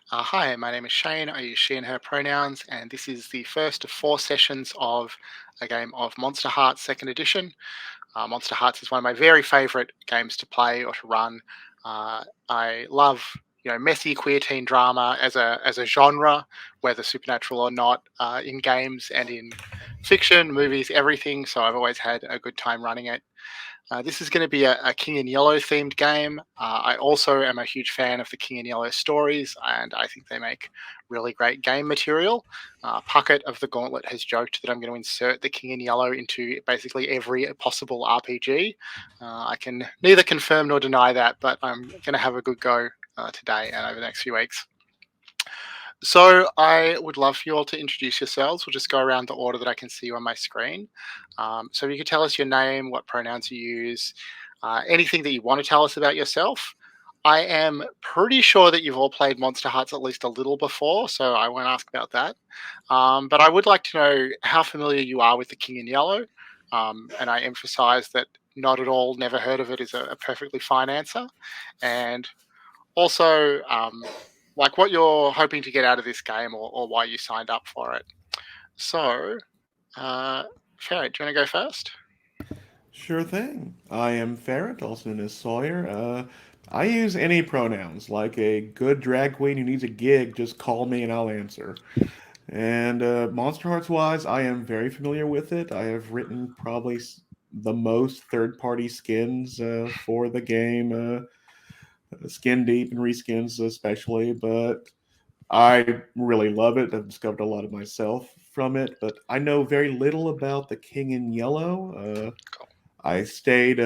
Hi, my name is Shane. I use she and her pronouns, and this is the first of 4 sessions of a game of Monster Hearts Second Edition. Monster Hearts is one of my very favourite games to play or to run. I love messy queer teen drama as a genre, whether supernatural or not, in games and in fiction, movies, everything. So I've always had a good time running it. This is going to be a King in Yellow themed game. I also am a huge fan of the King in Yellow stories, and I think they make really great game material. Puckett of the Gauntlet has joked that I'm going to insert the King in Yellow into basically every possible RPG. I can neither confirm nor deny that, but I'm going to have a good go today and over the next few weeks. So I would love for you all to introduce yourselves. We'll just go around the order that I can see on my screen. So if you could tell us your name, what pronouns you use, anything that you want to tell us about yourself. I am pretty sure that you've all played Monster Hearts at least a little before, so I won't ask about that. But I would like to know how familiar you are with the King in Yellow. And I emphasize that not at all, never heard of it is a perfectly fine answer. And also, like what you're hoping to get out of this game or why you signed up for it. So, Ferret, do you want to go first? Sure thing. I am Ferret, also known as Sawyer. I use any pronouns. Like a good drag queen who needs a gig, just call me and I'll answer. And Monster Hearts wise, I am very familiar with it. I have written probably the most third party skins for the game, skin deep and reskins especially. But I really love it. I've discovered a lot of myself from it. But I know very little about the King in Yellow. Cool. I stayed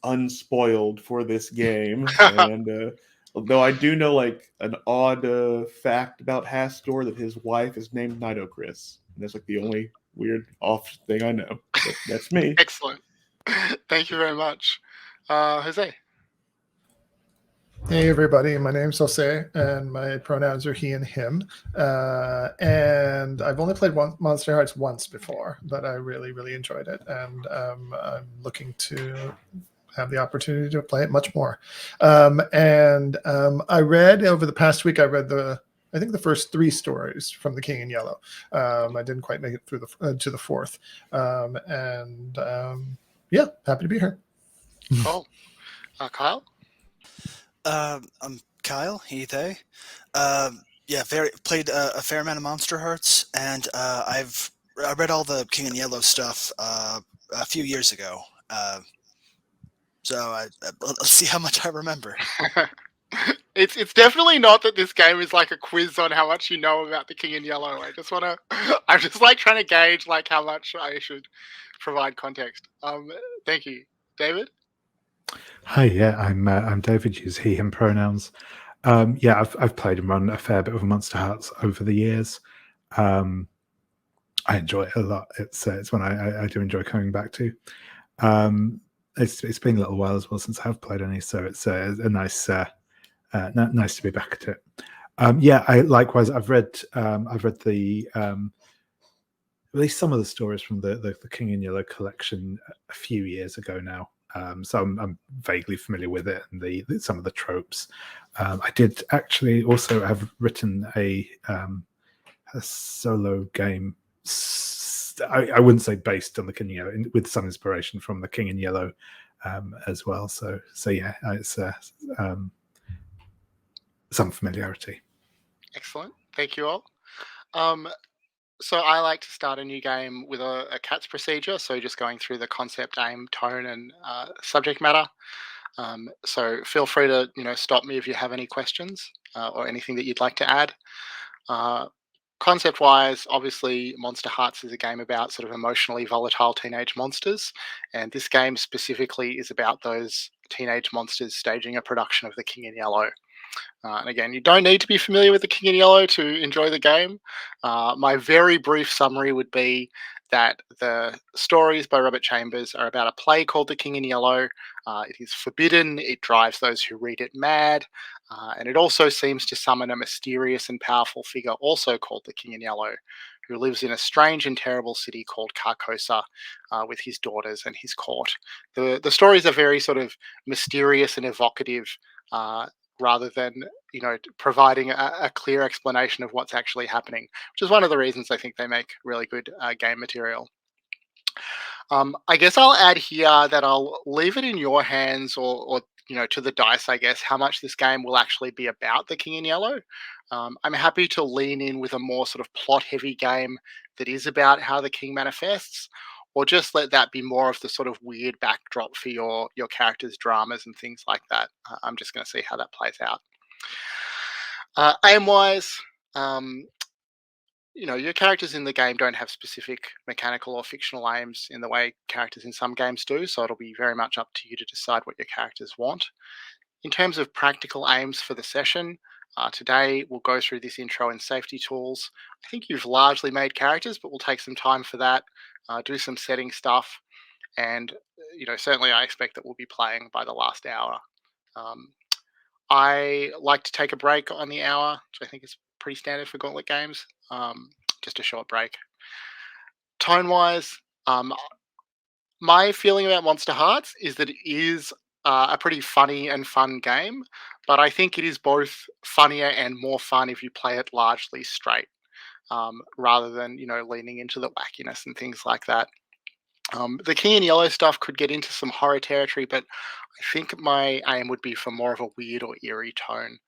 unspoiled for this game, and although I do know like an odd fact about Hastor that his wife is named Nitocris, and that's like the only weird off thing I know. But that's me. Excellent. Thank you very much. Jose. Hey everybody, my name's Jose, and my pronouns are he and him. And I've only played Monster Hearts once before, but I really, really enjoyed it, and I'm looking to have the opportunity to play it much more. I read over the past week. I think the first 3 stories from the King in Yellow. I didn't quite make it through to the fourth, yeah, happy to be here. Cool. Kyle. I'm Kyle, he, they. Yeah, very played a fair amount of Monster Hearts, and I read all the King and Yellow stuff a few years ago. Let's see how much I remember. It's definitely not that this game is like a quiz on how much you know about the King in Yellow. I'm just like trying to gauge like how much I should provide context. Thank you, David. Hi, yeah, I'm David. Use he him pronouns. Yeah, I've played and run a fair bit of Monster Hearts over the years. I enjoy it a lot. It's one I do enjoy coming back to. It's been a little while as well since I've played any, so it's a nice nice to be back at it. Yeah, I likewise. I've read the at least some of the stories from the King in Yellow collection a few years ago now. So I'm vaguely familiar with it and some of the tropes. I did actually also have written a solo game. I wouldn't say based on the King in Yellow, with some inspiration from the King in Yellow as well. So yeah, it's some familiarity. Excellent. Thank you all. So I like to start a new game with a CATS procedure, so just going through the concept, aim, tone, and subject matter. So feel free to stop me if you have any questions or anything that you'd like to add. Concept-wise, obviously, Monster Hearts is a game about sort of emotionally volatile teenage monsters, and this game specifically is about those teenage monsters staging a production of The King in Yellow. And again, you don't need to be familiar with the King in Yellow to enjoy the game. My very brief summary would be that the stories by Robert Chambers are about a play called The King in Yellow. It is forbidden, it drives those who read it mad, and it also seems to summon a mysterious and powerful figure also called the King in Yellow, who lives in a strange and terrible city called Carcosa with his daughters and his court. The stories are very sort of mysterious and evocative. rather than providing a clear explanation of what's actually happening, which is one of the reasons I think they make really good game material. I guess I'll add here that I'll leave it in your hands, or to the dice, I guess, how much this game will actually be about the King in Yellow. I'm happy to lean in with a more sort of plot-heavy game that is about how the King manifests, or just let that be more of the sort of weird backdrop for your characters' dramas and things like that. I'm just going to see how that plays out. Aim-wise, your characters in the game don't have specific mechanical or fictional aims in the way characters in some games do, so it'll be very much up to you to decide what your characters want. In terms of practical aims for the session, today we'll go through this intro and safety tools. I think you've largely made characters, but we'll take some time for that, do some setting stuff, and certainly I expect that we'll be playing by the last hour. I like to take a break on the hour, which I think is pretty standard for Gauntlet games. Just a short break. Tone-wise, my feeling about Monsterhearts is that it is a pretty funny and fun game, but I think it is both funnier and more fun if you play it largely straight, rather than leaning into the wackiness and things like that. The King in Yellow stuff could get into some horror territory, but I think my aim would be for more of a weird or eerie tone,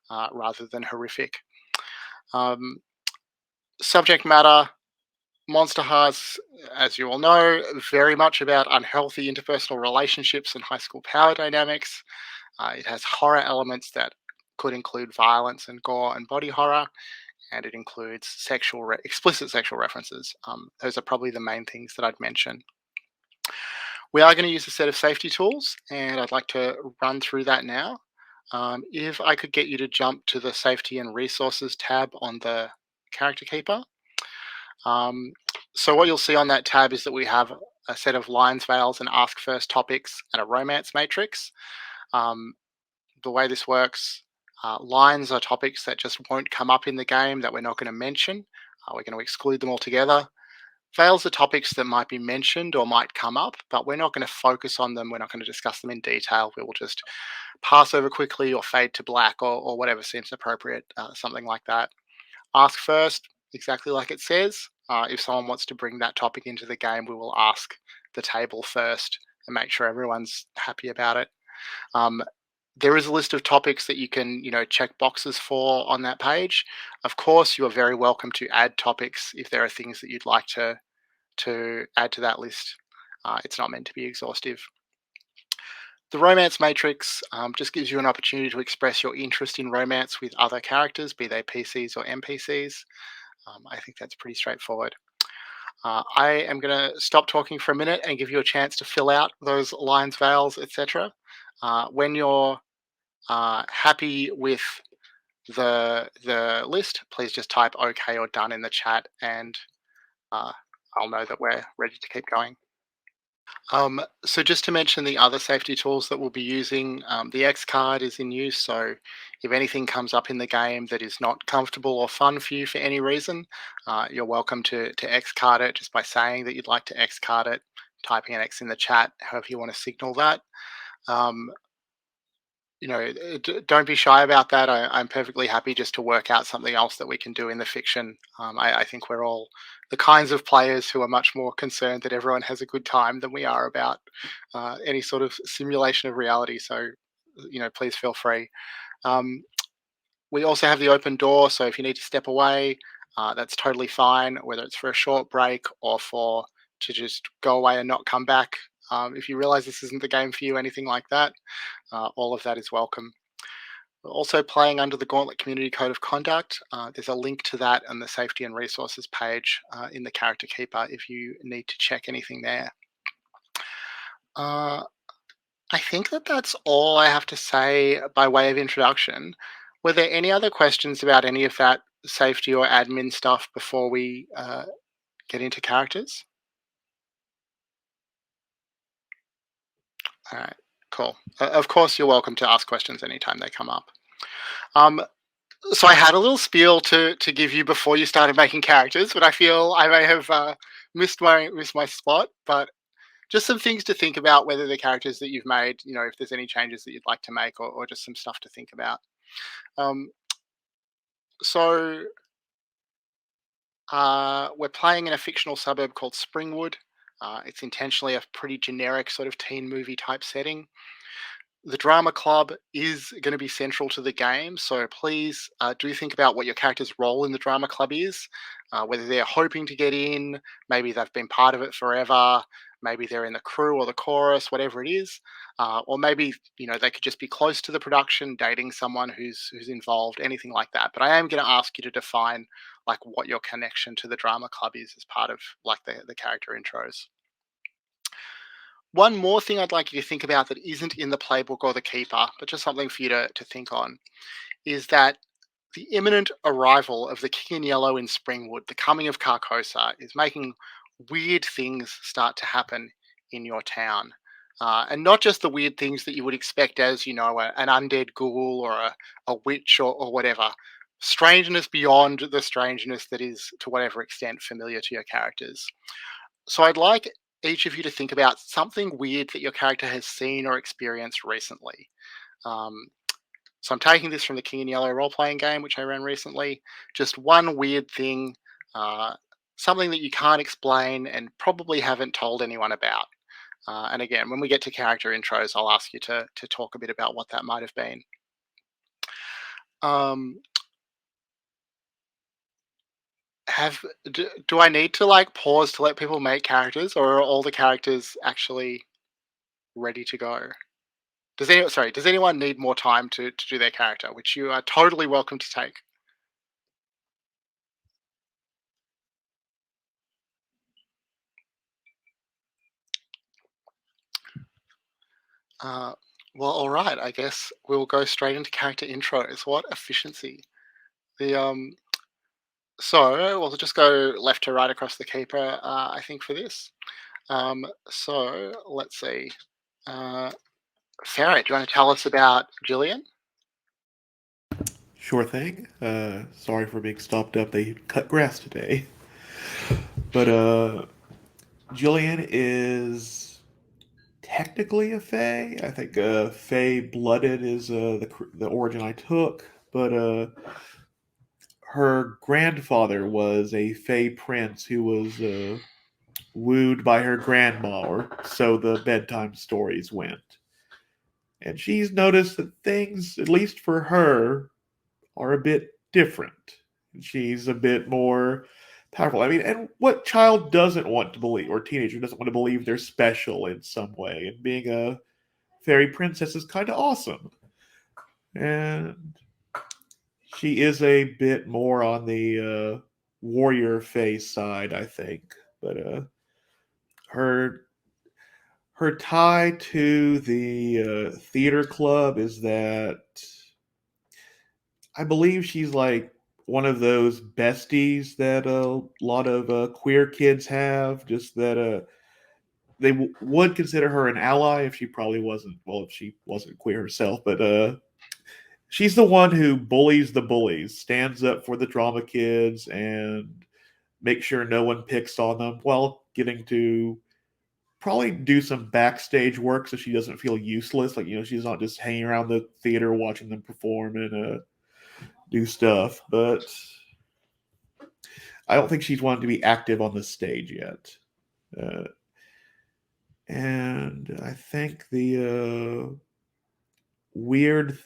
rather than horrific. Subject matter, Monsterhearts, as you all know, very much about unhealthy interpersonal relationships and high school power dynamics. It has horror elements that could include violence and gore and body horror, and it includes explicit sexual references. Those are probably the main things that I'd mention. We are going to use a set of safety tools, and I'd like to run through that now. If I could get you to jump to the Safety and Resources tab on the Character Keeper. So what you'll see on that tab is that we have a set of lines, veils, and ask first topics and a romance matrix. The way this works, lines are topics that just won't come up in the game that we're not going to mention. We're going to exclude them altogether. Veils are topics that might be mentioned or might come up, but we're not going to focus on them. We're not going to discuss them in detail. We will just pass over quickly or fade to black or whatever seems appropriate, something like that. Ask first, exactly like it says. If someone wants to bring that topic into the game, we will ask the table first and make sure everyone's happy about it. There is a list of topics that you can, check boxes for on that page. Of course, you are very welcome to add topics if there are things that you'd like to add to that list. It's not meant to be exhaustive. The romance matrix just gives you an opportunity to express your interest in romance with other characters, be they PCs or NPCs. I think that's pretty straightforward. I am going to stop talking for a minute and give you a chance to fill out those lines, veils, etc. When you're happy with the list, please just type OK or done in the chat, and I'll know that we're ready to keep going. So just to mention the other safety tools that we'll be using, the X card is in use, so if anything comes up in the game that is not comfortable or fun for you for any reason, you're welcome to X card it just by saying that you'd like to X card it, typing an X in the chat, however you want to signal that. Don't be shy about that. I'm perfectly happy just to work out something else that we can do in the fiction. I think we're all the kinds of players who are much more concerned that everyone has a good time than we are about any sort of simulation of reality. So, please feel free. We also have the open door, so if you need to step away, that's totally fine, whether it's for a short break or to just go away and not come back. If you realize this isn't the game for you, anything like that, all of that is welcome. We're also playing under the Gauntlet Community Code of Conduct. There's a link to that on the Safety and Resources page in the Character Keeper if you need to check anything there. I think that's all I have to say by way of introduction. Were there any other questions about any of that safety or admin stuff before we get into characters? All right, cool. Of course, you're welcome to ask questions anytime they come up. So I had a little spiel to give you before you started making characters, but I feel I may have missed my spot. But just some things to think about, whether the characters that you've made, if there's any changes that you'd like to make, or just some stuff to think about. Um, so we're playing in a fictional suburb called Springwood. It's intentionally a pretty generic sort of teen movie type setting. The drama club is going to be central to the game, so please do think about what your character's role in the drama club is, whether they're hoping to get in, maybe they've been part of it forever, maybe they're in the crew or the chorus, whatever it is, or maybe they could just be close to the production, dating someone who's involved, anything like that. But I am going to ask you to define like what your connection to the drama club is as part of like the character intros. One more thing I'd like you to think about that isn't in the playbook or the keeper, but just something for you to think on, is that the imminent arrival of the King in Yellow in Springwood, the coming of Carcosa, is making weird things start to happen in your town. And not just the weird things that you would expect as, an undead ghoul or a witch or whatever. Strangeness beyond the strangeness that is, to whatever extent, familiar to your characters. So I'd like each of you to think about something weird that your character has seen or experienced recently. So I'm taking this from the King in Yellow role-playing game, which I ran recently. Just one weird thing, something that you can't explain and probably haven't told anyone about. And again, when we get to character intros, I'll ask you to talk a bit about what that might have been. Do I need to like pause to let people make characters, or are all the characters actually ready to go? Does anyone need more time to do their character, which you are totally welcome to take? Well, all right. I guess we'll go straight into character intros. What efficiency! So we'll just go left to right across the keeper. I think for this. So let's see. Ferret, do you want to tell us about Jillian? Sure thing. Sorry for being stopped up. They cut grass today. But Jillian is technically a fae. I think fae blooded is the origin I took. But her grandfather was a fae prince who was wooed by her grandma, or so the bedtime stories went. And she's noticed that things, at least for her, are a bit different. She's a bit more powerful. I mean, and what child doesn't want to believe, or teenager doesn't want to believe they're special in some way? And being a fairy princess is kind of awesome. And she is a bit more on the warrior face side, I think. But her tie to the theater club is that I believe she's like one of those besties that a lot of queer kids have. Just that they would consider her an ally if she probably wasn't. Well, if she wasn't queer herself, but she's the one who bullies the bullies, stands up for the drama kids, and makes sure no one picks on them while getting to probably do some backstage work so she doesn't feel useless. Like, she's not just hanging around the theater watching them perform and do stuff. But I don't think she's wanted to be active on the stage yet. And I think the weird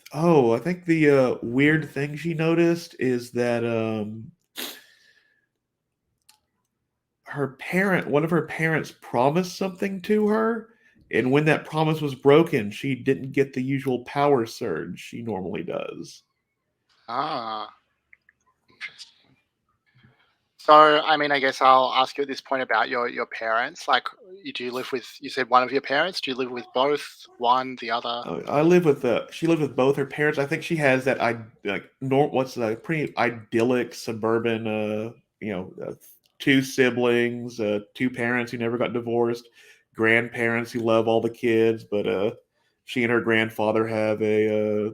thing she noticed is that one of her parents promised something to her, and when that promise was broken, she didn't get the usual power surge she normally does. Ah, interesting. So, I mean, I guess I'll ask you at this point about your parents. Like, do you live with? You said one of your parents. Do you live with both? One, the other? I live with she lived with both her parents. I think she has that what's a pretty idyllic suburban two siblings, two parents who never got divorced, grandparents who love all the kids, but she and her grandfather have a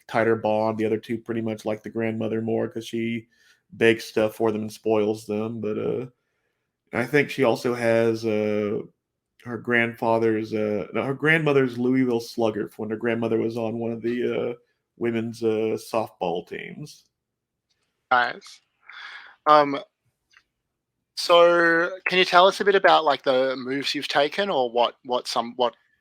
tighter bond. The other two pretty much like the grandmother more because she bakes stuff for them and spoils them. But I think she also has her grandfather's no, her grandmother's Louisville Slugger when her grandmother was on one of the women's softball teams. Nice. Um, so can you tell us a bit about like the moves you've taken, or what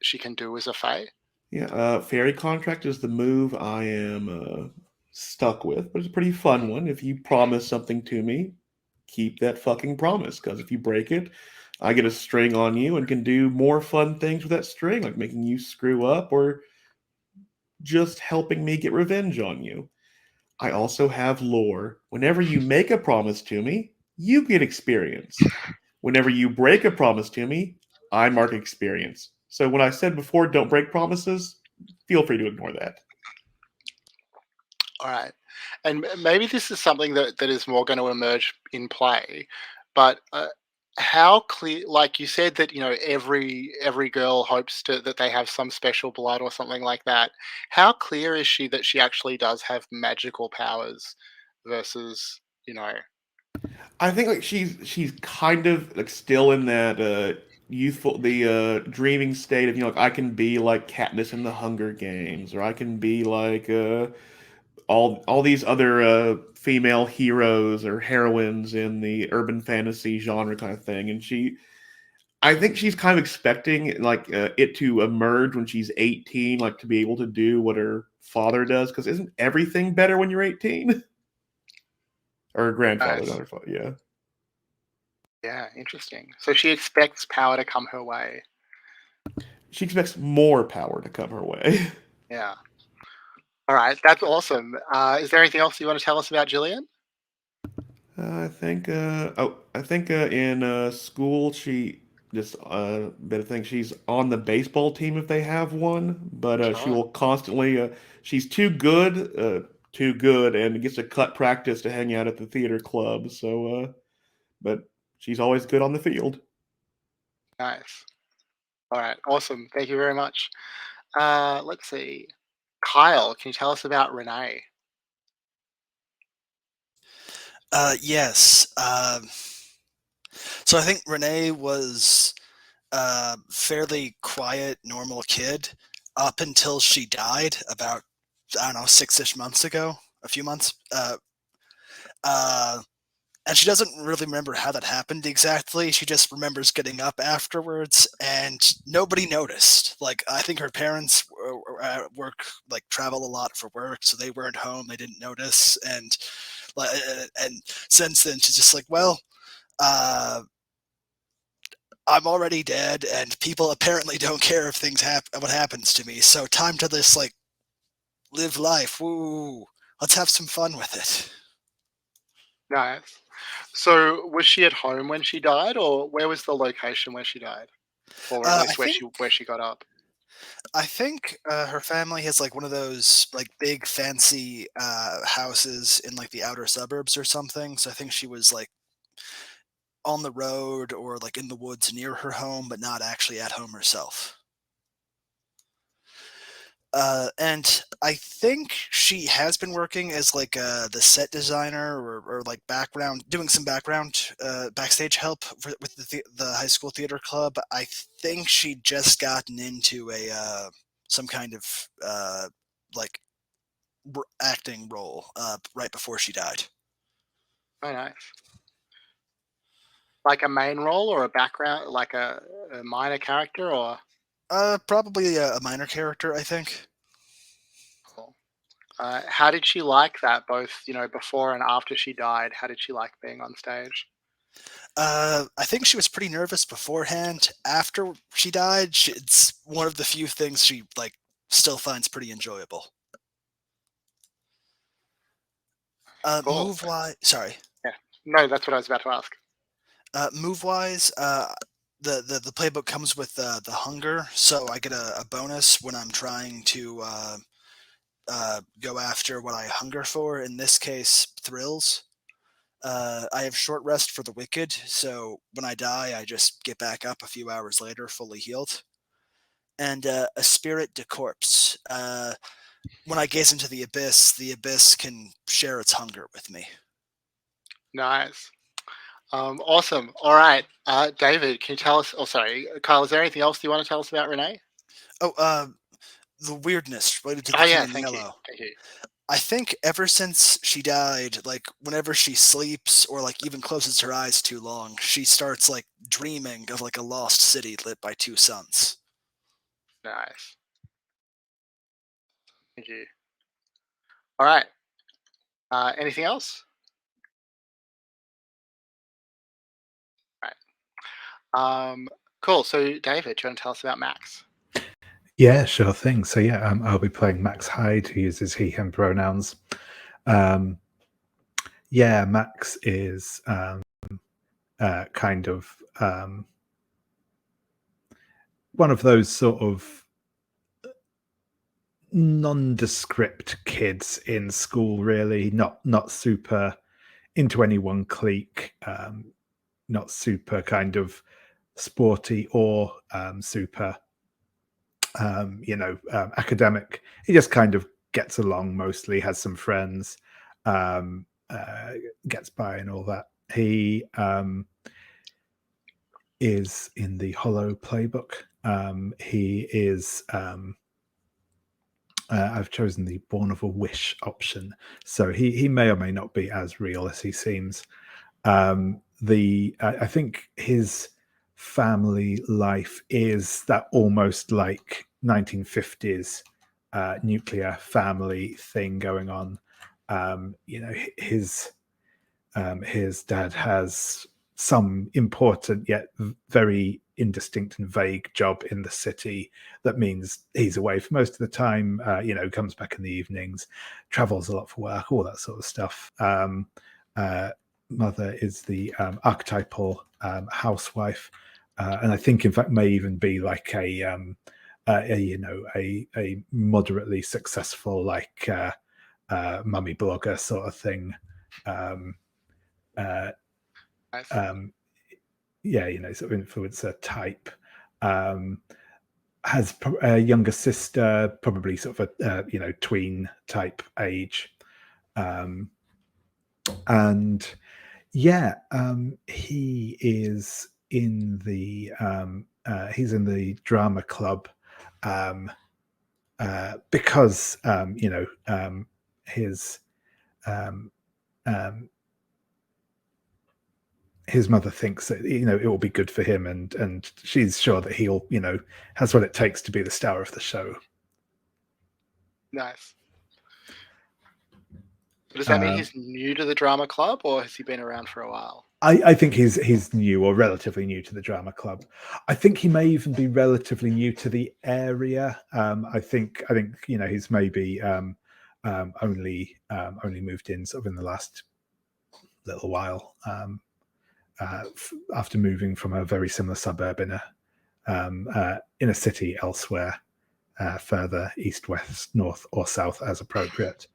she can do as a fae? Yeah, fairy contract is the move I am stuck with, but it's a pretty fun one. If you promise something to me, keep that fucking promise. Because if you break it, I get a string on you and can do more fun things with that string, like making you screw up or just helping me get revenge on you. I also have lore. Whenever you make a promise to me, you get experience. Whenever you break a promise to me, I mark experience. So when I said before, don't break promises, feel free to ignore that. All right, and maybe this is something that is more going to emerge in play, but how clear? Like you said that every girl hopes that they have some special blood or something like that. How clear is she that she actually does have magical powers versus you know? I think like she's kind of like still in that youthful the dreaming state of like I can be like Katniss in the Hunger Games or I can be like all these other female heroes or heroines in the urban fantasy genre kind of thing, and I think she's kind of expecting like it to emerge when she's 18, like to be able to do what her father does. Because isn't everything better when you're 18? Or her grandfather, not Nice. her father. Yeah, Yeah, interesting. So she expects power to come her way. she expects more power to come her way. Yeah. All right, that's awesome. Is there anything else you want to tell us about Jillian? I think. I think in school she just. But I think she's on the baseball team if they have one. But she Sure. will constantly. She's too good. Too good, and gets to cut practice to hang out at the theater club. So, but she's always good on the field. Nice. All right, awesome. Thank you very much. Let's see. Kyle, can you tell us about Renee? Yes. So I think Renee was a fairly quiet, normal kid up until she died about, I don't know, 6-ish months ago, a few months. Uh, and she doesn't really remember how that happened exactly. She just remembers getting up afterwards, and nobody noticed. Like, I think her parents were at work, like travel a lot for work, so they weren't home. They didn't notice, and since then she's just like, well, uh, I'm already dead, and people apparently don't care if what happens to me. So time to this like live life. Woo! Let's have some fun with it. Nice. So was she at home when she died, or where was the location where she died, or at Uh, I least think where she got up? I think her family has like one of those like big fancy houses in like the outer suburbs or something. So I think she was like on the road or like in the woods near her home, but not actually at home herself. And I think she has been working as like the set designer or like background, doing some background backstage help with the high school theater club. I think she'd just gotten into a some kind of like acting role right before she died. Oh, nice. Like a main role or a background, like a minor character, or Probably a minor character, I think. cool. How did she like that? Both, before and after she died. How did she like being on stage? I think she was pretty nervous beforehand. After she died, it's one of the few things she like still finds pretty enjoyable. Cool. Move wise, sorry. Yeah. No, that's what I was about to ask. Move wise, the playbook comes with the hunger, so I get a bonus when I'm trying to go after what I hunger for. In this case, thrills. I have short rest for the wicked, so when I die, I just get back up a few hours later, fully healed. And a spirit de corpse. When I gaze into the abyss can share its hunger with me. Nice. Awesome. All right, David, can you tell us? Oh, sorry, Kyle. Is there anything else you want to tell us about Renee? Oh, the weirdness related to the Oh King yeah, in thank you. Yellow. Thank you. I think ever since she died, like whenever she sleeps or like even closes her eyes too long, she starts like dreaming of like a lost city lit by two suns. Nice. Thank you. All right. Anything else? All right. Cool. So, David, do you want to tell us about Max? Yeah, sure thing. So yeah, I'll be playing Max Hyde, who uses he/him pronouns. Yeah, Max is kind of one of those sort of nondescript kids in school. Really, not super into any one clique. Not super kind of sporty or super academic. He just kind of gets along mostly, has some friends, um, gets by and all that. He is in the Hollow playbook. He is. I've chosen the Born of a Wish option, so he may or may not be as real as he seems. I think his family life is that almost like 1950s nuclear family thing going on. His dad has some important yet very indistinct and vague job in the city that means he's away for most of the time. Comes back in the evenings, travels a lot for work, all that sort of stuff. Mother is the archetypal housewife, and I think, in fact, may even be like a moderately successful like mummy blogger sort of thing. Nice. Sort of influencer type. Has a younger sister, probably sort of a tween type age, and he is in the he's in the drama club because his mother thinks that it will be good for him, and she's sure that he'll has what it takes to be the star of the show. Nice. Does that mean he's new to the drama club, or has he been around for a while? I think he's new or relatively new to the drama club. I think he may even be relatively new to the area. I think he's maybe only moved in sort of in the last little while after moving from a very similar suburb in a city elsewhere, further east, west, north, or south as appropriate.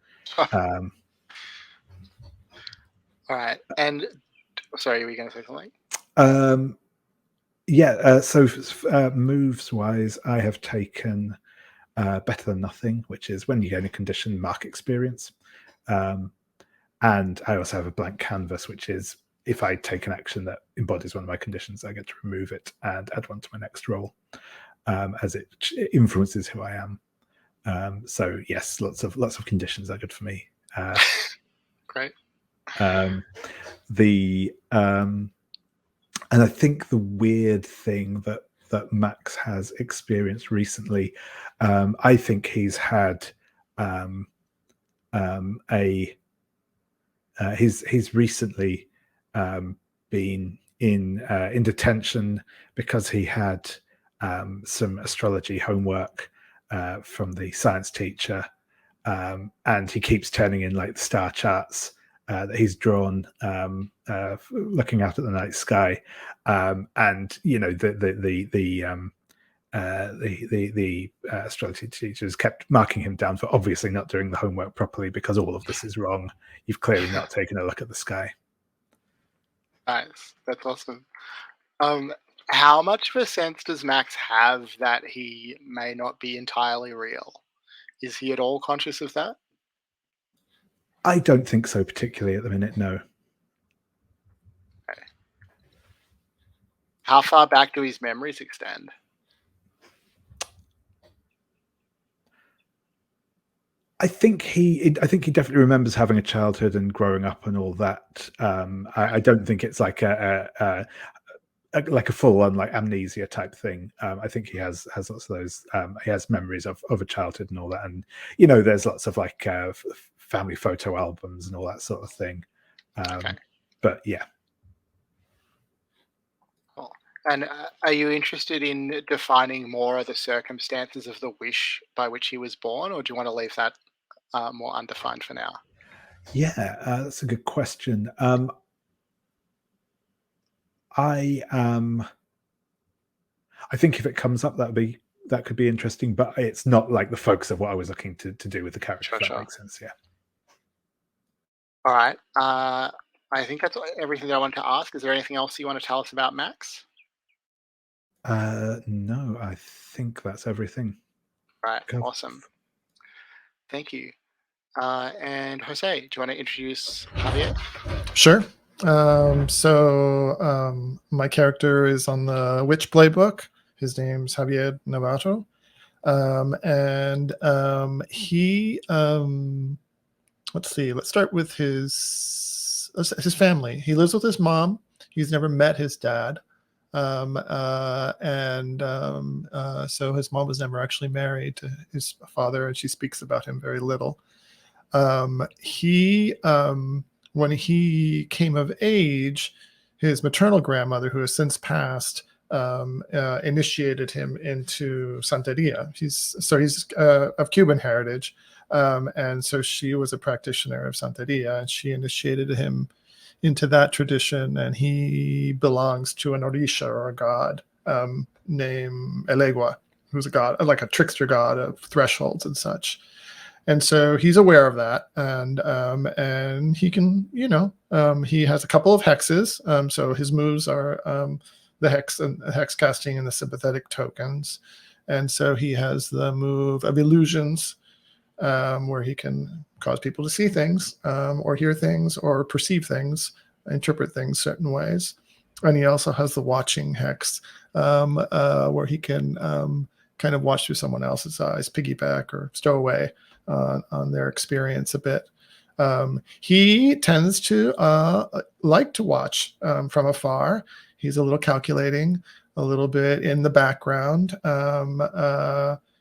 All right. And sorry, were you going to say something? So moves wise, I have taken Better Than Nothing, which is when you gain a condition, mark experience. And I also have a blank canvas, which is if I take an action that embodies one of my conditions, I get to remove it and add one to my next roll, as it influences who I am. So yes, lots of conditions are good for me. Great. And I think the weird thing that Max has experienced recently, I think he's had he's recently been in detention because he had some astrology homework from the science teacher, and he keeps turning in like the star charts that he's drawn, looking out at the night sky, and the astrology teachers kept marking him down for obviously not doing the homework properly because all of this is wrong. You've clearly not taken a look at the sky. Nice. That's awesome. How much of a sense does Max have that he may not be entirely real? Is he at all conscious of that? I don't think so, particularly at the minute, no. Okay. How far back do his memories extend? I think he definitely remembers having a childhood and growing up and all that. I don't think it's like a full on like amnesia type thing. I think he has lots of those. He has memories of a childhood and all that, and there's lots of like family photo albums and all that sort of thing. Okay. But yeah. Cool. And are you interested in defining more of the circumstances of the wish by which he was born, or do you want to leave that more undefined for now? Yeah, that's a good question. I think if it comes up, that could be interesting, but it's not like the focus of what I was looking to do with the character. If that makes sense, yeah. All right. I think that's everything that I wanted to ask. Is there anything else you want to tell us about Max? No, I think that's everything. Right. Cool. Awesome. Thank you. And Jose, do you want to introduce Javier? Sure. My character is on the Witch Playbook. His name's Javier Navarro. Let's see. Let's start with his family. He lives with his mom. He's never met his dad. So his mom was never actually married to his father, and she speaks about him very little. When he came of age, his maternal grandmother, who has since passed, initiated him into Santeria. He's of Cuban heritage, and so she was a practitioner of Santeria, and she initiated him into that tradition. And he belongs to an orisha, or a god, named Elegua, who's a god, like a trickster god of thresholds and such. And so he's aware of that, and he can, he has a couple of hexes. So his moves are the hex casting and the sympathetic tokens. And so he has the move of illusions, where he can cause people to see things, or hear things, or perceive things, interpret things certain ways. And he also has the watching hex, where he can kind of watch through someone else's eyes, piggyback or stow away on their experience a bit. He tends to like to watch from afar. He's a little calculating, a little bit in the background.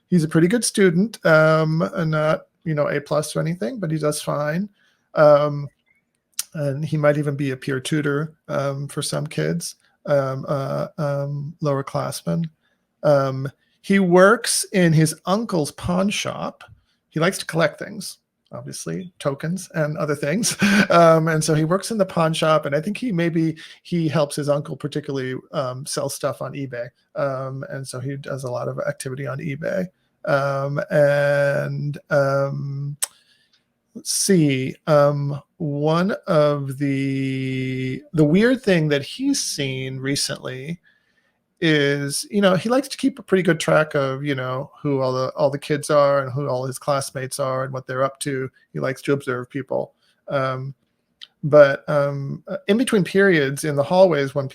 He's a pretty good student, and not A+ or anything, but he does fine. And he might even be a peer tutor for some kids, lower classmen. He works in his uncle's pawn shop. He likes to collect things, obviously, tokens and other things. And so he works in the pawn shop, and I think he helps his uncle particularly sell stuff on eBay. And so he does a lot of activity on eBay. Let's see. One of the weird thing that he's seen recently is, he likes to keep a pretty good track of, who all the kids are and who all his classmates are and what they're up to. He likes to observe people. But in between periods in the hallways, when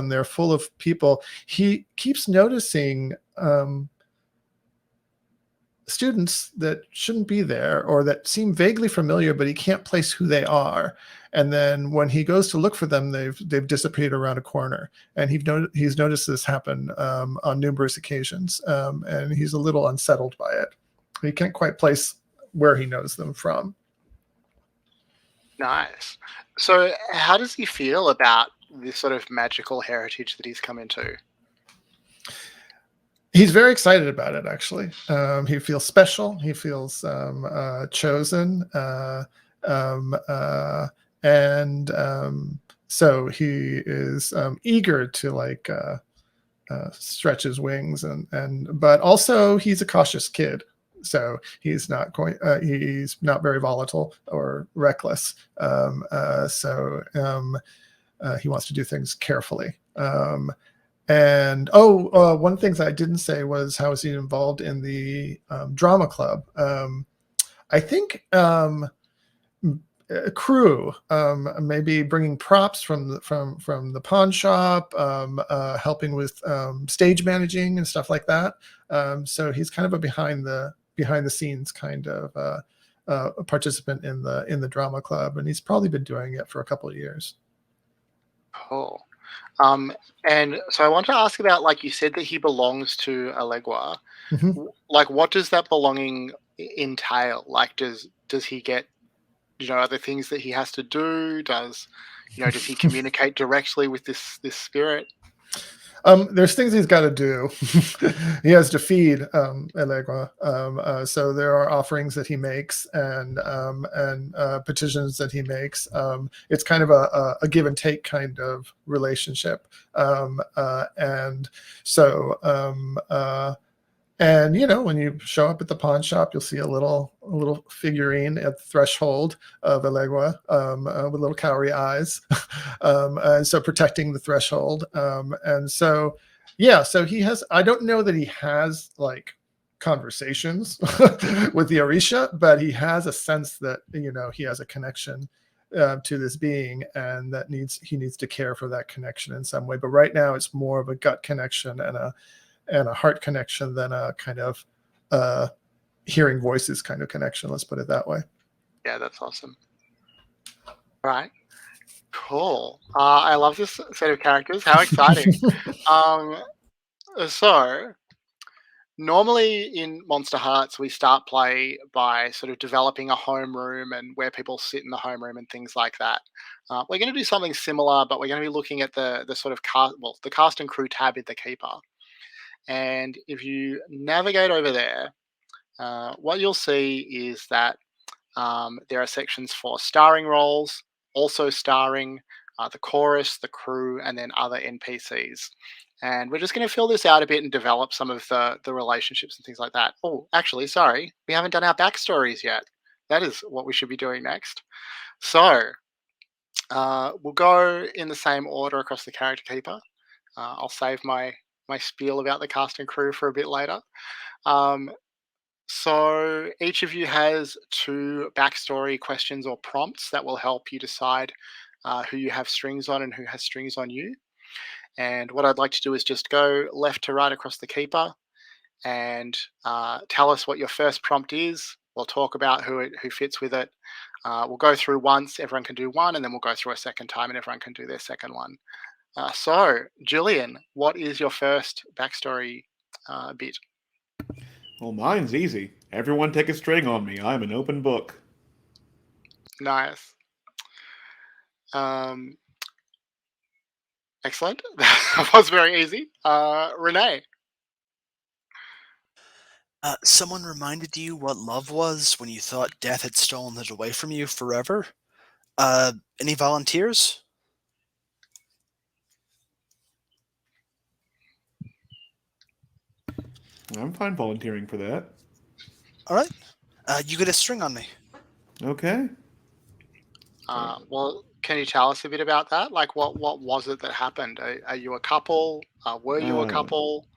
they're full of people, he keeps noticing students that shouldn't be there, or that seem vaguely familiar, but he can't place who they are. And then when he goes to look for them, they've disappeared around a corner. And he's noticed this happen on numerous occasions, and he's a little unsettled by it. He can't quite place where he knows them from. Nice. So how does he feel about this sort of magical heritage that he's come into? He's very excited about it, actually. He feels special. He feels chosen. So he is eager to stretch his wings, but also he's a cautious kid. So he's not very volatile or reckless. He wants to do things carefully. One thing that I didn't say was, how is he involved in the drama club? I think crew, maybe bringing props from the pawn shop, helping with stage managing and stuff like that. So he's kind of a behind the scenes kind of a participant in the drama club, and he's probably been doing it for a couple of years. Cool. And so I want to ask about, like you said, that he belongs to Allegua. Mhm. Like, what does that belonging entail? Like, does he get, other things that he has to do? Does he communicate directly with this spirit? There's things he's got to do. He has to feed Elegua. So there are offerings that he makes and petitions that he makes. It's kind of a give and take kind of relationship. And so and when you show up at the pawn shop, you'll see a little figurine at the threshold of Elegua with little cowrie eyes, and so protecting the threshold. And so, yeah, so he has. I don't know that he has like conversations with the Orisha, but he has a sense that he has a connection to this being, and that he needs to care for that connection in some way. But right now, it's more of a gut connection and a heart connection than a kind of hearing voices kind of connection. Let's put it that way. Yeah, that's awesome. Right. Cool. I love this set of characters. How exciting. So normally in Monsterhearts, we start play by sort of developing a homeroom and where people sit in the homeroom and things like that. We're going to do something similar, but we're going to be looking at the sort of the cast and crew tab in the Keeper. And if you navigate over there, what you'll see is that there are sections for starring roles, also starring, the chorus, the crew, and then other NPCs. And we're just going to fill this out a bit and develop some of the relationships and things like that. Oh, actually, sorry, we haven't done our backstories yet. That is what we should be doing next. So we'll go in the same order across the character keeper. I'll save my spiel about the cast and crew for a bit later. So each of you has 2 backstory questions or prompts that will help you decide who you have strings on and who has strings on you. And what I'd like to do is just go left to right across the keeper and tell us what your first prompt is. We'll talk about who fits with it. We'll go through once, everyone can do one, and then we'll go through a second time and everyone can do their second one. So, Julian, what is your first backstory bit? Well, mine's easy. Everyone take a string on me. I'm an open book. Nice. Excellent. That was very easy. Renee. Someone reminded you what love was when you thought death had stolen it away from you forever. Any volunteers? I'm fine volunteering for that. All right. You get a string on me. Okay. Well, can you tell us a bit about that? Like, what was it that happened? Are you a couple? Were you a couple?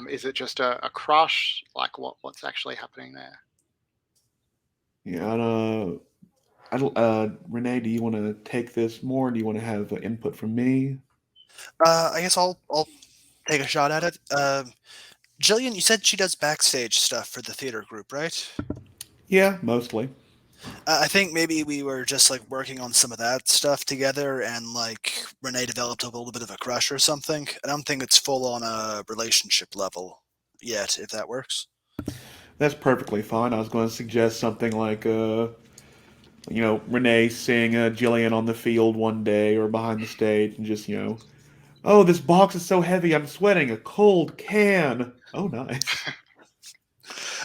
Is it just a crush? Like, what's actually happening there? Yeah. Renee, do you want to take this more? Do you want to have input from me? I guess I'll take a shot at it. Jillian, you said she does backstage stuff for the theater group, right? Yeah, mostly. I think maybe we were just like working on some of that stuff together, and like Renee developed a little bit of a crush or something. I don't think it's full on a relationship level yet, if that works. That's perfectly fine. I was going to suggest something like, Renee seeing Jillian on the field one day or behind the stage and just, oh, this box is so heavy, I'm sweating. A cold can. Oh, nice.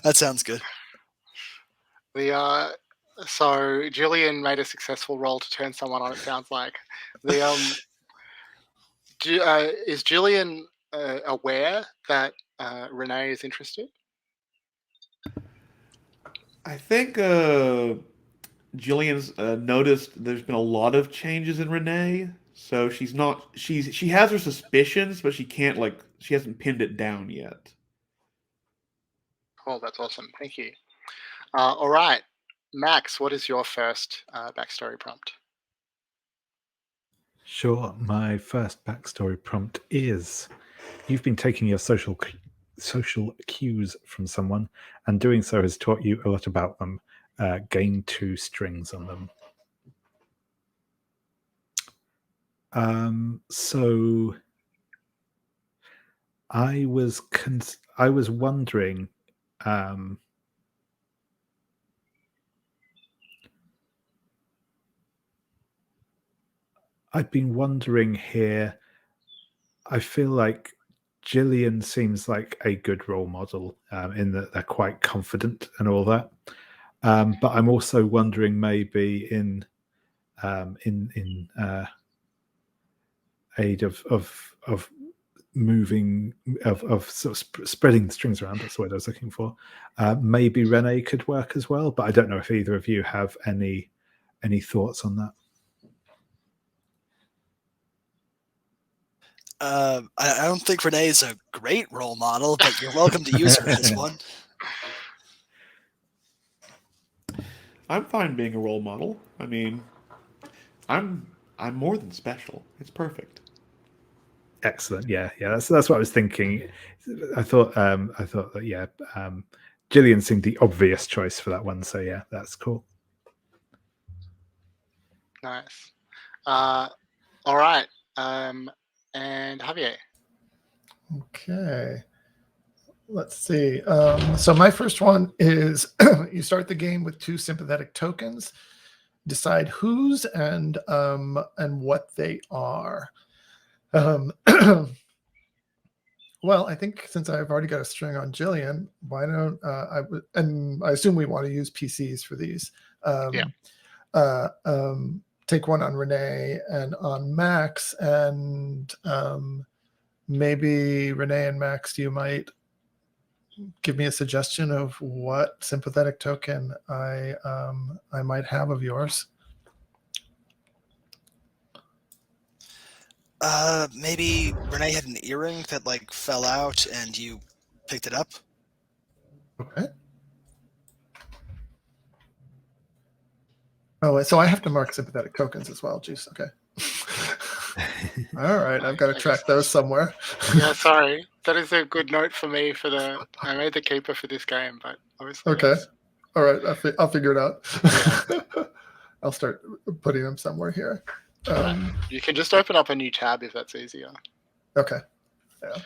That sounds good. So Julian made a successful roll to turn someone on. It sounds like is Julian aware that Renee is interested? I think Jillian's noticed there's been a lot of changes in Renee, so she has her suspicions, but she hasn't pinned it down yet. Cool, that's awesome. Thank you. All right. Max, what is your first backstory prompt? Sure. My first backstory prompt is: you've been taking your social cues from someone, and doing so has taught you a lot about them. Gain 2 strings on them. So I was wondering. I've been wondering here. I feel like Gillian seems like a good role model in that they're quite confident and all that. But I'm also wondering maybe in aid of moving of sort of spreading the strings around. That's the word I was looking for. Maybe Renee could work as well, but I don't know if either of you have any thoughts on that. I don't think Renee is a great role model, but you're welcome to use her as one. I'm fine being a role model. I mean, I'm more than special. It's perfect. Excellent. Yeah. That's what I was thinking. I thought that Gillian seemed the obvious choice for that one. So yeah, that's cool. Nice. All right. And Javier. Okay. Let's see. So my first one is you start the game with 2 sympathetic tokens. Decide whose and what they are. Well, I think since I've already got a string on Jillian, why don't and I assume we want to use PCs for these. Take one on Renee and on Max, and maybe Renee and Max, you might give me a suggestion of what sympathetic token I might have of yours. Maybe Renee had an earring that like fell out and you picked it up. Okay. Oh, so I have to mark sympathetic tokens as well. Jeez. Okay. All right. I've got to track those somewhere. Yeah, sorry. That is a good note for me I made the keeper for this game, but obviously. Okay. All right. I'll figure it out. Yeah. I'll start putting them somewhere here. You can just open up a new tab if that's easier. Okay. Yeah.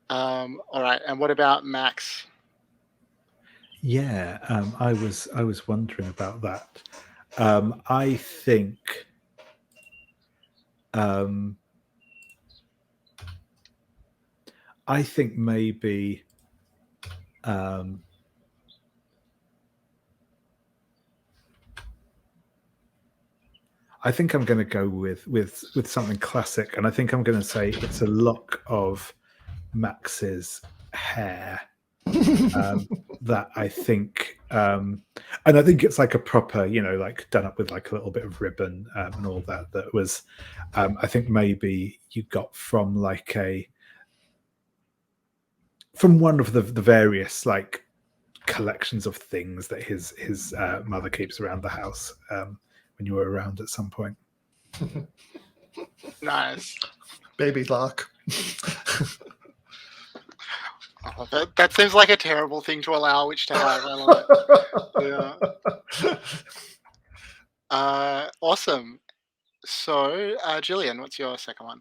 All right. And what about Max? Yeah, I was wondering about that. I think maybe I think I'm going to go with something classic, and I think I'm going to say it's a lock of Max's hair. That I think, and I think it's like a proper, like done up with like a little bit of ribbon and all that. That was, I think maybe you got from like from one of the various like collections of things that his mother keeps around the house when you were around at some point. Nice. Baby lock. Oh, that seems like a terrible thing to allow a witch to have. I love it. Yeah. Awesome. So, Jillian, what's your second one?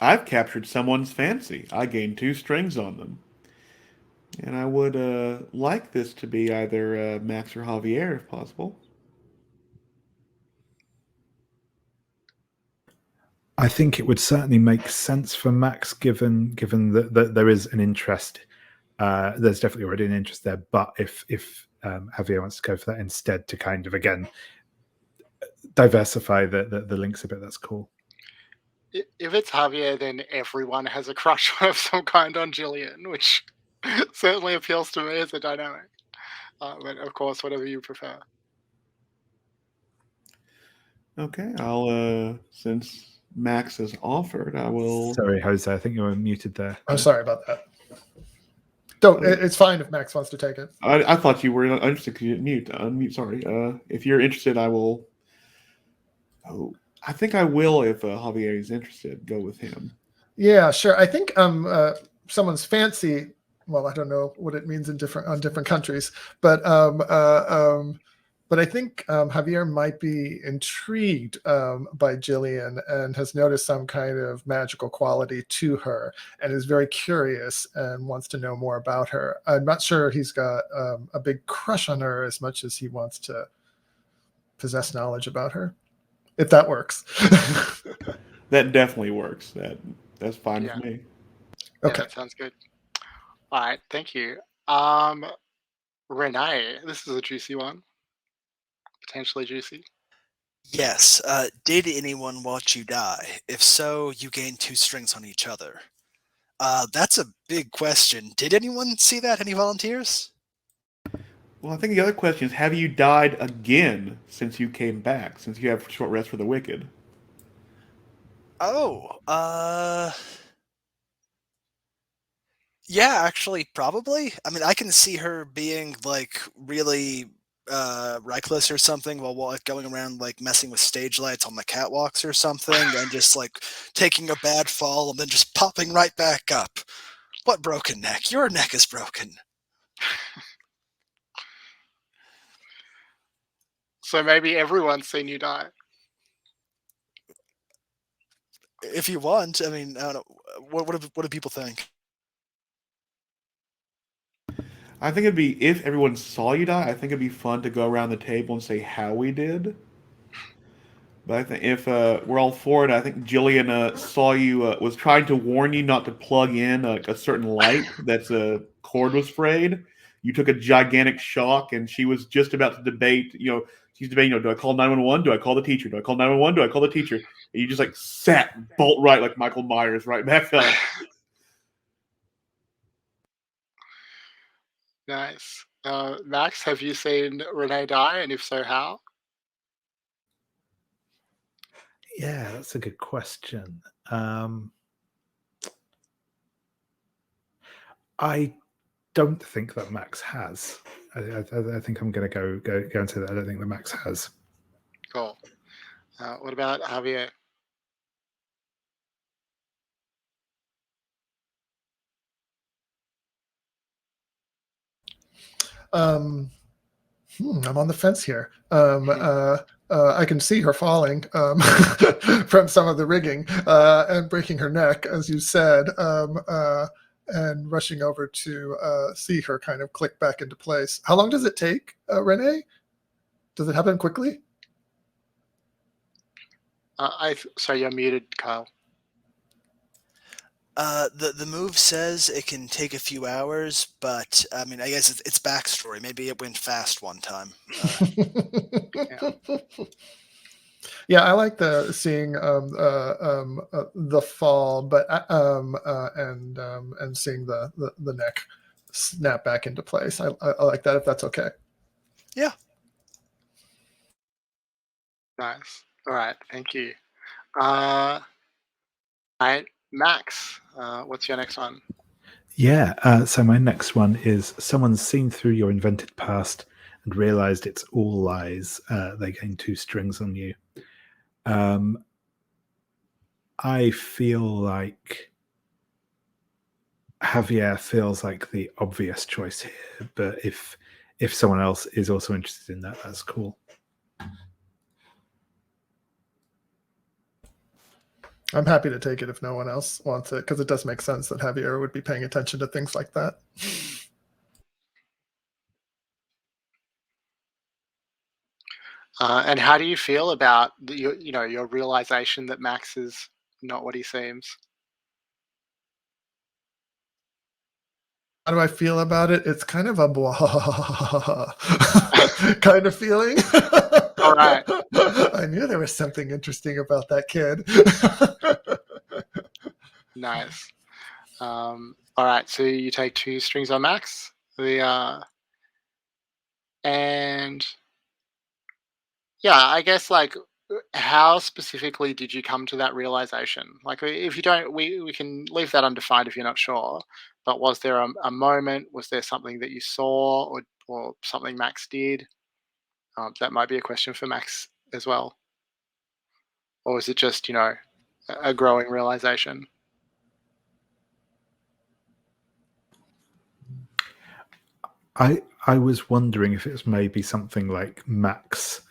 I've captured someone's fancy. I gained 2 strings on them. And I would like this to be either Max or Javier, if possible. I think it would certainly make sense for Max, given that there is an interest. There's definitely already an interest there. But if Javier wants to go for that instead, to kind of again diversify the links a bit, that's cool. If it's Javier, then everyone has a crush of some kind on Jillian, which certainly appeals to me as a dynamic. But of course, whatever you prefer. Okay, I'll since Max has offered, I will. Sorry, Jose, I think you were muted there. I'm sorry about that. Don't. It's fine if Max wants to take it. I thought you were interested because you didn't mute. Unmute, sorry. If you're interested, I will. Oh, I think I will if Javier is interested. Go with him. Yeah, sure. I think someone's fancy. Well, I don't know what it means in different countries, but I think Javier might be intrigued by Jillian and has noticed some kind of magical quality to her and is very curious and wants to know more about her. I'm not sure he's got a big crush on her as much as he wants to possess knowledge about her, if that works. That definitely works. That's fine Yeah. with me. Okay. Yeah, that sounds good. All right, thank you. Renee, this is a juicy one. Potentially juicy. Yes. Did anyone watch you die? If so, you gain 2 strings on each other. That's a big question. Did anyone see that? Any volunteers? Well, I think the other question is, have you died again since you came back? Since you have short rest for the wicked? Oh, yeah, actually, probably. I mean, I can see her being like really reckless or something while going around like messing with stage lights on the catwalks or something, and just like taking a bad fall and then just popping right back up. What broken neck? Your neck is broken. So maybe everyone's seen you die. If you want, I mean, I don't know. What do people think? I think it'd be, if everyone saw you die, I think it'd be fun to go around the table and say how we did. But I think if we're all for it, I think Jillian saw you, was trying to warn you not to plug in a certain light that's a cord was frayed. You took a gigantic shock, and she was just about to debate. She's debating. Do I call 911? Do I call the teacher? Do I call 911? Do I call the teacher? And you just like sat bolt right like Michael Myers right back up. Nice. Max, have you seen Renee die, and if so, how? Yeah, that's a good question. I don't think that Max has. I think I'm going to go into that. I don't think that Max has. Cool. What about Javier? I'm on the fence here. I can see her falling from some of the rigging and breaking her neck, as you said, and rushing over to see her kind of click back into place. How long does it take, Renee? Does it happen quickly? Sorry, you're muted, Kyle. The move says it can take a few hours, but I mean, I guess it's backstory. Maybe it went fast one time. Yeah, I like seeing the fall, but and seeing the neck snap back into place. I like that, if that's okay. Yeah. Nice. All right, thank you. All right, Max, what's your next one? Yeah, so my next one is someone's seen through your invented past and realized it's all lies. They gain 2 strings on you. I feel like Javier feels like the obvious choice here, but if someone else is also interested in that, that's cool. I'm happy to take it if no one else wants it, because it does make sense that Javier would be paying attention to things like that. And how do you feel about your realization that Max is not what he seems? How do I feel about it? It's kind of a blah kind of feeling. All right. I knew there was something interesting about that kid. Nice. All right, so you take 2 strings on Max. And yeah, I guess like how specifically did you come to that realization? Like, if you don't, we can leave that undefined if you're not sure. But was there a moment? Was there something that you saw, or something Max did? That might be a question for Max as well. Or is it just, a growing realization? I was wondering if it's maybe something like Max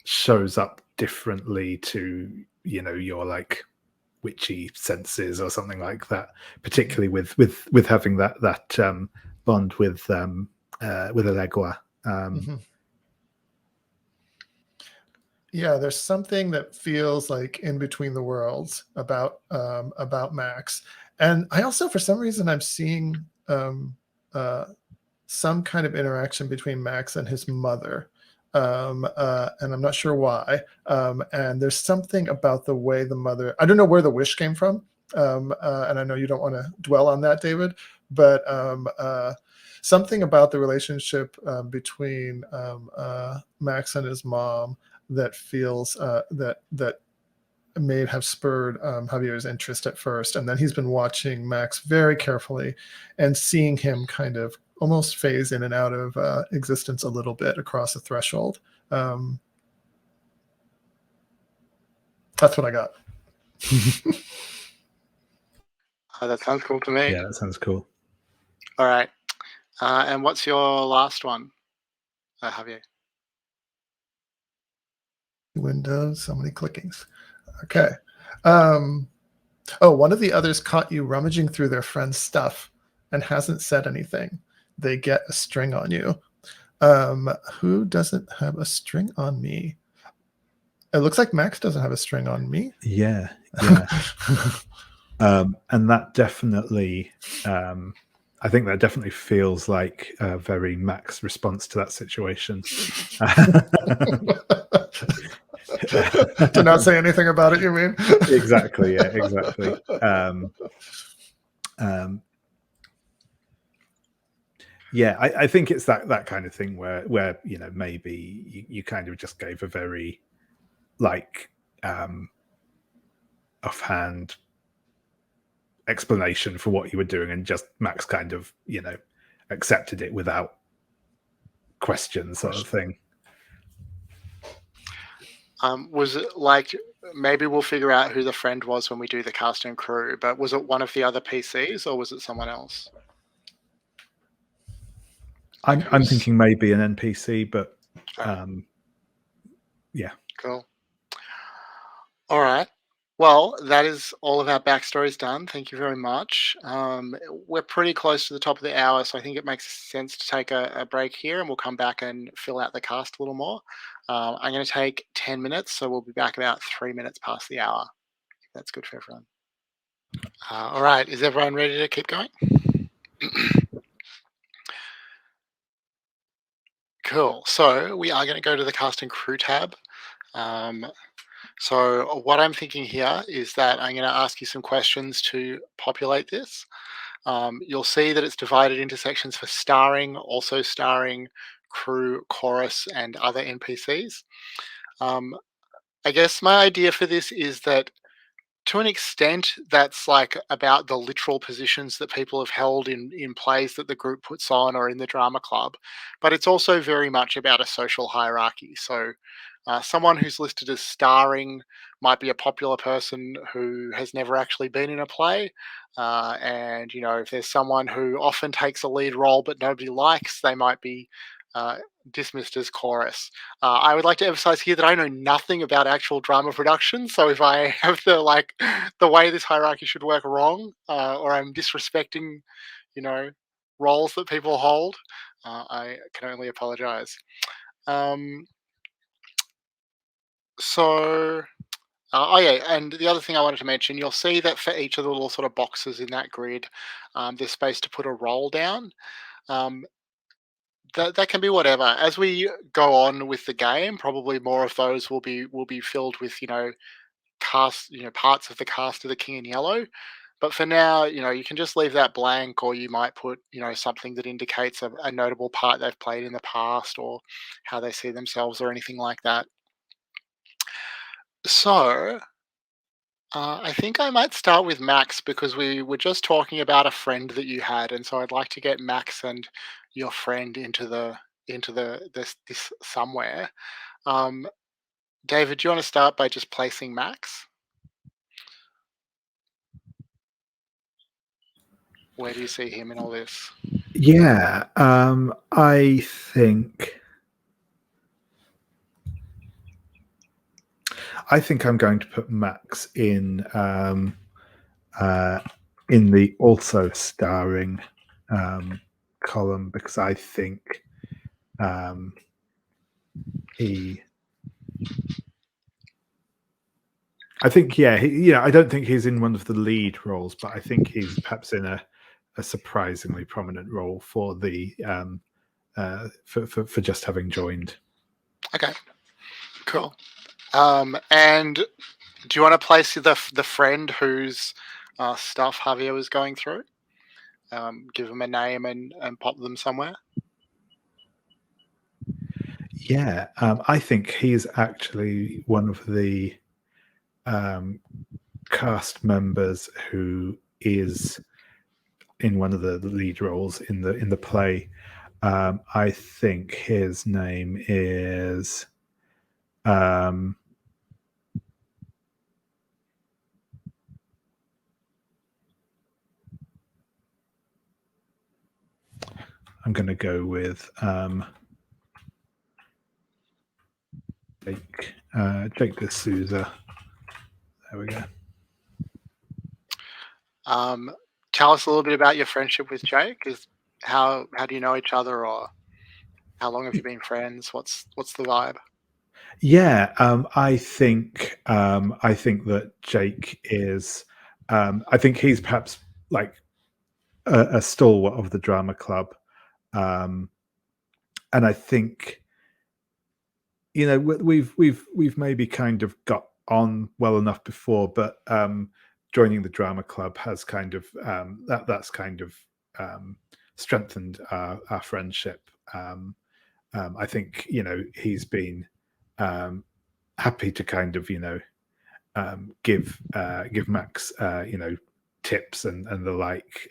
shows up differently to your like witchy senses or something like that, particularly with having that bond with Allegra. Yeah, there's something that feels like in between the worlds about Max, and I also, for some reason, I'm seeing some kind of interaction between Max and his mother, and I'm not sure why. And there's something about the way the mother. I don't know where the wish came from, and I know you don't want to dwell on that, David, but something about the relationship between Max and his mom that feels that may have spurred Javier's interest at first, and then he's been watching Max very carefully and seeing him kind of almost phase in and out of existence a little bit across the threshold. That's what I got. That sounds cool to me. Yeah, that sounds cool. All right. And what's your last one, Javier? Windows, so many clickings. Okay. One of the others caught you rummaging through their friend's stuff and hasn't said anything. They get a string on you. Who doesn't have a string on me? It looks like Max doesn't have a string on me. Yeah. And that definitely, I think that definitely feels like a very Max response to that situation. To not say anything about it, you mean? Exactly. Yeah. Exactly. Yeah, I think it's that kind of thing where maybe you kind of just gave a very like offhand explanation for what you were doing, and just Max kind of accepted it without question, sort of thing. Was it like, maybe we'll figure out who the friend was when we do the cast and crew, but was it one of the other PCs or was it someone else? I'm thinking maybe an NPC, but yeah. Cool. All right. Well, that is all of our backstories done. Thank you very much. We're pretty close to the top of the hour, so I think it makes sense to take a break here, and we'll come back and fill out the cast a little more. I'm going to take 10 minutes, so we'll be back about 3 minutes past the hour. If that's good for everyone. All right. Is everyone ready to keep going? Cool. So we are going to go to the cast and crew tab. So what I'm thinking here is that I'm going to ask you some questions to populate this. You'll see that it's divided into sections for starring, also starring, crew, chorus, and other NPCs. I guess my idea for this is that, to an extent, that's like about the literal positions that people have held in plays that the group puts on or in the drama club, but it's also very much about a social hierarchy. So someone who's listed as starring might be a popular person who has never actually been in a play, and if there's someone who often takes a lead role but nobody likes, they might be dismissed as chorus. I would like to emphasize here that I know nothing about actual drama production, so if I have the way this hierarchy should work wrong, or I'm disrespecting, roles that people hold, I can only apologize. So, yeah, and the other thing I wanted to mention, you'll see that for each of the little sort of boxes in that grid, there's space to put a role down. That can be whatever. As we go on with the game, probably more of those will be filled with cast, parts of the cast of the King in Yellow. But for now, you can just leave that blank, or you might put something that indicates a notable part they've played in the past, or how they see themselves, or anything like that. So, I think I might start with Max because we were just talking about a friend that you had, and so I'd like to get Max and your friend into this somewhere. Um, David, do you want to start by just placing Max? Where do you see him in all this? Yeah, I think I'm going to put Max in the also starring column because I think I don't think he's in one of the lead roles, but I think he's perhaps in a surprisingly prominent role for the for just having joined. Okay, cool. And do you want to place the friend whose stuff Javier was going through? Give them a name and pop them somewhere. Yeah, I think he's actually one of the cast members who is in one of the lead roles in the play. I think his name is. I'm going to go with Jake D'Souza. There we go. Tell us a little bit about your friendship with Jake. How do you know each other, or how long have you been friends? What's the vibe? Yeah, I think that Jake is. I think he's perhaps like a stalwart of the drama club, and I think we've maybe kind of got on well enough before, but joining the drama club has kind of that's kind of strengthened our friendship. I think he's been happy to kind of give Max tips and the like,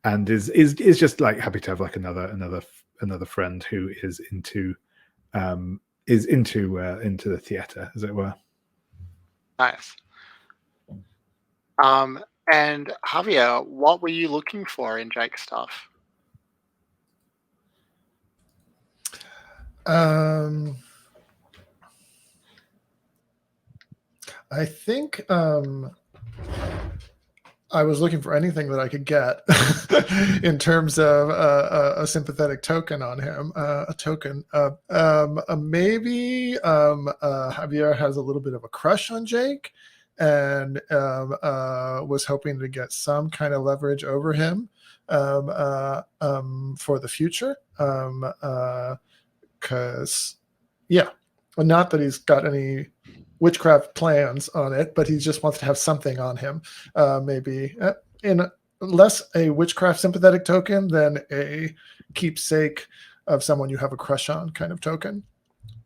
and is just like happy to have like another friend who is into into the theatre, as it were. Nice. And Javier, what were you looking for in Jake's stuff? I think I was looking for anything that I could get in terms of a sympathetic token on him. A token. Maybe Javier has a little bit of a crush on Jake and was hoping to get some kind of leverage over him for the future. Because, yeah, not that he's got any witchcraft plans on it, but he just wants to have something on him. Maybe in less a witchcraft sympathetic token than a keepsake of someone you have a crush on kind of token.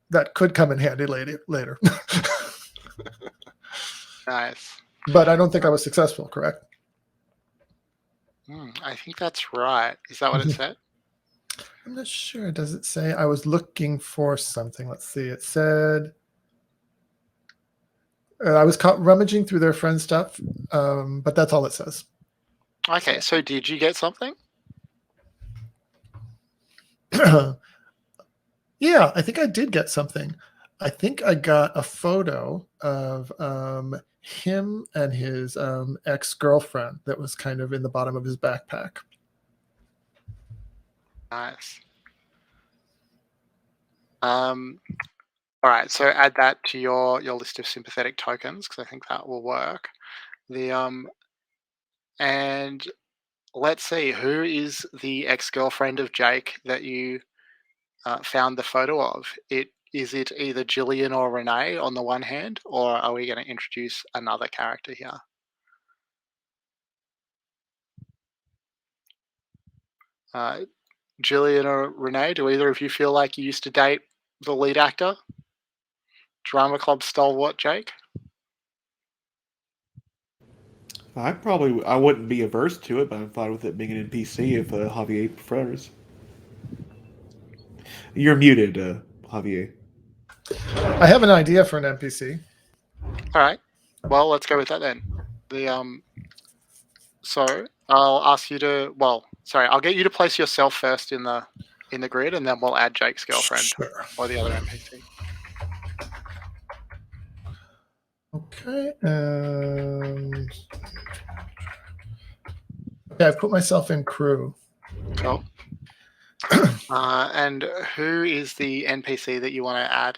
That could come in handy later. Nice. But I don't think I was successful, correct? I think that's right. Is that what it said? I'm not sure. Does it say? I was looking for something. Let's see. It said I was caught rummaging through their friend stuff, but that's all it says. Okay, so did you get something? Yeah, I think I did get something. I think I got a photo of him and his ex-girlfriend that was kind of in the bottom of his backpack. Nice. All right, so add that to your list of sympathetic tokens because I think that will work. And let's see, who is the ex-girlfriend of Jake that you found the photo of? Is it either Gillian or Renee on the one hand, or are we going to introduce another character here? Gillian or Renee, do either of you feel like you used to date the lead actor? Drama Club stalwart, Jake? I wouldn't be averse to it, but I'm fine with it being an NPC if Javier prefers. You're muted, Javier. I have an idea for an NPC. All right. Well, let's go with that then. So I'll ask you to. Well, sorry, I'll get you to place yourself first in the grid, and then we'll add Jake's girlfriend Sure. or the other NPC. Okay, and okay, I've put myself in crew. Cool. And who is the NPC that you want to add,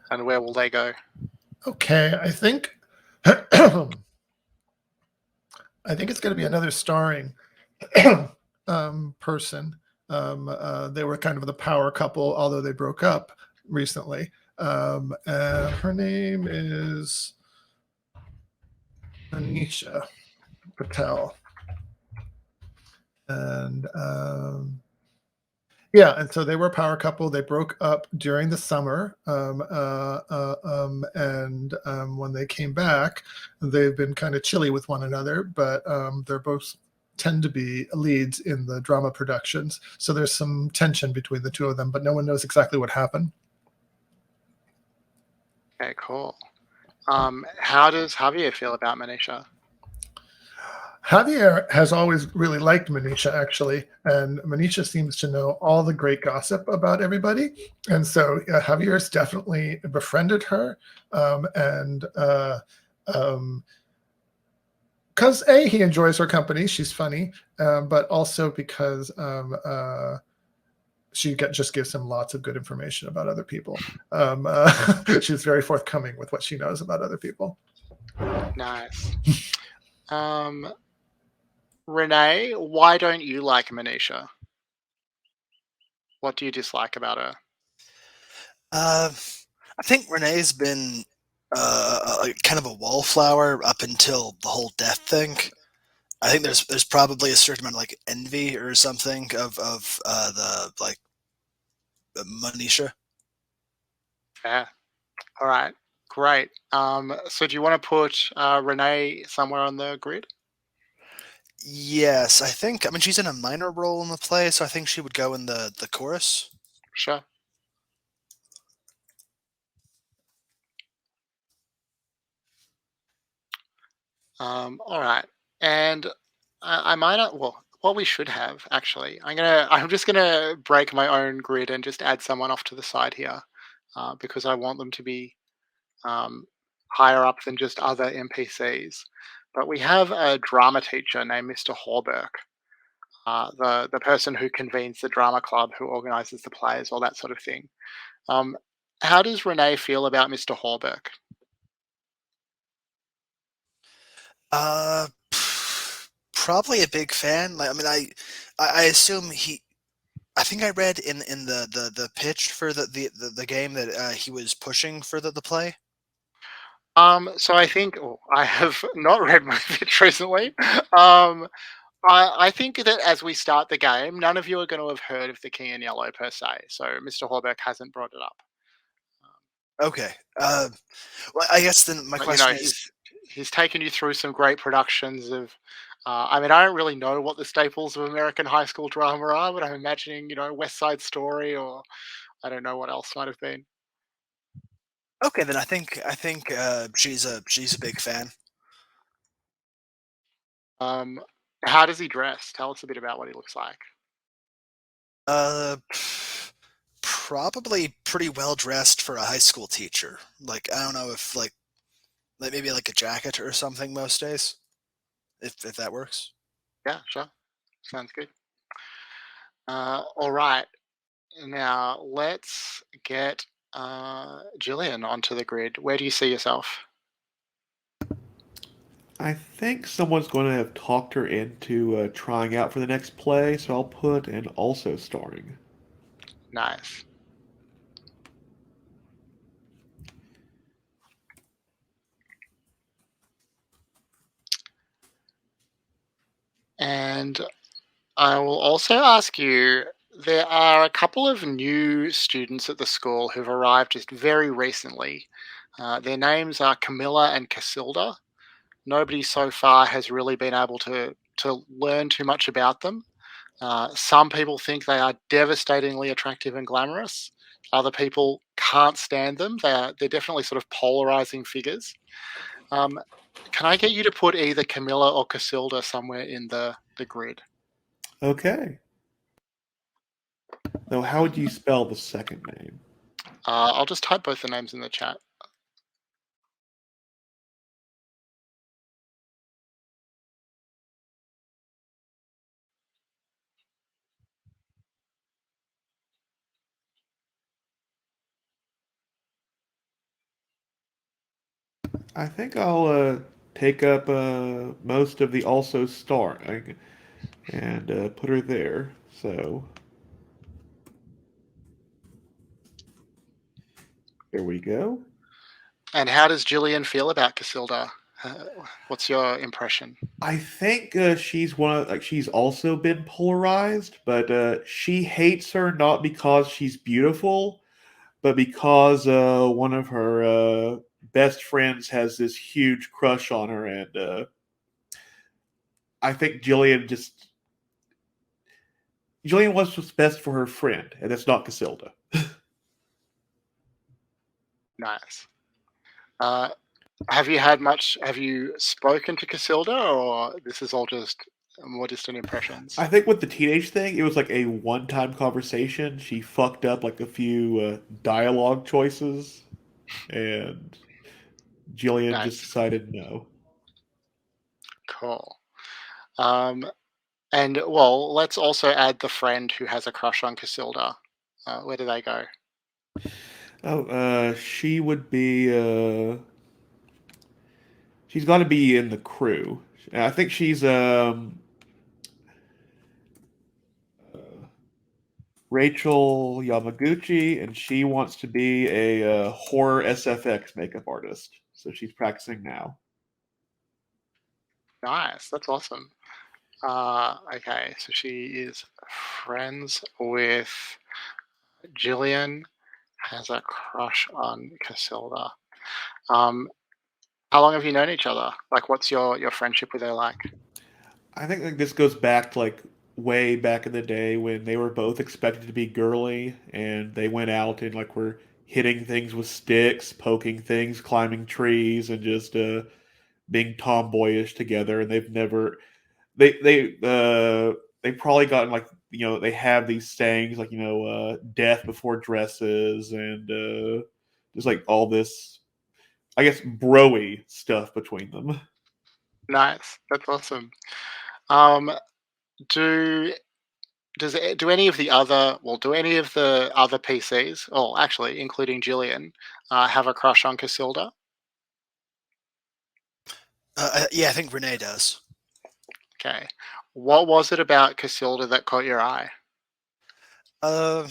and where will they go? Okay, I think it's going to be another starring person. They were kind of the power couple, although they broke up recently. Her name is Anisha Patel. And yeah, and so they were a power couple. They broke up during the summer, and when they came back, they've been kind of chilly with one another. But they're both tend to be leads in the drama productions, so there's some tension between the two of them. But no one knows exactly what happened. Okay, cool. How does Javier feel about Manisha? Javier has always really liked Manisha, actually, and Manisha seems to know all the great gossip about everybody, and so Javier's definitely befriended her, and because he enjoys her company, she's funny, but also because she just gives him lots of good information about other people. She's very forthcoming with what she knows about other people. Nice. Renee, why don't you like Manisha? What do you dislike about her? I think Renee's been kind of a wallflower up until the whole death thing. I think there's probably a certain amount of like envy or something of the like Manisha. Yeah. All right. Great. So do you want to put Renee somewhere on the grid? Yes, I think. I mean, she's in a minor role in the play, so I think she would go in the chorus. Sure. All right. And I might not. Well, what we should have actually. I'm just gonna break my own grid and just add someone off to the side here, because I want them to be um, higher up than just other NPCs. But we have a drama teacher named Mr. Hawberk, the person who convenes the drama club, who organises the plays, all that sort of thing. Um, how does Renee feel about Mr. Hawberk? Uh, probably a big fan. Like, I mean, I assume he. I think I read in the pitch for the game that he was pushing for the play. So I think I have not read my pitch recently. Um, I think that as we start the game, none of you are going to have heard of the King in Yellow per se. So Mr. Horbeck hasn't brought it up. Okay. Well, I guess then my But question is. he's taken you through some great productions of. I mean, I don't really know what the staples of American high school drama are, but I'm imagining West Side Story, or I don't know what else might have been. Okay, then I think she's a big fan. Um, how does he dress? Tell us a bit about what he looks like. Uh, probably pretty well dressed for a high school teacher. Like I don't know if like maybe like a jacket or something most days, if that works. Yeah, sure. Sounds good. All right. Now let's get Jillian onto the grid. Where do you see yourself? I think someone's going to have talked her into trying out for the next play, so I'll put an also starring. Nice. And I will also ask you, There are a couple of new students at the school who've arrived just very recently. Their names are Camilla and Casilda. Nobody so far has really been able to learn too much about them. Some people think they are devastatingly attractive and glamorous. Other people can't stand them. They're definitely sort of polarizing figures. Um, can I get you to put either Camilla or Casilda somewhere in the grid? Okay. Now, how would you spell the second name? I'll just type both the names in the chat. I think I'll take up most of the also star and put her there. So there we go. And how does Jillian feel about Casilda? What's your impression? I think she's she's also been polarized, but she hates her not because she's beautiful, but because one of her best friends has this huge crush on her, and I think Jillian wants what's best for her friend, and that's not Casilda. Nice. Uh, have you spoken to Casilda, or this is all just more distant impressions? I think with the teenage thing, it was like a one-time conversation. She fucked up like a few dialogue choices, and Jillian just Nice. decided no. Cool. And well, let's also add the friend who has a crush on Casilda. Where do they go? Oh, she would be. She's got to be in the crew. I think she's Rachel Yamaguchi, and she wants to be a horror SFX makeup artist. So she's practicing now. Nice. That's awesome. Okay, so she is friends with Jillian, has a crush on Casilda. Um, how long have you known each other? Like, what's your friendship with her like? I think like this goes back to like way back in the day when they were both expected to be girly, and they went out and like were hitting things with sticks, poking things, climbing trees, and just being tomboyish together. And they've never they probably gotten like they have these sayings like death before dresses and just like all this I guess broy stuff between them. Nice. That's awesome. Um, do do any of the other do any of the other PCs, oh, actually, including Jillian, have a crush on Casilda? Yeah, I think Renee does. Okay. What was it about Casilda that caught your eye? Uh,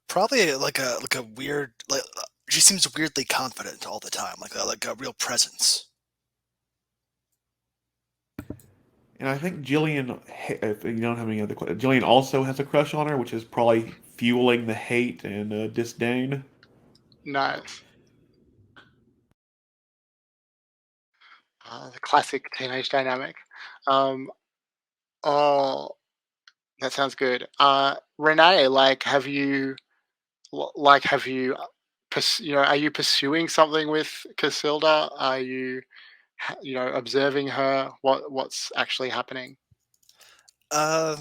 Probably like a weird she seems weirdly confident all the time, like a real presence. And I think Jillian, if you don't have any other questions, Jillian also has a crush on her, which is probably fueling the hate and disdain. Nice. The classic teenage dynamic. Um, oh, that sounds good. Renee, like, have you, are you pursuing something with Casilda? Are you, observing her? What's actually happening? Uh,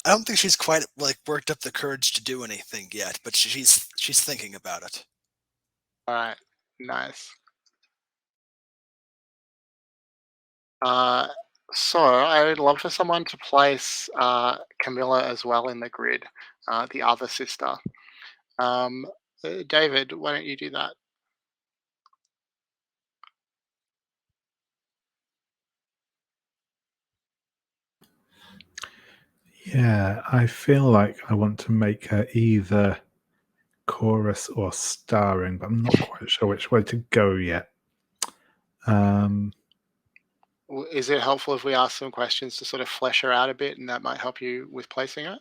I don't think she's quite like worked up the courage to do anything yet, but she's thinking about it. All right, nice. Uh, so I would love for someone to place Camilla as well in the grid, the other sister. Um, David, why don't you do that? Yeah, I feel like I want to make her either chorus or starring, but I'm not quite sure which way to go yet. Is it helpful if we ask some questions to sort of flesh her out a bit, and that might help you with placing her?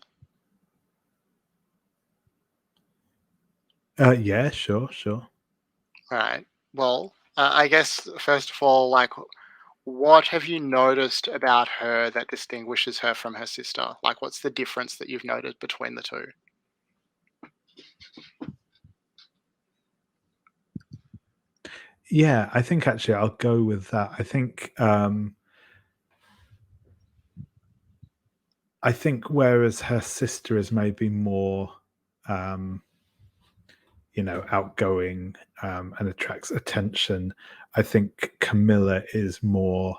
Yeah, sure. All right. Well, I guess first of all, like, what have you noticed about her that distinguishes her from her sister? Like, what's the difference that you've noted between the two? Yeah, I think actually I'll go with that. I think whereas her sister is maybe more, um, outgoing, and attracts attention, I think Camilla is more,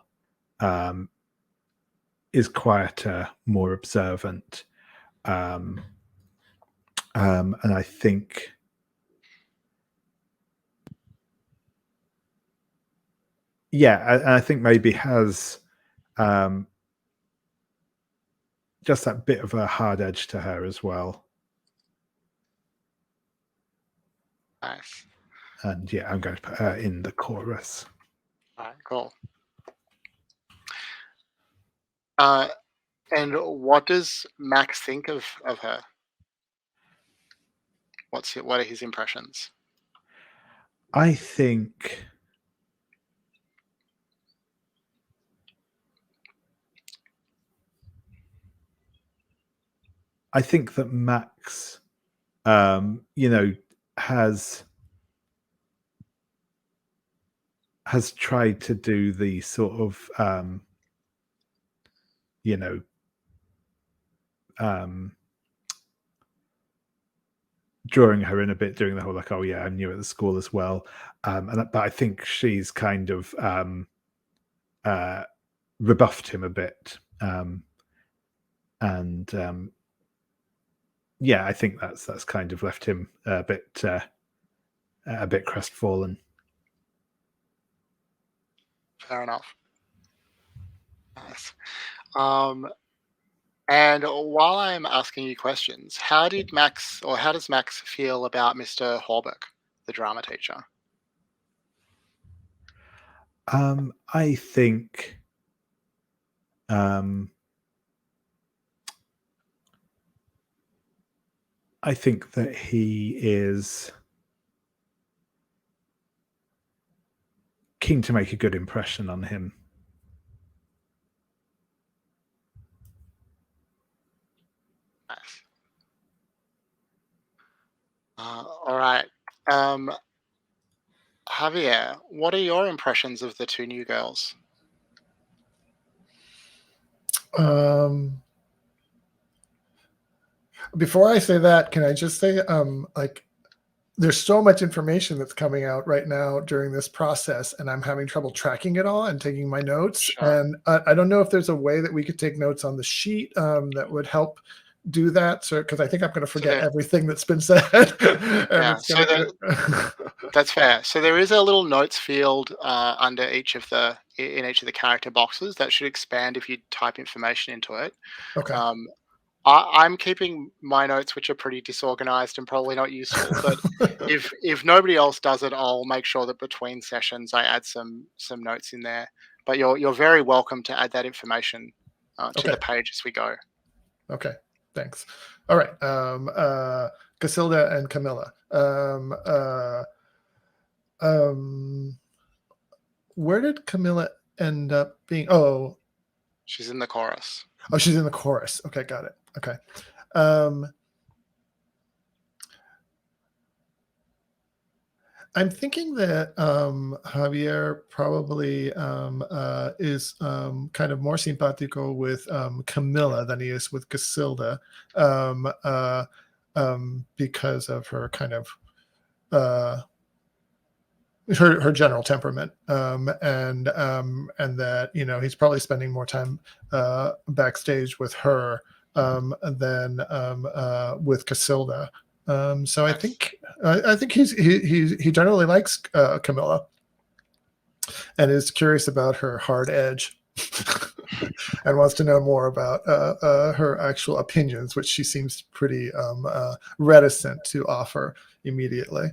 is quieter, more observant, um, and I think, I think maybe has, um, just that bit of a hard edge to her as well. Nice. And yeah, I'm going to put her in the chorus. All right, cool. And what does Max think of her? What are his impressions? I think that Max, has tried to do the sort of, you know, drawing her in a bit, doing the whole like, oh yeah, I'm new at the school as well, but I think she's kind of, rebuffed him a bit, and yeah, I think that's kind of left him a bit crestfallen. Fair enough. Nice. And while I'm asking you questions, how does Max feel about Mr. Hawberk, the drama teacher? I think, um, that he is keen to make a good impression on him. Nice. All right. Javier, what are your impressions of the two new girls? Before I say that, can I just say, like, there's so much information that's coming out right now during this process, and I'm having trouble tracking it all and taking my notes. Sure. And I don't know if there's a way that we could take notes on the sheet that would help do that. So, because I think I'm going to forget everything that's been said. Yeah, that's fair. So there is a little notes field under each of the character boxes that should expand if you type information into it. Okay. I'm keeping my notes, which are pretty disorganized and probably not useful. But if nobody else does it, I'll make sure that between sessions I add some notes in there. But you're very welcome to add that information to the page as we go. Okay, thanks. All right, Casilda and Camilla. Where did Camilla end up being? Oh, she's in the chorus. Oh, she's in the chorus. Okay, got it. Okay. I'm thinking that Javier probably is kind of more simpático with Camilla than he is with Casilda, because of her kind of her general temperament, and that he's probably spending more time backstage with her than with Casilda. So I think he generally likes Camilla and is curious about her hard edge and wants to know more about her actual opinions, which she seems pretty reticent to offer immediately.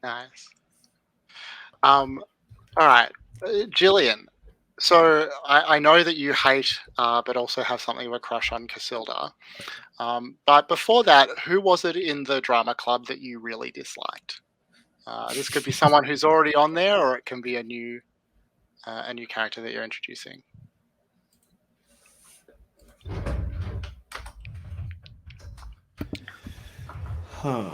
Nice. All right, Jillian, So I know that you hate, but also have something of a crush on Casilda. But before that, who was it in the drama club that you really disliked? This could be someone who's already on there, or it can be a new character that you're introducing. Huh.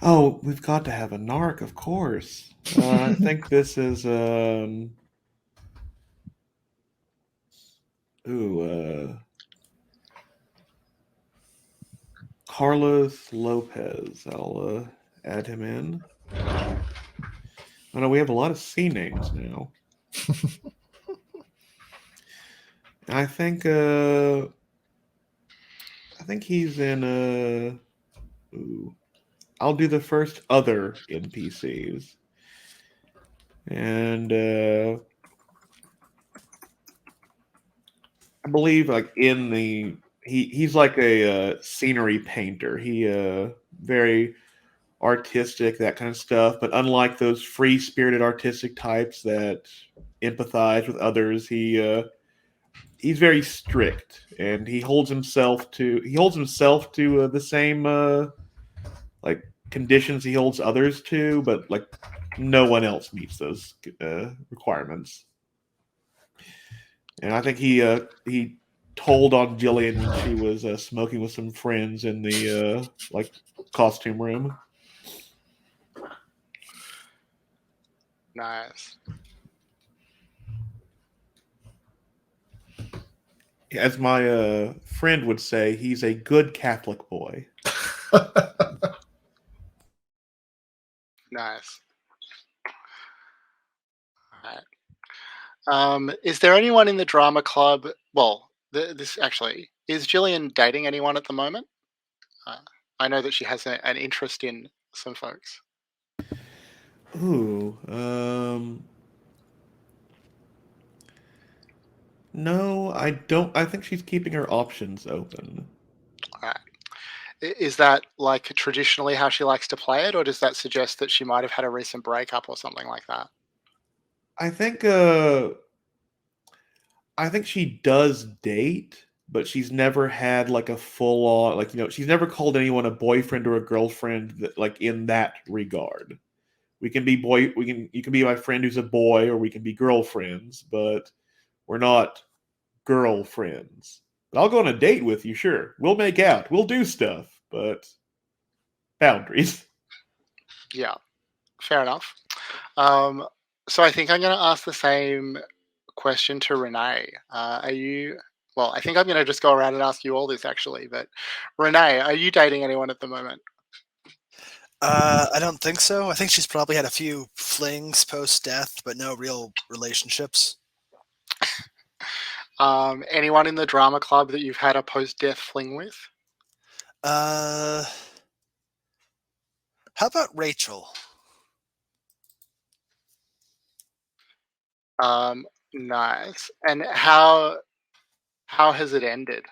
Oh, we've got to have a narc, of course. I think this is Carlos Lopez. I'll add him in. I know we have a lot of C names now. I think he's in I'll do the first other NPCs. And I believe like in the he's like a scenery painter. He very artistic, that kind of stuff. But unlike those free spirited artistic types that empathize with others, he's very strict, and he holds himself to the same like conditions he holds others to, but like no one else meets those requirements. And I think he told on Jillian when she was smoking with some friends in the like costume room. Nice. As my friend would say, he's a good Catholic boy. Nice. All right. Is there anyone in the drama club? Well, this actually is Jillian dating anyone at the moment? I know that she has an interest in some folks. Ooh, no, I don't. I think she's keeping her options open. All right. Is that like traditionally how she likes to play it, or does that suggest that she might have had a recent breakup or something like that? I think she does date, but she's never had like a full on she's never called anyone a boyfriend or a girlfriend that, like in that regard. You can be my friend who's a boy, or we can be girlfriends, but we're not girlfriends. But I'll go on a date with you, sure. We'll make out. We'll do stuff, but boundaries. Yeah, fair enough. So I think I'm going to ask the same question to Renee. Are you? Well, I think I'm going to just go around and ask you all this actually. But Renee, are you dating anyone at the moment? I don't think so. I think she's probably had a few flings post-death, but no real relationships. Anyone in the drama club that you've had a post-death fling with? How about Rachel? Nice. And how has it ended?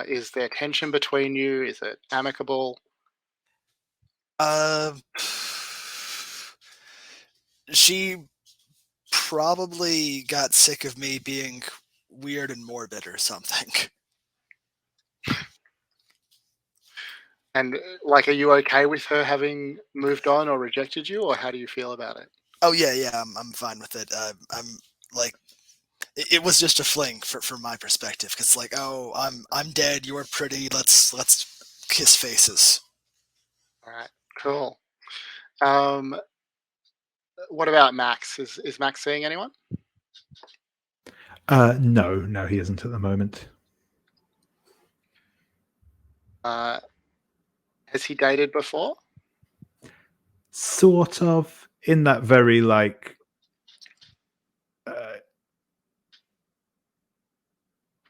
Is there tension between you? Is it amicable? She probably got sick of me being weird and morbid or something. And like, are you okay with her having moved on or rejected you, or how do you feel about it? Oh yeah, I'm fine with it. I'm like, it was just a fling from my perspective, because like, oh, I'm dead, you're pretty, let's kiss faces. All right, cool. What about Max? Is Max seeing anyone? No, he isn't at the moment. Has he dated before? Sort of, in that very like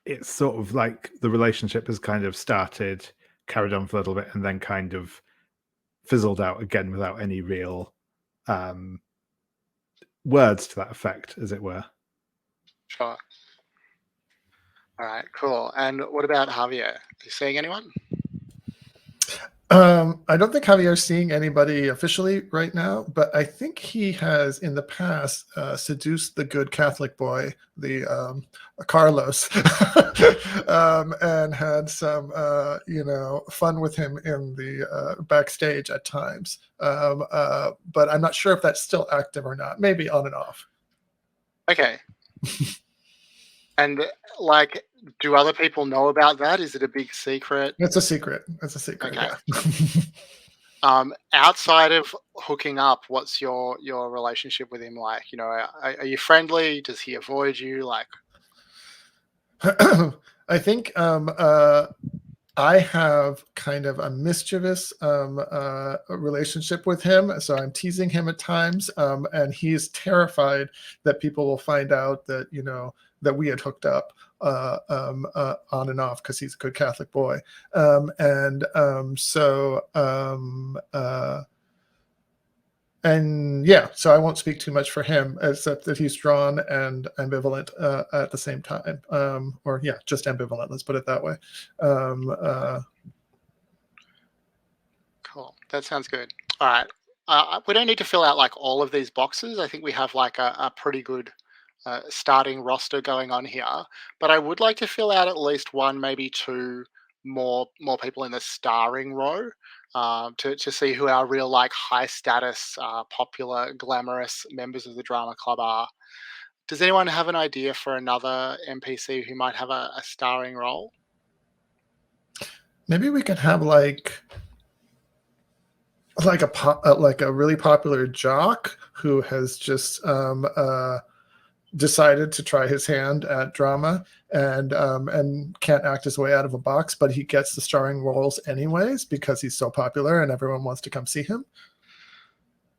it's sort of like the relationship has kind of started, carried on for a little bit, and then kind of fizzled out again without any real words to that effect, as it were. Sure. All right, cool. And what about Javier? Are you seeing anyone? I don't think Javier's seeing anybody officially right now, but I think he has in the past seduced the good Catholic boy, the Carlos, and had some, fun with him in the backstage at times. But I'm not sure if that's still active or not. Maybe on and off. Okay. And like, do other people know about that? Is it a big secret? It's a secret. It's a secret. Okay. Yeah. Outside of hooking up, what's your relationship with him like? You know, are you friendly? Does he avoid you? Like, I think I have kind of a mischievous relationship with him, so I'm teasing him at times, and he's terrified that people will find out that that we had hooked up on and off because he's a good Catholic boy, and yeah, so I won't speak too much for him, except that he's drawn and ambivalent at the same time. Or yeah, just ambivalent. Let's put it that way. cool. That sounds good. All right. We don't need to fill out like all of these boxes. I think we have like a pretty good starting roster going on here. But I would like to fill out at least one, maybe two more people in the starring row to see who our real like high status, popular, glamorous members of the drama club are. Does anyone have an idea for another NPC who might have a starring role? Maybe we could have like a really popular jock who has just decided to try his hand at drama and can't act his way out of a box, but he gets the starring roles anyways because he's so popular and everyone wants to come see him.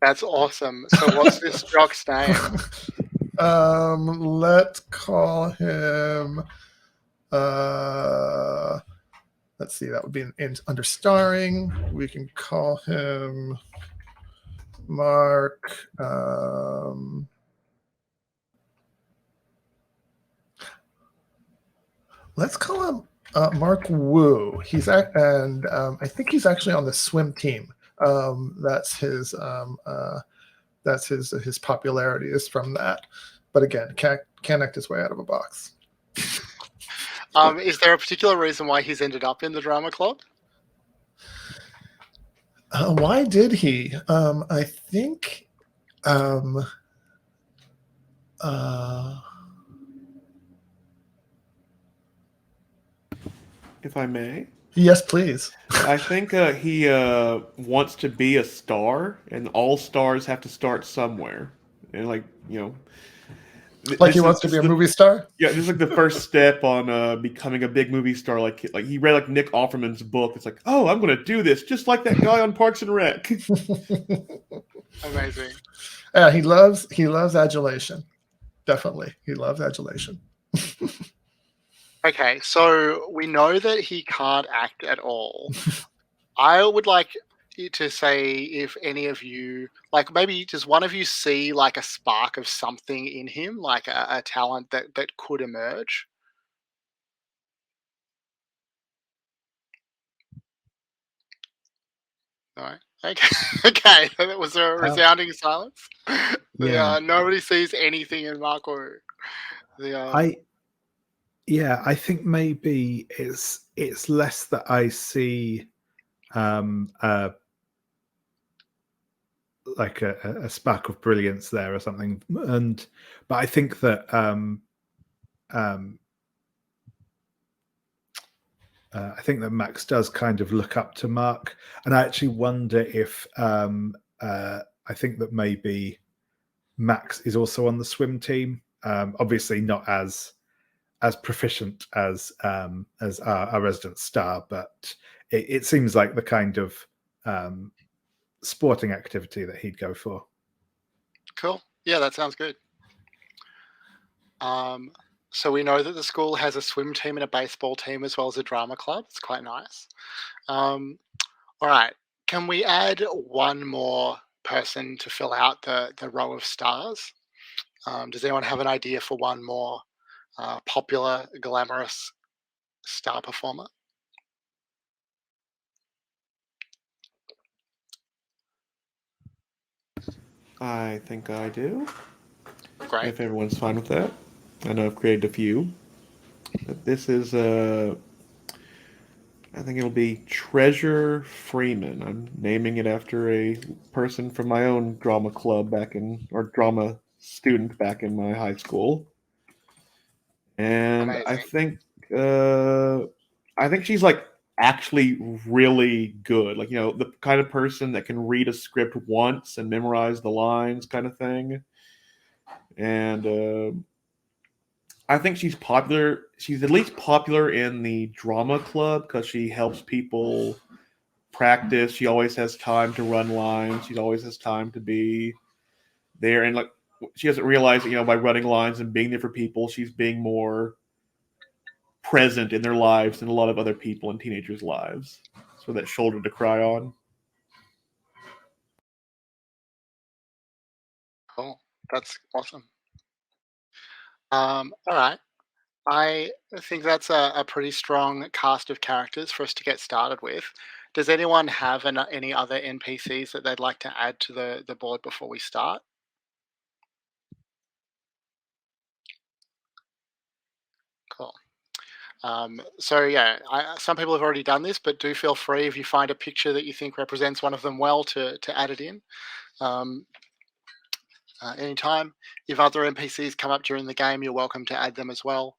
That's awesome. So what's this jock's name? Let's call him. Let's see. That would be under starring. We can call him Mark. Let's call him Mark Wu. I think he's actually on the swim team. That's his popularity is from that. But again, can't act his way out of a box. Is there a particular reason why he's ended up in the drama club? Why did he? I think. If I may. Yes, please. I think he wants to be a star, and all stars have to start somewhere. And like like he wants to be a movie star. Yeah, this is like the first step on becoming a big movie star. Like he read like Nick Offerman's book. It's like, oh, I'm gonna do this just like that guy on Parks and Rec. Amazing. Yeah, he loves adulation. Definitely, he loves adulation. Okay, so we know that he can't act at all. I would like to say if any of you, like maybe does one of you see like a spark of something in him, like a talent that could emerge? No. Okay. Okay. That was a resounding silence. Yeah. Nobody sees anything in Marco. I think maybe it's less that I see like a spark of brilliance there or something, but I think that I think that Max does kind of look up to Mark, and I actually wonder if I think that maybe Max is also on the swim team. Obviously, not as proficient as our resident star, but it seems like the kind of sporting activity that he'd go for. Cool. Yeah, that sounds good. So we know that the school has a swim team and a baseball team as well as a drama club. It's quite nice. All right. Can we add one more person to fill out the row of stars? Does anyone have an idea for one more popular, glamorous star performer? I think I do. Great. If everyone's fine with that. I know I've created a few. But this is I think it'll be Treasure Freeman. I'm naming it after a person from my own drama club or drama student back in my high school. And Amazing. I think she's like actually really good. Like, the kind of person that can read a script once and memorize the lines kind of thing. And I think she's popular. She's at least popular in the drama club because she helps people practice. She always has time to run lines. She always has time to be there. And like, she doesn't realize that, by running lines and being there for people, she's being more present in their lives than a lot of other people in teenagers' lives. So that shoulder to cry on. Cool. That's awesome. All right. I think that's a pretty strong cast of characters for us to get started with. Does anyone have any other NPCs that they'd like to add to the board before we start? Cool. So yeah, some people have already done this, but do feel free if you find a picture that you think represents one of them well to add it in. Um, Anytime. If other NPCs come up during the game, you're welcome to add them as well.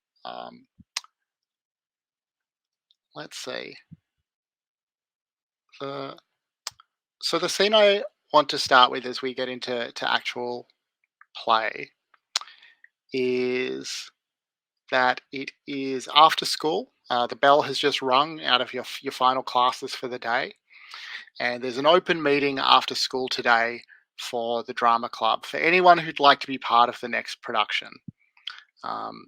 Let's see. So the scene I want to start with as we get into actual play is that it is after school. The bell has just rung out of your final classes for the day, and there's an open meeting after school today for the drama club for anyone who'd like to be part of the next production. Um,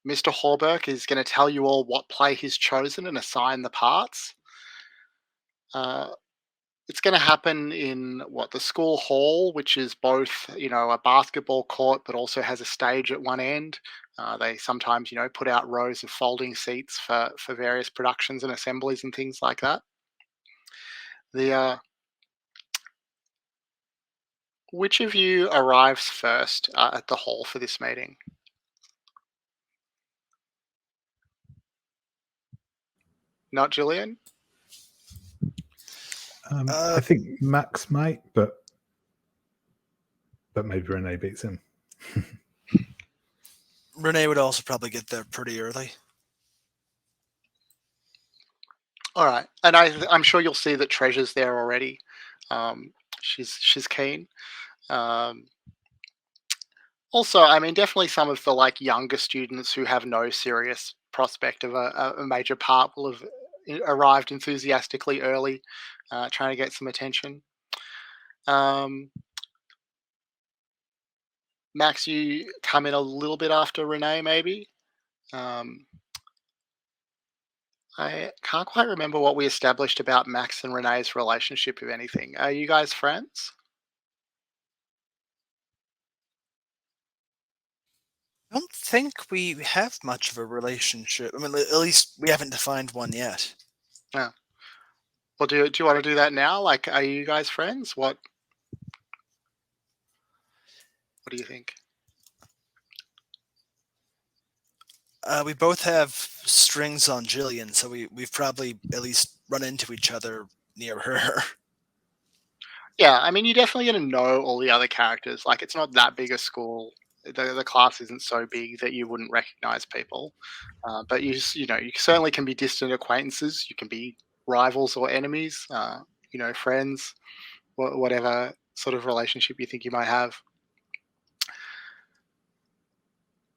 Mr. Hawberk is going to tell you all what play he's chosen and assign the parts. It's going to happen in the school hall, which is both a basketball court, but also has a stage at one end. They sometimes put out rows of folding seats for various productions and assemblies and things like that. The Which of you arrives first at the hall for this meeting? Not Julian? I think Max might, but maybe Renee beats him. Renee would also probably get there pretty early. All right, and I'm sure you'll see that Treasure's there already. She's keen. Also, I mean, definitely some of the younger students who have no serious prospect of a major part will have arrived enthusiastically early, trying to get some attention. Max, you come in a little bit after Renee, maybe. I can't quite remember what we established about Max and Renee's relationship, if anything. Are you guys friends? I don't think we have much of a relationship. I mean, at least we haven't defined one yet. Yeah. Well, do you want to do that now? Like, are you guys friends? What do you think? We both have strings on Jillian, so we've probably at least run into each other near her. Yeah, I mean, you're definitely going to know all the other characters. Like, it's not that big a school. The class isn't so big that you wouldn't recognize people. But you certainly can be distant acquaintances. You can be rivals or enemies. Friends, whatever sort of relationship you think you might have.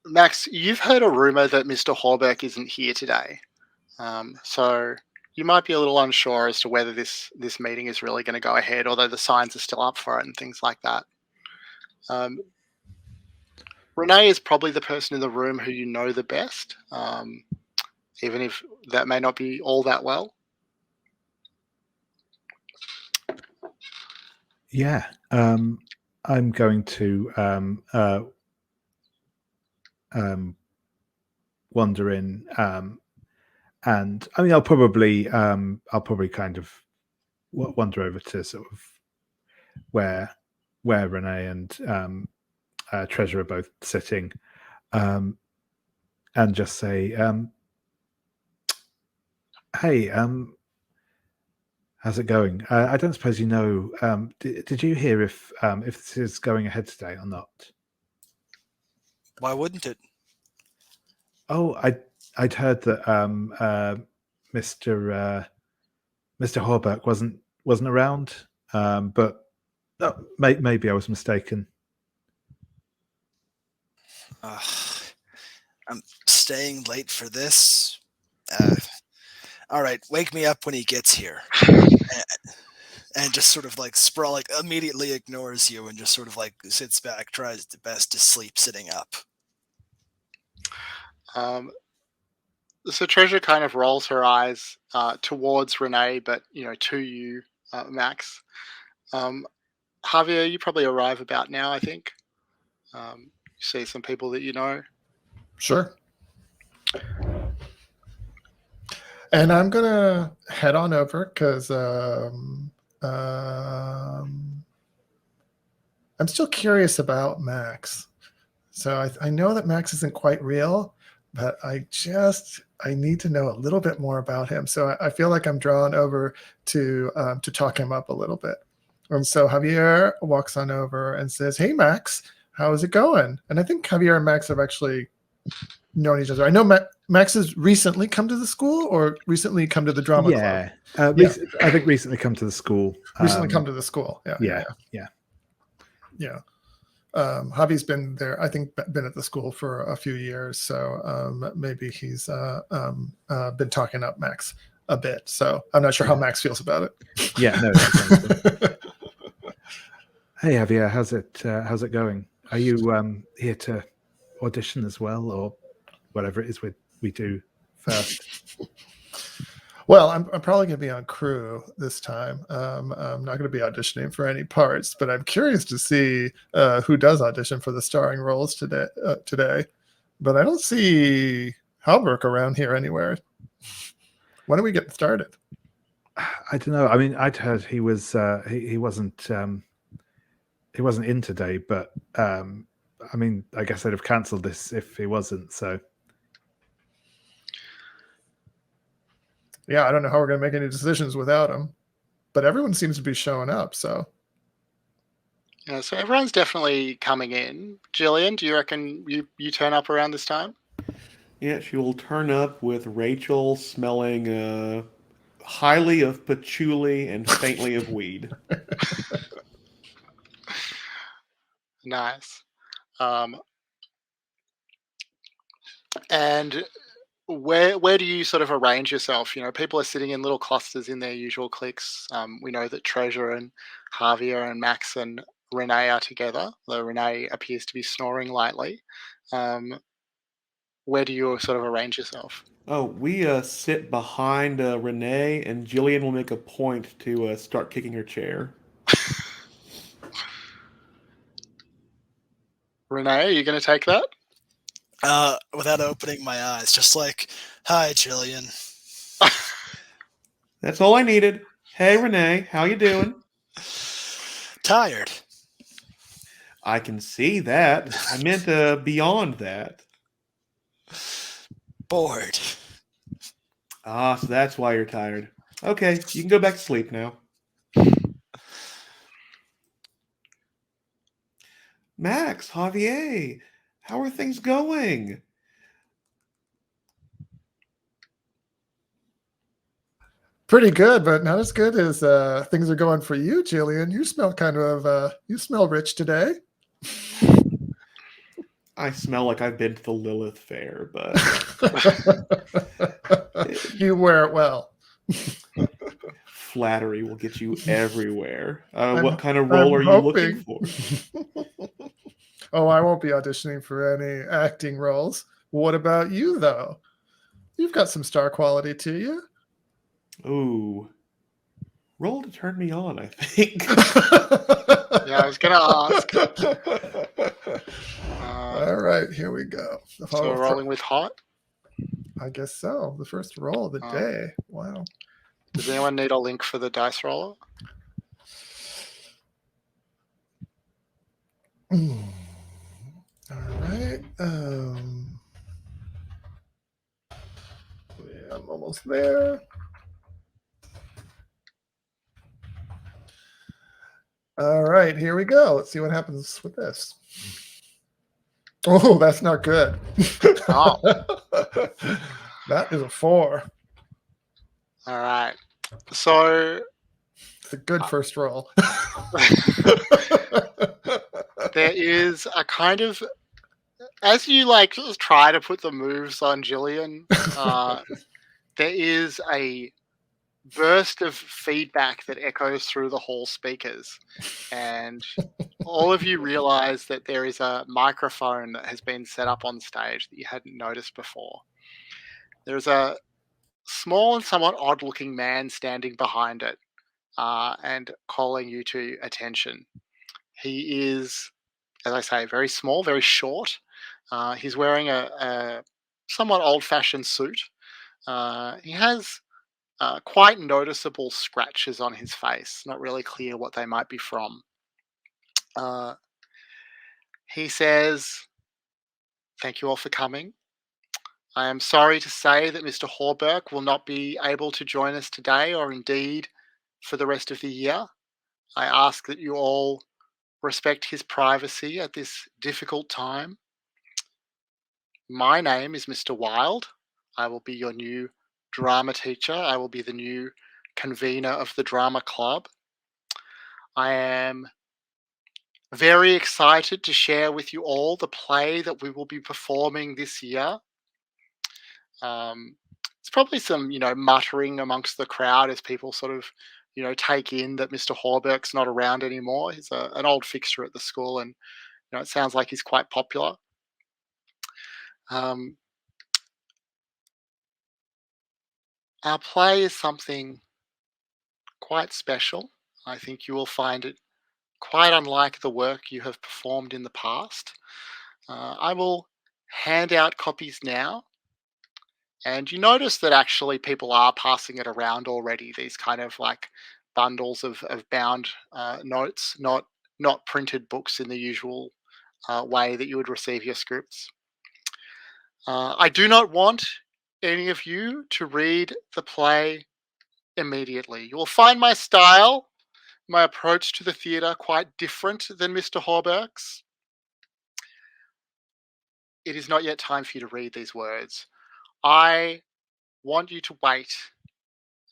Max, you've heard a rumor that Mr. Hawberk isn't here today. So you might be a little unsure as to whether this meeting is really going to go ahead, although the signs are still up for it and things like that. Renee is probably the person in the room who you know the best, even if that may not be all that well. Yeah, I'm going to wander in, and I mean, I'll probably kind of wander over to sort of where where Renee and Treasure are both sitting, and just say, "Hey, how's it going? I don't suppose you know. Did you hear if this is going ahead today or not?" Why wouldn't it? Oh, I'd heard that Mr. Hawberk wasn't around, but maybe I was mistaken. I'm staying late for this. All right, wake me up when he gets here. And just sort of like immediately ignores you and just sort of like sits back, tries the best to sleep sitting up. So Treasure kind of rolls her eyes towards Renee, but to you, Max. Javier, you probably arrive about now, I think. You see some people that you know. Sure. And I'm gonna head on over because I'm still curious about Max. So I know that Max isn't quite real, but I need to know a little bit more about him. So I feel like I'm drawn over to talk him up a little bit. And so Javier walks on over and says, "Hey, Max, how is it going?" And I think Javier and Max have actually known each other. I know Max has recently come to the school or recently come to the drama club. I think recently come to the school. Recently come to the school. Yeah. Javi's been there, I think, been at the school for a few years. So maybe he's been talking up Max a bit. So I'm not sure how Max feels about it. Yeah, no, that sounds good. Hey, Javier, how's it going? Are you here to audition as well, or whatever it is we do first? Well, I'm probably going to be on crew this time. I'm not going to be auditioning for any parts, but I'm curious to see who does audition for the starring roles today. But I don't see Hawberk around here anywhere. When are we getting started? I don't know. I mean, I'd heard he was he wasn't in today, but I mean, I guess they'd have cancelled this if he wasn't. So. Yeah, I don't know how we're going to make any decisions without him, but everyone seems to be showing up. So, yeah, so everyone's definitely coming in. Jillian, do you reckon you turn up around this time? Yeah, she will turn up with Rachel smelling highly of patchouli and faintly of weed. Nice. And where do you sort of arrange yourself? People are sitting in little clusters in their usual cliques. We know that Treasure and Javier and Max and Renee are together, though Renee appears to be snoring lightly. Where do you sort of arrange yourself? Oh, we sit behind Renee, and Jillian will make a point to start kicking her chair. Renee, are you going to take that? Without opening my eyes, just like, "Hi, Jillian." That's all I needed. Hey, Renee, how you doing? Tired. I can see that. I meant beyond that. Bored. Ah, so that's why you're tired. Okay, you can go back to sleep now. Max, Javier, how are things going? pretty good, but not as good as things are going for you, Jillian. You smell you smell rich today. I smell like I've been to the Lilith Fair, but you wear it well. Flattery will get you everywhere. What kind of role are you looking for? Oh, I won't be auditioning for any acting roles. What about you, though? You've got some star quality to you. Ooh. Roll to turn me on, I think. Yeah, I was going to ask. All right, here we go. So we're rolling with hot? I guess so. The first roll of the day. Wow. Does anyone need a link for the dice roller? All right. Yeah, I'm almost there. All right, here we go. Let's see what happens with this. Oh, that's not good. Oh. That is a 4. All right. So It's a good first roll. there is a kind of, as you like try to put the moves on Jillian, there is a burst of feedback that echoes through the hall speakers, and all of you realize that there is a microphone that has been set up on stage that you hadn't noticed before. There's a small and somewhat odd-looking man standing behind it, and calling you to attention. He is, as I say, very small, very short. He's wearing a somewhat old-fashioned suit. He has quite noticeable scratches on his face. Not really clear what they might be from. He says, "Thank you all for coming. I am sorry to say that Mr. Hawberk will not be able to join us today, or indeed for the rest of the year. I ask that you all respect his privacy at this difficult time. My name is Mr. Wild. I will be your new drama teacher. I will be the new convener of the drama club. I am very excited to share with you all the play that we will be performing this year." It's probably some, muttering amongst the crowd as people sort of, take in that Mr. Hawberk's not around anymore. He's an old fixture at the school, and it sounds like he's quite popular. Um, our play is something quite special. I think you will find it quite unlike the work you have performed in the past. I will hand out copies now, and you notice that actually people are passing it around already. These kind of like bundles of bound notes, not printed books in the usual way that you would receive your scripts. I do not want any of you to read the play immediately. You will find my style, my approach to the theatre quite different than Mr. Hawberk's. It is not yet time for you to read these words. I want you to wait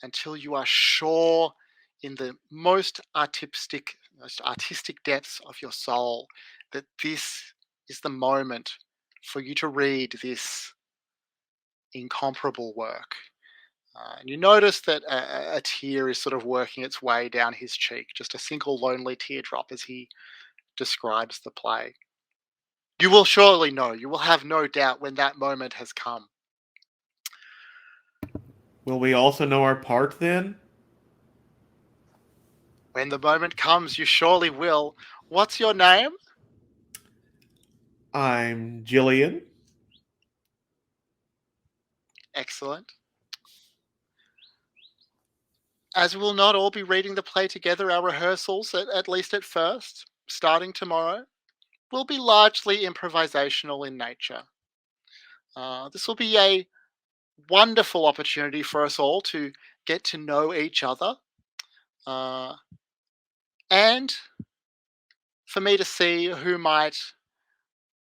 until you are sure in the most artistic depths of your soul that this is the moment for you to read this incomparable work. And you notice that a tear is sort of working its way down his cheek, just a single lonely teardrop as he describes the play. You will surely know, you will have no doubt when that moment has come. Will we also know our part then? When the moment comes, you surely will. What's your name? I'm Jillian. Excellent. As we will not all be reading the play together, our rehearsals, at least at first, starting tomorrow, will be largely improvisational in nature. This will be a wonderful opportunity for us all to get to know each other, uh, and for me to see who might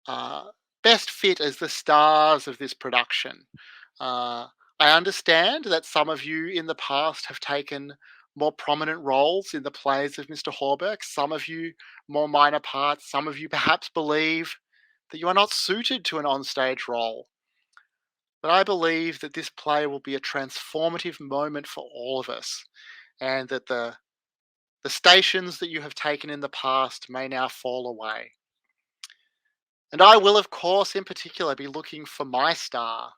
uh, best fit as the stars of this production. Uh, I understand that some of you in the past have taken more prominent roles in the plays of Mr. Hawberk, some of you more minor parts, some of you perhaps believe that you are not suited to an onstage role. But I believe that this play will be a transformative moment for all of us, and that the stations that you have taken in the past may now fall away. And I will, of course, in particular, be looking for my star.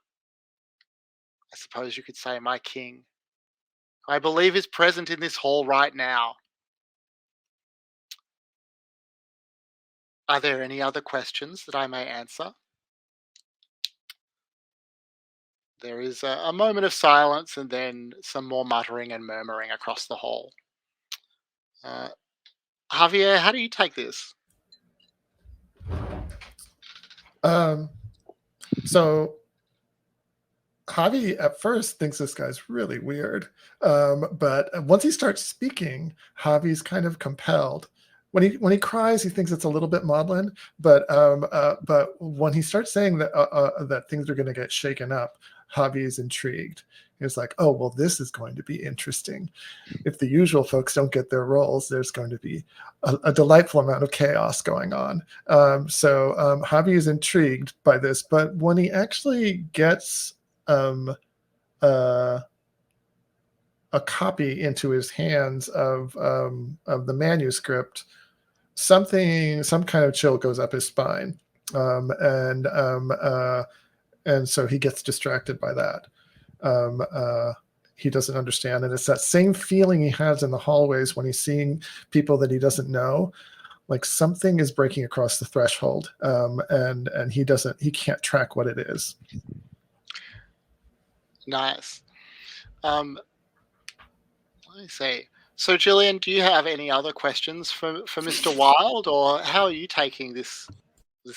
I suppose you could say my king. I believe is present in this hall right now. Are there any other questions that I may answer? There is a moment of silence and then some more muttering and murmuring across the hall. Uh, Javier, how do you take this? So Javi at first thinks this guy's really weird, but once he starts speaking, Javi's kind of compelled. When he cries, he thinks it's a little bit maudlin, but when he starts saying that things are going to get shaken up, Javi is intrigued. He's like, "Oh, well, this is going to be interesting. If the usual folks don't get their roles, there's going to be a delightful amount of chaos going on." So Javi is intrigued by this, but when he actually gets um, uh, a copy into his hands of the manuscript, some kind of chill goes up his spine, and so he gets distracted by that. He doesn't understand, and it's that same feeling he has in the hallways when he's seeing people that he doesn't know. Like something is breaking across the threshold, and he can't track what it is. Nice. Let me see. So, Gillian, do you have any other questions for Mr. Wilde, or how are you taking this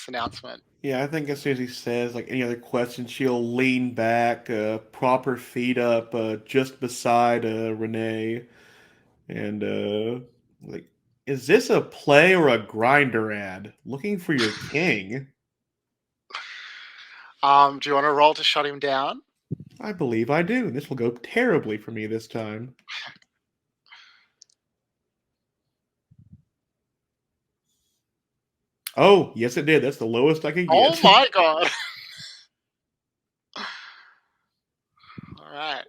announcement? Yeah, I think as soon as he says like any other questions, she'll lean back, prop her feet up just beside Renee, and like, is this a play or a grinder ad? Looking for your king? Do you want to roll to shut him down? I believe I do. This will go terribly for me this time. Oh, yes, it did. That's the lowest I could Oh get. my god! All right.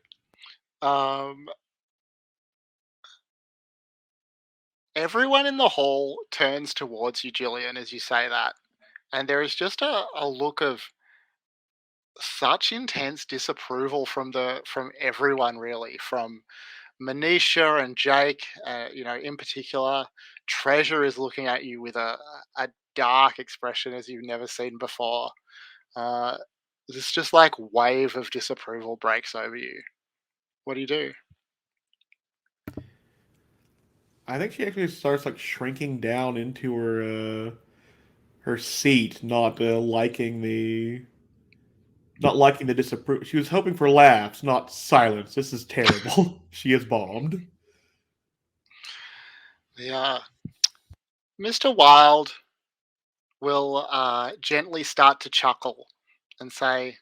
Everyone in the hall turns towards you, Gillian, as you say that, and there is just a look of such intense disapproval from everyone, really, from Manisha and Jake. In particular, Treasure is looking at you with a dark expression as you've never seen before. Uh, this just like wave of disapproval breaks over you. What do you do? I think she actually starts like shrinking down into her seat, not liking the disapproval. She was hoping for laughs, not silence. This is terrible. She is bombed. Yeah, Mr. Wilde will gently start to chuckle and say,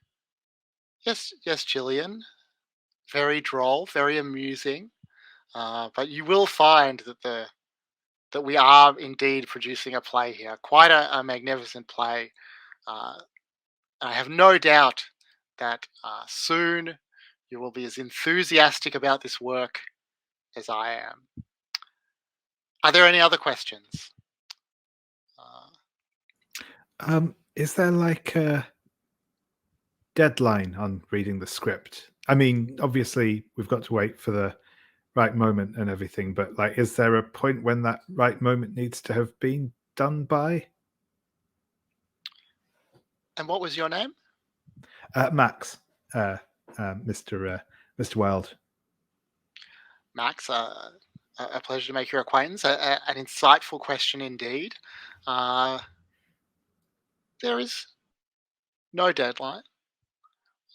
"Yes, yes, Gillian. Very droll, very amusing. But you will find that we are indeed producing a play here, quite a magnificent play. Uh, I have no doubt that soon you will be as enthusiastic about this work as I am. Are there any other questions?" Is there like a deadline on reading the script? I mean, obviously, we've got to wait for the right moment and everything, but like, is there a point when that right moment needs to have been done by? And what was your name? Max, Mr. Wilde. Max, a pleasure to make your acquaintance. An insightful question indeed. There is no deadline.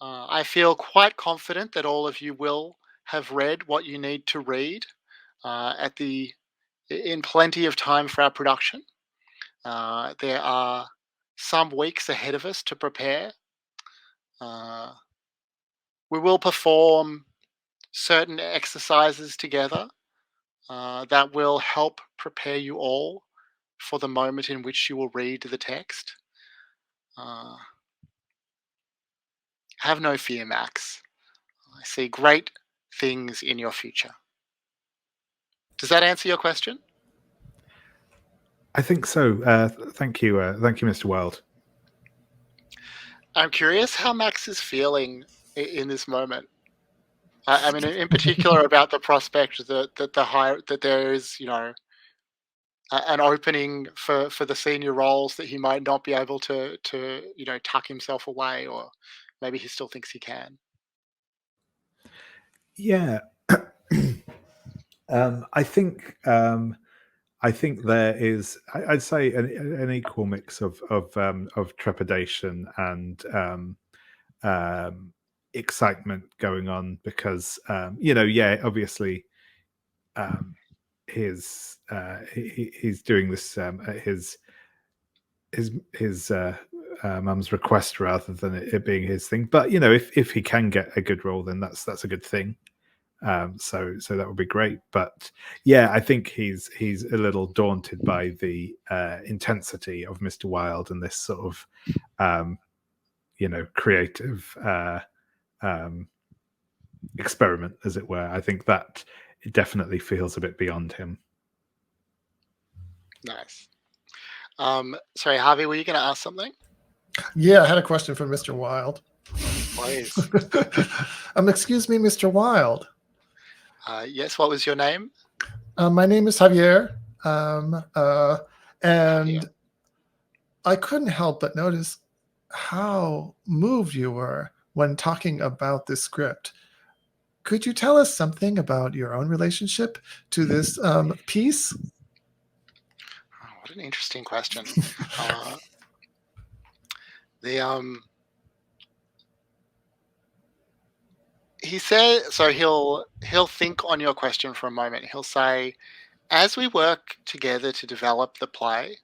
I feel quite confident that all of you will have read what you need to read in plenty of time for our production. There are some weeks ahead of us to prepare. Uh, we will perform certain exercises together that will help prepare you all for the moment in which you will read the text. Have no fear, Max. I see great things in your future. Does that answer your question? I think so. Thank you, Mr. Wilde. I'm curious how Max is feeling in this moment. I mean, in particular, about the prospect that there is, an opening for the senior roles, that he might not be able to tuck himself away, or maybe he still thinks he can. Yeah. I think I think there is, I'd say, an equal mix of trepidation and excitement going on because obviously he's doing this at his mum's request rather than it being his thing. But if he can get a good role, then that's a good thing. So that would be great. But yeah, I think he's a little daunted by the intensity of Mr. Wilde and this sort of creative experiment, as it were. I think that it definitely feels a bit beyond him. Nice. Sorry, Harvey, were you going to ask something? Yeah, I had a question for Mr. Wilde. Please. Excuse me, Mr. Wilde. Yes, what was your name? My name is Javier, and Javier. I couldn't help but notice how moved you were when talking about this script. Could you tell us something about your own relationship to this piece? Oh, what an interesting question. He said, so he'll think on your question for a moment. He'll say, as we work together to develop the play,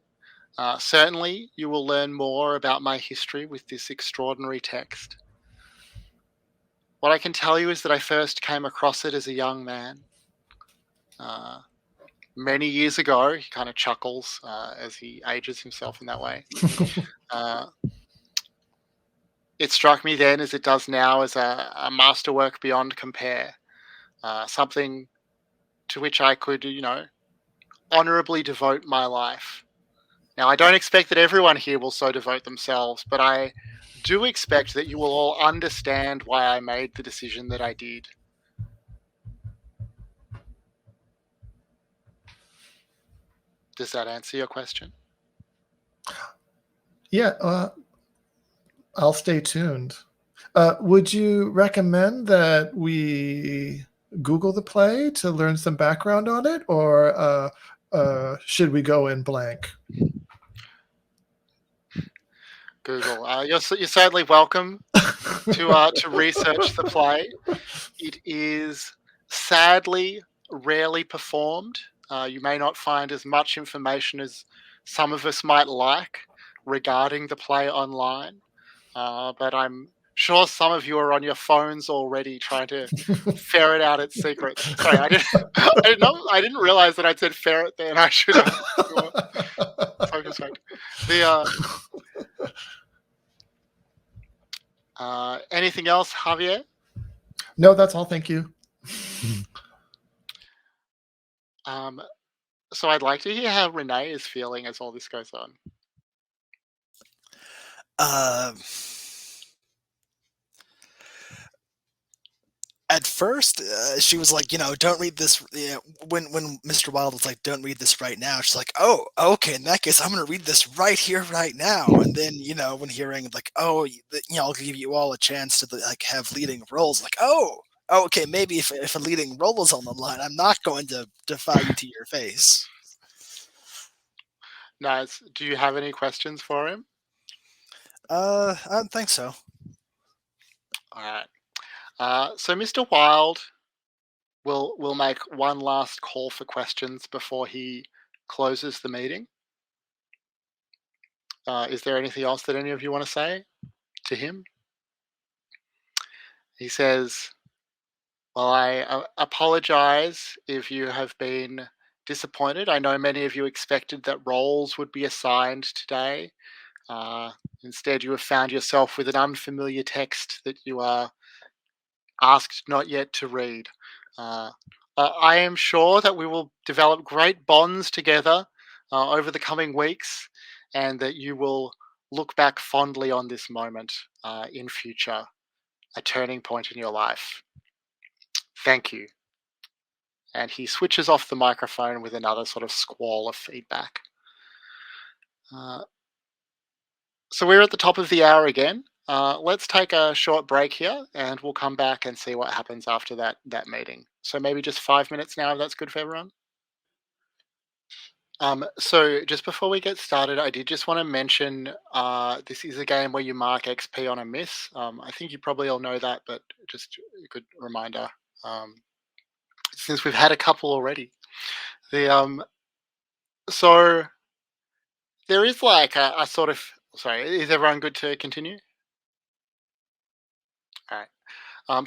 certainly you will learn more about my history with this extraordinary text. What I can tell you is that I first came across it as a young man. Many years ago, he kind of chuckles as he ages himself in that way. It struck me then, as it does now, as a masterwork beyond compare, something to which I could, honorably devote my life. Now, I don't expect that everyone here will so devote themselves, but I do expect that you will all understand why I made the decision that I did. Does that answer your question? Yeah, I'll stay tuned. Would you recommend that we Google the play to learn some background on it, or should we go in blank? Google. You're certainly welcome to research the play. It is sadly rarely performed. You may not find as much information as some of us might like regarding the play online, but I'm sure some of you are on your phones already trying to ferret out its secrets. Sorry, I didn't realize that I'd said ferret there, and I should have. Anything else, Javier? No, that's all. Thank you. So I'd like to hear how Renee is feeling as all this goes on. At first, she was like, don't read this. When Mr. Wilde was like, don't read this right now, she's like, oh, okay, in that case, I'm going to read this right here, right now. And then, when hearing like, oh, I'll give you all a chance to like have leading roles, like, oh, okay, maybe if a leading role is on the line, I'm not going to defy you to your face. Nice. Do you have any questions for him? I don't think so. All right. So Mr. Wilde will make one last call for questions before he closes the meeting. Is there anything else that any of you want to say to him? He says, well, I apologize if you have been disappointed. I know many of you expected that roles would be assigned today. Instead, you have found yourself with an unfamiliar text that you are asked not yet to read. I am sure that we will develop great bonds together over the coming weeks, and that you will look back fondly on this moment in future, a turning point in your life. Thank you. And he switches off the microphone with another sort of squall of feedback. So we're at the top of the hour again. Let's take a short break here, and we'll come back and see what happens after that meeting. So maybe just 5 minutes now, if that's good for everyone. So just before we get started, I did just want to mention this is a game where you mark XP on a miss. I think you probably all know that, but just a good reminder since we've had a couple already. The so there is like a sort of sorry. Is everyone good to continue? All right.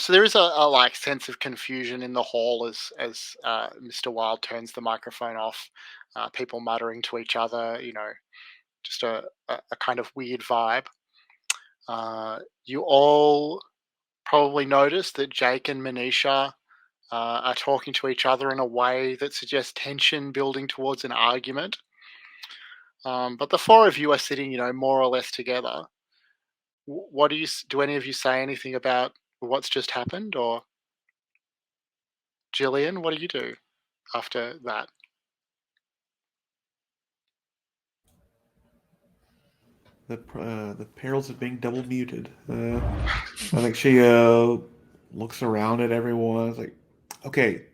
So there is a like sense of confusion in the hall as Mr. Wild turns the microphone off. People muttering to each other, just a kind of weird vibe. You all probably notice that Jake and Manisha are talking to each other in a way that suggests tension building towards an argument. But the four of you are sitting, more or less together. What do any of you say anything about what's just happened, or Jillian, what do you do after that? The perils of being double muted. I think she looks around at everyone. It's like, okay,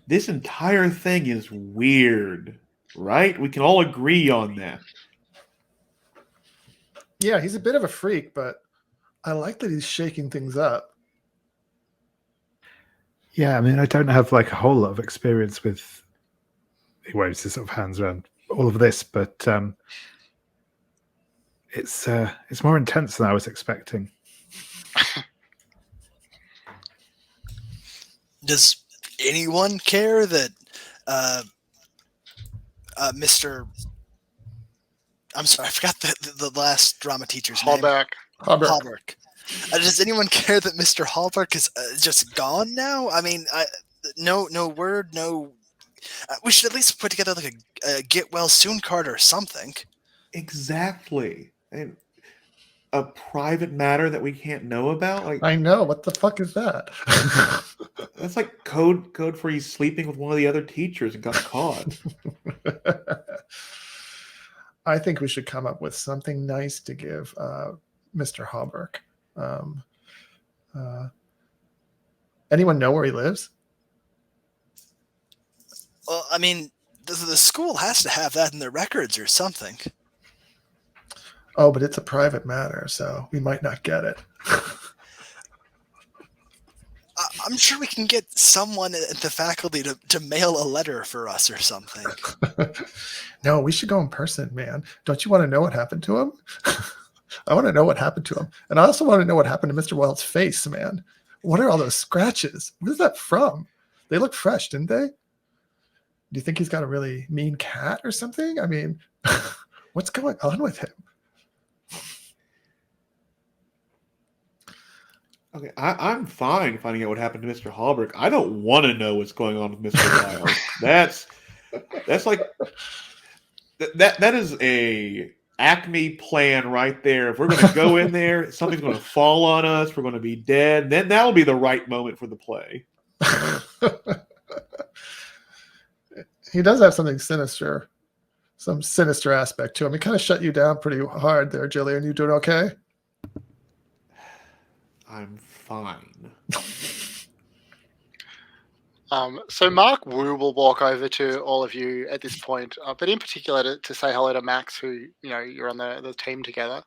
this entire thing is weird, right? We can all agree on that. Yeah, he's a bit of a freak, but I like that he's shaking things up. Yeah, I mean, I don't have like a whole lot of experience with. He waves his sort of hands around all of this, but it's more intense than I was expecting. Does anyone care that Mr. I'm sorry, I forgot the last drama teacher's name. Hawberk. Hawberk. Does anyone care that Mr. Hawberk is just gone now? I mean, no word, no. We should at least put together like a get well soon card or something. Exactly. And a private matter that we can't know about. Like, I know. What the fuck is that? that's like code for he's sleeping with one of the other teachers and got caught. I think we should come up with something nice to give Mr. Hawberk. Anyone know where he lives? Well, I mean, the school has to have that in their records or something. Oh, but it's a private matter, so we might not get it. I'm sure we can get someone at the faculty to mail a letter for us or something. No, we should go in person, man. Don't you want to know what happened to him? I want to know what happened to him. And I also want to know what happened to Mr. Wild's face, man. What are all those scratches? What is that from? They look fresh, didn't they? Do you think he's got a really mean cat or something? I mean, what's going on with him? Okay, I'm fine finding out what happened to Mr. Hawberk. I don't want to know what's going on with Mr. Wild. That's like that is a Acme plan right there. If we're going to go in there, something's going to fall on us. We're going to be dead. Then that'll be the right moment for the play. He does have something sinister, some sinister aspect to him. He kind of shut you down pretty hard there, Jillian. You doing okay? I'm fine. So Mark Wu will walk over to all of you at this point, but in particular to say hello to Max, who you're on the team together,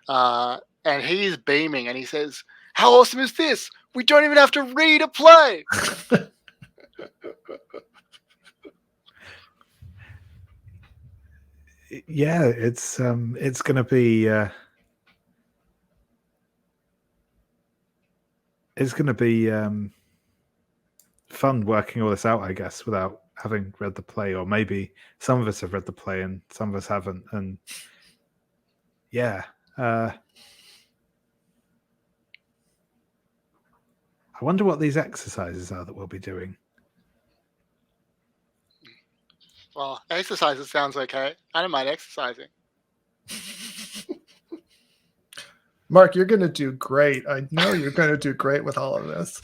and he is beaming and he says, "How awesome is this? We don't even have to read a play." Yeah, it's gonna be fun working all this out, I guess, without having read the play, or maybe some of us have read the play and some of us haven't. And yeah, I wonder what these exercises are that we'll be doing. Well, exercises sounds okay. I don't mind exercising. Mark, you're going to do great. I know you're going to do great with all of this.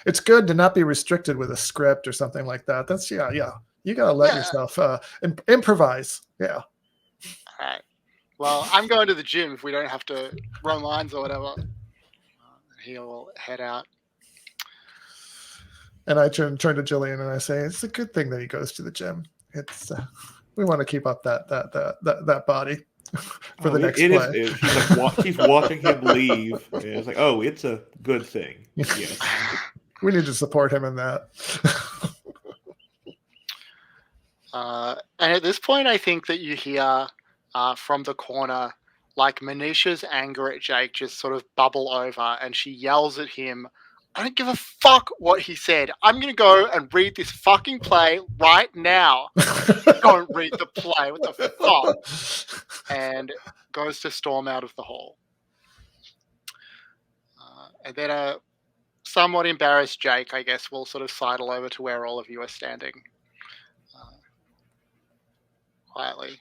It's good to not be restricted with a script or something like that. That's yeah. You got to let yourself improvise. Yeah. All right. Well, I'm going to the gym if we don't have to run lines or whatever. He'll head out. And I turn to Jillian and I say, "It's a good thing that he goes to the gym. It's we want to keep up that body for the next it play." is. She's watching him leave. And it's like, oh, it's a good thing. Yes. We need to support him in that. And at this point, I think that you hear from the corner, like Manisha's anger at Jake just sort of bubble over, and she yells at him, "I don't give a fuck what he said. I'm going to go and read this fucking play right now." Don't read the play. What the fuck? And goes to storm out of the hall. And then a somewhat embarrassed Jake, I guess, will sort of sidle over to where all of you are standing. Quietly.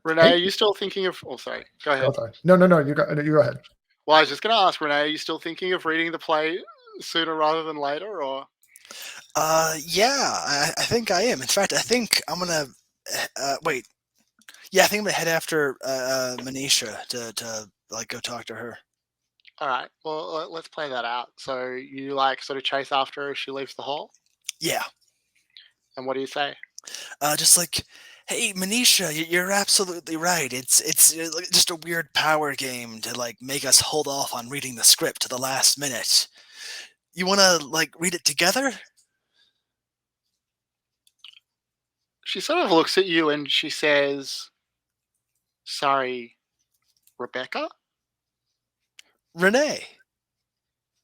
Renee, are you still thinking of... Oh, sorry. Go ahead. Oh, sorry. No. You go ahead. Well, I was just going to ask, Renee, are you still thinking of reading the play sooner rather than later, or...? Yeah, I think I am. In fact, I think I'm gonna wait. Yeah, I think I'm gonna head after Manisha to like go talk to her. All right. Well, let's play that out. So you like sort of chase after her as she leaves the hall, Yeah, and what do you say? just like, hey, Manisha, you're absolutely right. It's just a weird power game to like make us hold off on reading the script to the last minute. You want to like read it together? She sort of looks at you and she says, "Sorry, Rebecca? Renee.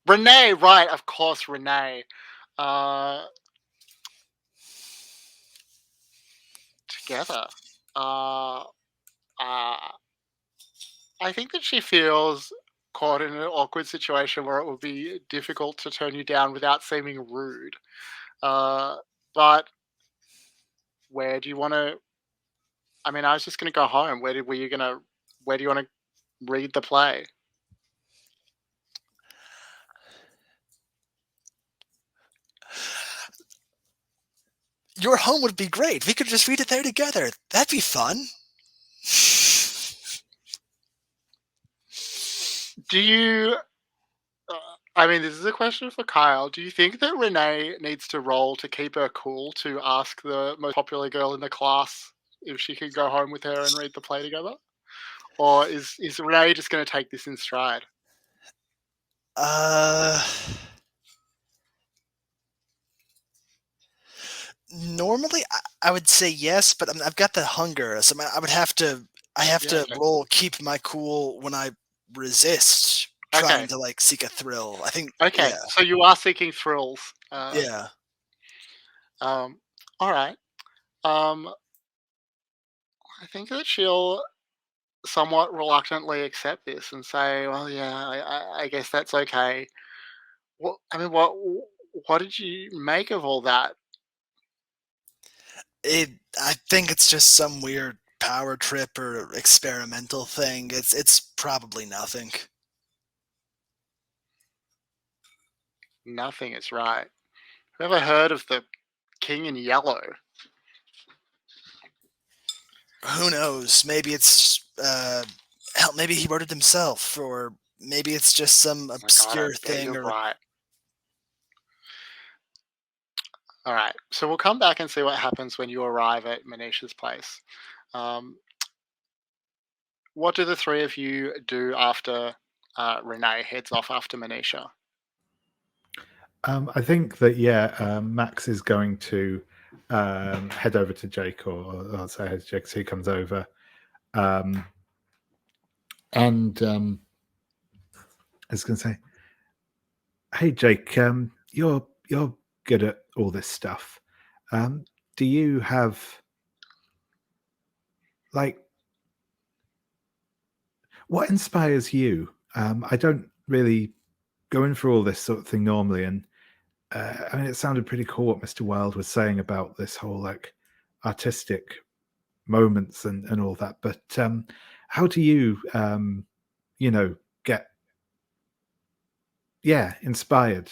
Renee, right, of course, Renee. Together. I think that she feels caught in an awkward situation where it would be difficult to turn you down without seeming rude. But where do you want to... I mean, I was just going to go home. Where do you want to read the play? Your home would be great. We could just read it there together. That'd be fun. Do you... I mean, this is a question for Kyle. Do you think that Renee needs to roll to keep her cool to ask the most popular girl in the class if she could go home with her and read the play together? Or is Renee just going to take this in stride? Normally, I would say yes, but I've got the hunger, so I would have to. I have to okay. roll keep my cool when I resist trying to like seek a thrill. I think. Okay, Yeah. so you are seeking thrills. Yeah. All right. I think that she'll somewhat reluctantly accept this and say, "Well, yeah, I guess that's okay." Well, I mean, what did you make of all that? I think it's just some weird power trip or experimental thing. It's probably nothing. Nothing is right. Ever heard of the King in Yellow? Who knows? Maybe it's hell. Maybe he wrote it himself, or maybe it's just some obscure thing. You're Or right. All right, so we'll come back and see what happens when you arrive at Manisha's place. What do the three of you do after Renee heads off after Manisha? I think that Max is going to head over to Jake, or I'll say head to Jake, so he comes over, and I was going to say, "Hey Jake, you're good at all this stuff. Do you have like what inspires you? I don't really go in for all this sort of thing normally, and I mean, it sounded pretty cool what Mr. Wilde was saying about this whole like artistic moments and all that. But how do you, get inspired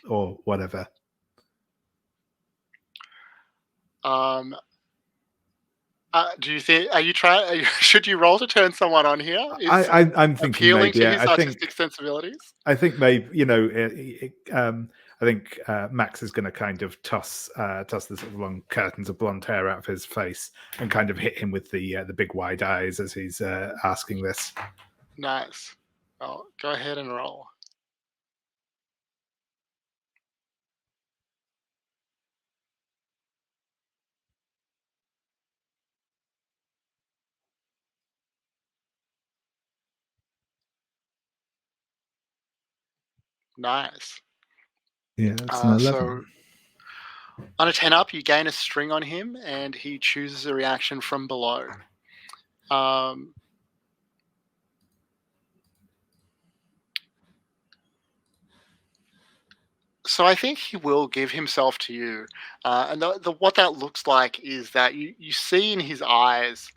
or whatever?" Do you think? Are you trying? Should you roll to turn someone on here? I'm thinking appealing maybe. to his I artistic sensibilities. think maybe I think Max is going to kind of toss the sort of long curtains of blonde hair out of his face and kind of hit him with the big wide eyes as he's asking this. Nice. Well, go ahead and roll. Nice. Yeah, that's an 11. So on a 10 up, you gain a string on him, and he chooses a reaction from below. So I think he will give himself to you, and what that looks like is that you see in his eyes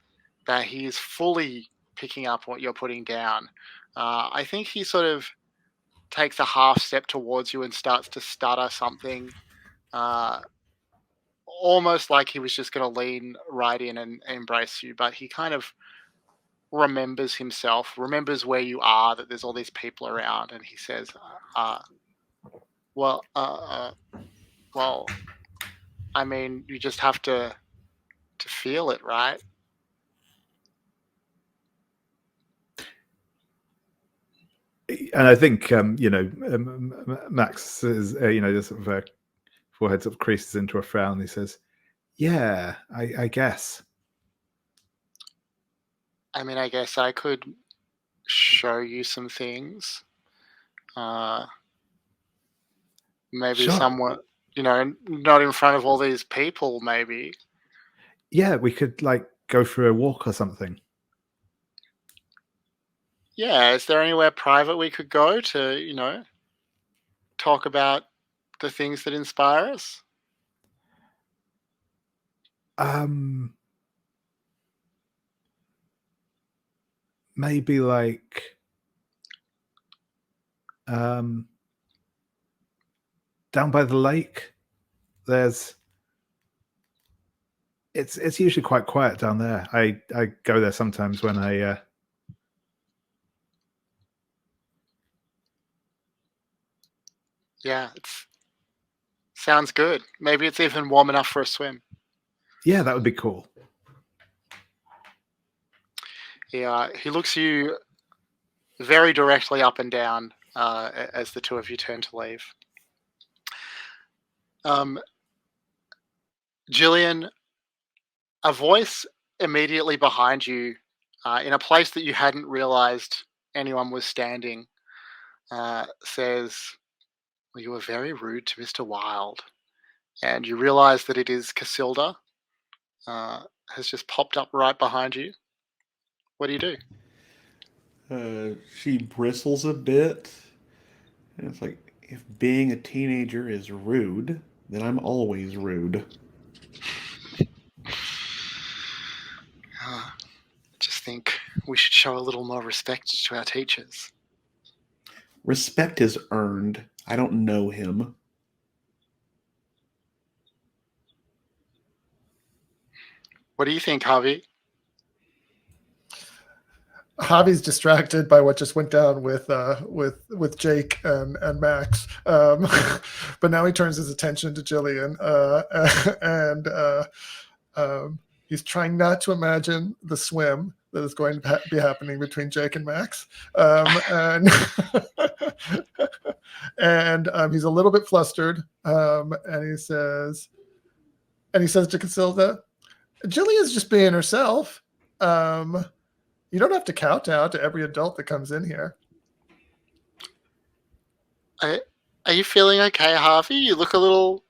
that he is fully picking up what you're putting down. I think he sort of takes a half step towards you and starts to stutter something, almost like he was just going to lean right in and embrace you, but he kind of remembers himself, remembers where you are, that there's all these people around, and he says, well, I mean, you just have to feel it, right? And I think Max is just sort of forehead sort of creases into a frown. He says, "Yeah, I guess." I mean, I guess I could show you some things. Maybe Sure. somewhat, not in front of all these people, maybe. Yeah, we could go for a walk or something. Yeah, is there anywhere private we could go to, talk about the things that inspire us? Maybe down by the lake. It's usually quite quiet down there. I go there sometimes when I Yeah, sounds good. Maybe it's even warm enough for a swim. Yeah, that would be cool. Yeah, he looks you very directly up and down as the two of you turn to leave. Jillian, a voice immediately behind you, in a place that you hadn't realized anyone was standing, says, "Well, you were very rude to Mr. Wilde." And you realize that it is Casilda, has just popped up right behind you. What do you do? She bristles a bit. And it's like, if being a teenager is rude, then I'm always rude. I just think we should show a little more respect to our teachers. Respect is earned. I don't know him. What do you think, Harvey? Javi's distracted by what just went down with Jake and Max, but now he turns his attention to Jillian, and he's trying not to imagine the swim that is going to be happening between Jake and Max, and he's a little bit flustered, and he says to Casilda, "Jillian's just being herself. You don't have to kowtow to every adult that comes in here." Are you feeling okay, Harvey? You look a little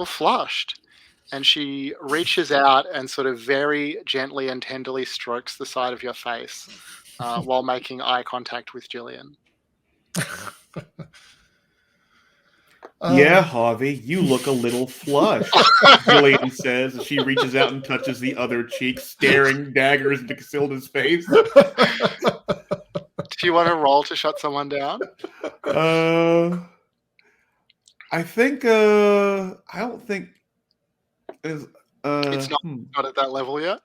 flushed. And she reaches out and sort of very gently and tenderly strokes the side of your face while making eye contact with Jillian. Yeah, Harvey, you look a little flushed, Jillian says as she reaches out and touches the other cheek, staring daggers into Casilda's face. Do you want to roll to shut someone down? I think, I don't think... It's not at that level yet?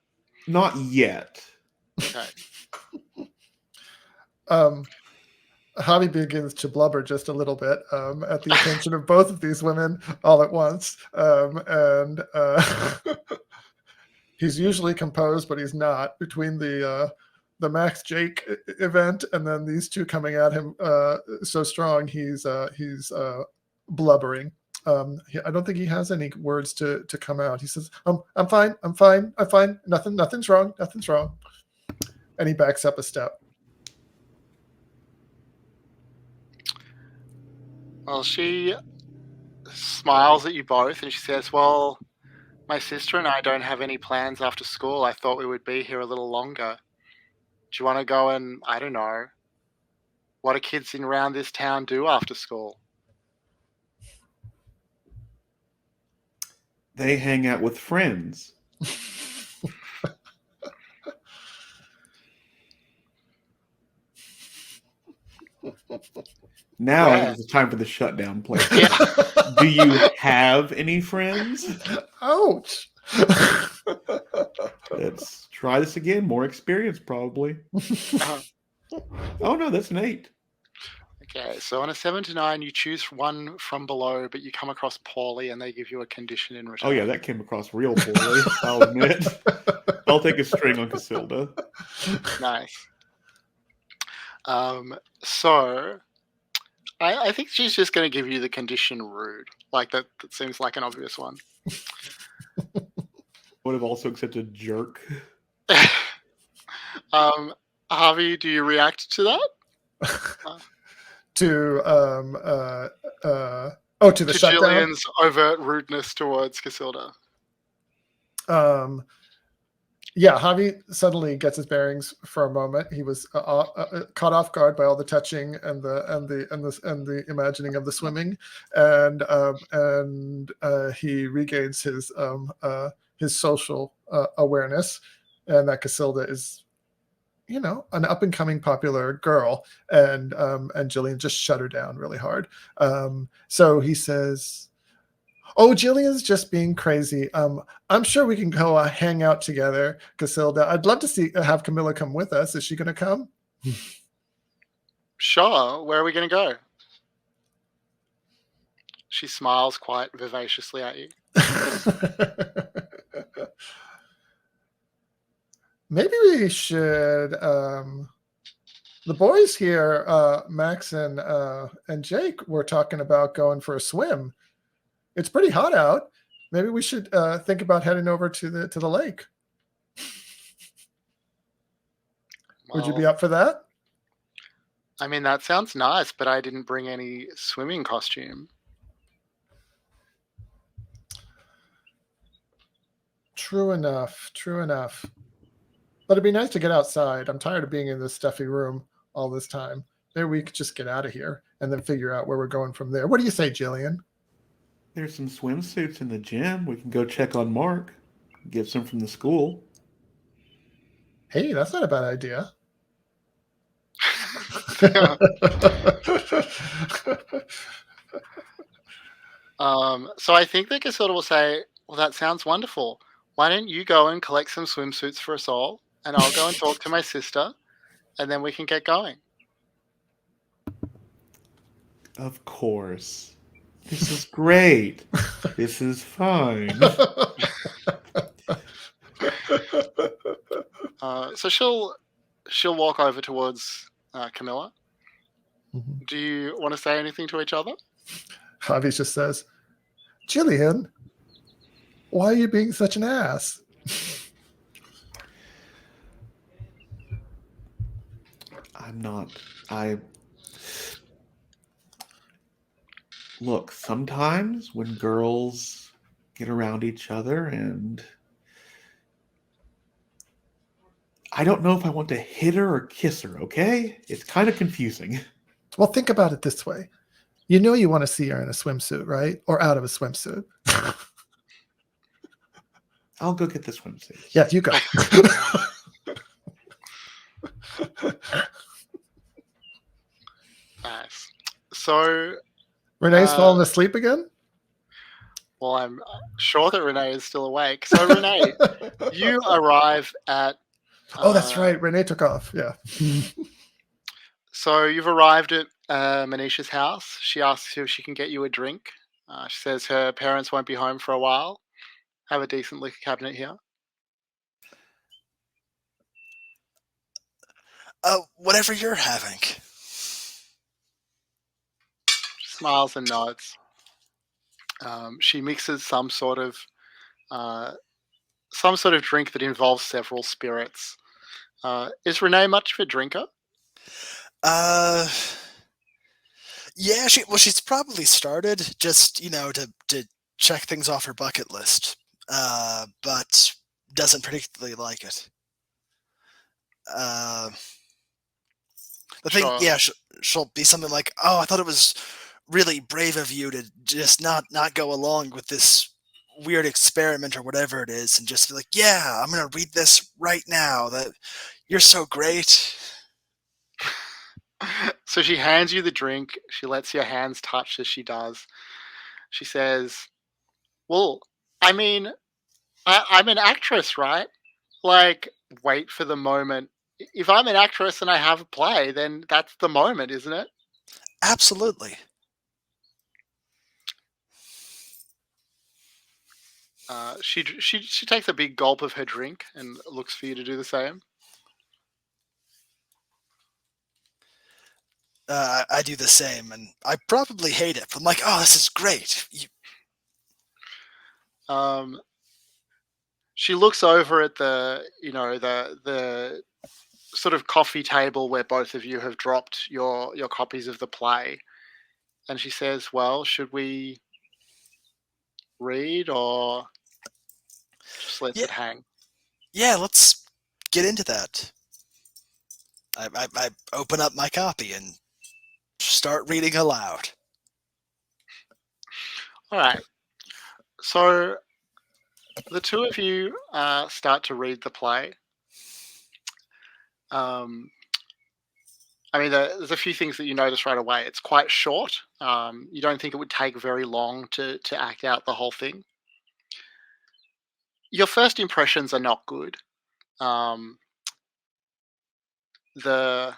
Not yet. Okay. Javi begins to blubber just a little bit at the attention of both of these women all at once. And he's usually composed, but he's not. Between the Max Jake event and then these two coming at him so strong, he's blubbering. I don't think he has any words to come out. He says, I'm fine. Nothing's wrong. And he backs up a step. Well, she smiles at you both and she says, well, my sister and I don't have any plans after school. I thought we would be here a little longer. Do you want to go and, I don't know, what do kids in around this town do after school? They hang out with friends. Now I think it's time for the shutdown play. Yeah. Do you have any friends? Ouch. Let's try this again. More experience, probably. Oh, no, that's an 8. Okay, so on a 7 to 9, you choose one from below, but you come across poorly and they give you a condition in return. Oh, yeah, that came across real poorly, I'll admit. I'll take a string on Casilda. Nice. So I think she's just going to give you the condition rude. Like that seems like an obvious one. Would have also accepted jerk. Harvey, do you react to that? To the shutdown. Jillian's overt rudeness towards Casilda. Yeah, Javi suddenly gets his bearings for a moment. He was caught off guard by all the touching and the imagining of the swimming, and he regains his social awareness, and that Casilda is, an up and coming popular girl, and Jillian just shut her down really hard. So he says, "Oh, Jillian's just being crazy. I'm sure we can go hang out together, Casilda. I'd love to have Camilla come with us. Is she going to come?" Sure. Where are we going to go? She smiles quite vivaciously at you. Maybe we should. The boys here, Max and Jake, were talking about going for a swim. It's pretty hot out. Maybe we should think about heading over to the lake. Would you be up for that? I mean, that sounds nice, but I didn't bring any swimming costume. True enough. But it'd be nice to get outside. I'm tired of being in this stuffy room all this time. Maybe we could just get out of here and then figure out where we're going from there. What do you say, Jillian? There's some swimsuits in the gym. We can go check on Mark. Get some from the school. Hey, that's not a bad idea. So I think that Casilda will say, well, that sounds wonderful. Why don't you go and collect some swimsuits for us all, and I'll go and talk to my sister, and then we can get going. Of course. This is great. This is fine. So she'll walk over towards Camilla. Mm-hmm. Do you want to say anything to each other? Javi just says, "Jillian, why are you being such an ass?" I'm not. Look, sometimes when girls get around each other, and I don't know if I want to hit her or kiss her, okay? It's kind of confusing. Well, think about it this way. You know you want to see her in a swimsuit, right? Or out of a swimsuit. I'll go get the swimsuit. Yeah, you go. Nice. So Renee's fallen asleep again? Well, I'm sure that Renee is still awake. So Renee, you arrive at... Oh, that's right. Renee took off. Yeah. So you've arrived at Manisha's house. She asks if she can get you a drink. She says her parents won't be home for a while. Have a decent liquor cabinet here. Whatever you're having. She smiles and nods. She mixes some sort of drink that involves several spirits. Is Renee much of a drinker? Uh, yeah, she's probably started just, to check things off her bucket list. But doesn't particularly like it. The thing, Sure. yeah, she'll be something like, "Oh, I thought it was really brave of you to just not go along with this weird experiment or whatever it is, and just be like, yeah, I'm gonna read this right now. That you're so great." So she hands you the drink. She lets your hands touch as she does. She says, "Well, I mean, I'm an actress, right? Like, wait for the moment. If I'm an actress and I have a play, then that's the moment, isn't it?" Absolutely. She takes a big gulp of her drink and looks for you to do the same. I do the same, and I probably hate it. But I'm like, oh, this is great. Um, she looks over at the sort of coffee table where both of you have dropped your copies of the play, and she says, "Well, should we read or just lets Yeah, it hang?" yeah. Let's get into that. I open up my copy and start reading aloud. All right. So the two of you start to read the play. Um, I mean, there's a few things that you notice right away. It's quite short. You don't think it would take very long to act out the whole thing. Your first impressions are not good. Um, the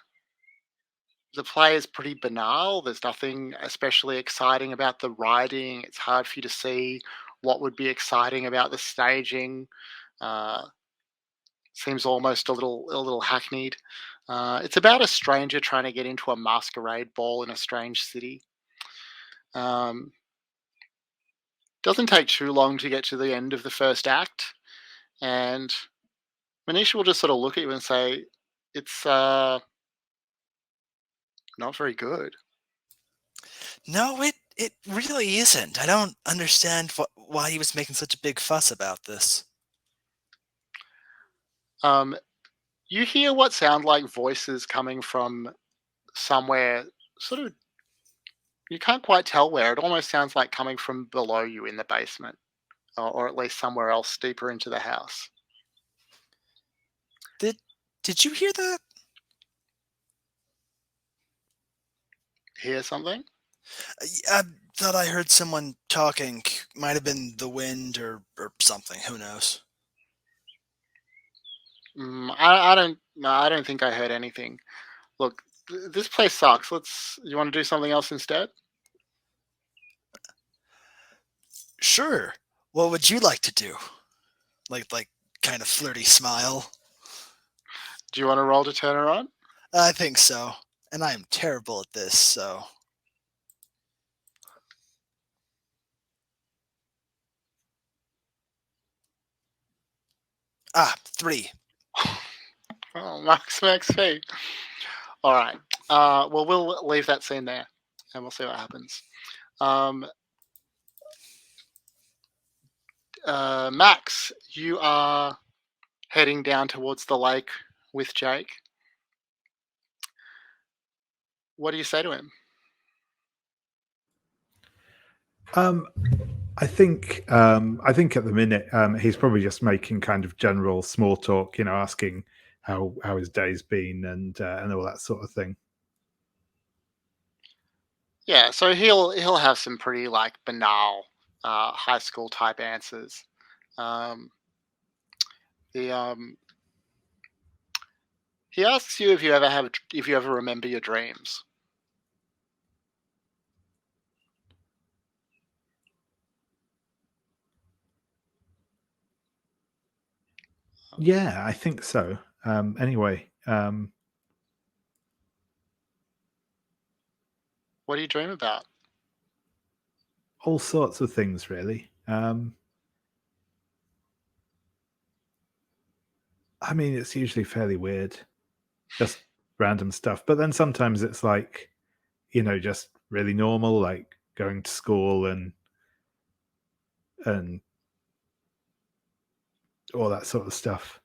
the play is pretty banal. There's nothing especially exciting about the writing. It's hard for you to see what would be exciting about the staging. Uh, Seems almost a little hackneyed. It's about a stranger trying to get into a masquerade ball in a strange city. Um, doesn't take too long to get to the end of the first act, and Manisha will just sort of look at you and say, "It's not very good." No, it really isn't. I don't understand why he was making such a big fuss about this. Um, you hear what sound like voices coming from somewhere, sort of. You can't quite tell where. It almost sounds like coming from below you in the basement, or at least somewhere else deeper into the house. Did you hear that? Hear something? I thought I heard someone talking. Might have been the wind or something. Who knows? I don't. No, I don't think I heard anything. Look, this place sucks. You want to do something else instead? Sure. What would you like to do? Like, kind of flirty smile. Do you want to roll to turn her on? I think so. And I am terrible at this, so. 3. Oh, Max XP. All right. Well, we'll leave that scene there, and we'll see what happens. Um, Max, you are heading down towards the lake with Jake. What do you say to him? Um, I think at the minute he's probably just making kind of general small talk, asking how his day's been and all that sort of thing. Yeah, so he'll have some pretty like banal high school type answers. Um, the He asks you if you ever remember your dreams. Yeah, I think so. Anyway, What do you dream about? all sorts of things, really. I mean, it's usually fairly weird, just random stuff. But then sometimes it's like, just really normal, like going to school and all that sort of stuff.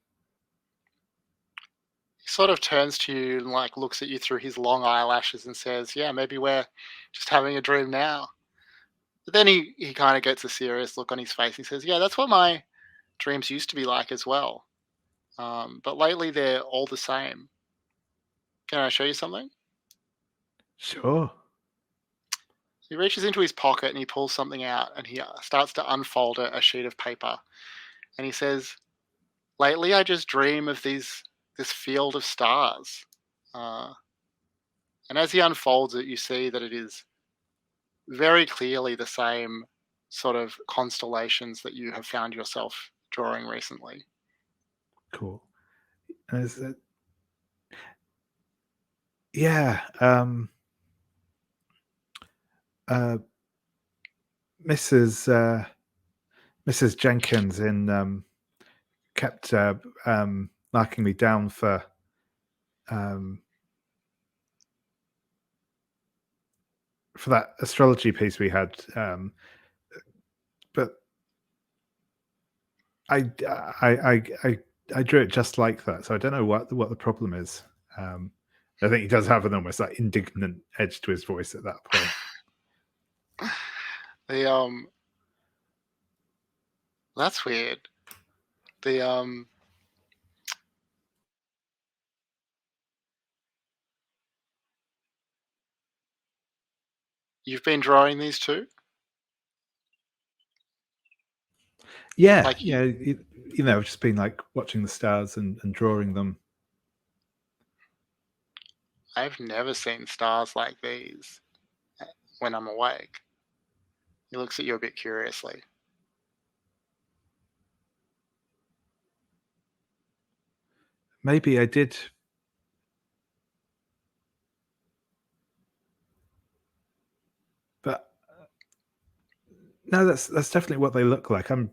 He sort of turns to you and like looks at you through his long eyelashes and says, "Yeah, maybe we're just having a dream now." But then he kind of gets a serious look on his face. He says, "Yeah, that's what my dreams used to be like as well. But lately they're all the same. Can I show you something?" Sure. He reaches into his pocket and he pulls something out and he starts to unfold a sheet of paper. And he says, "Lately I just dream of this field of stars." Uh, and as he unfolds it, you see that it is very clearly the same sort of constellations that you have found yourself drawing recently. Cool. Yeah. Mrs. Jenkins kept marking me down for that astrology piece we had, but I drew it just like that, so I don't know what the problem is. I think he does have an almost like indignant edge to his voice at that point. That's weird. You've been drawing these too? Yeah, Like I've just been like watching the stars and drawing them. I've never seen stars like these when I'm awake. He looks at you a bit curiously. Maybe I did. But no, that's definitely what they look like. I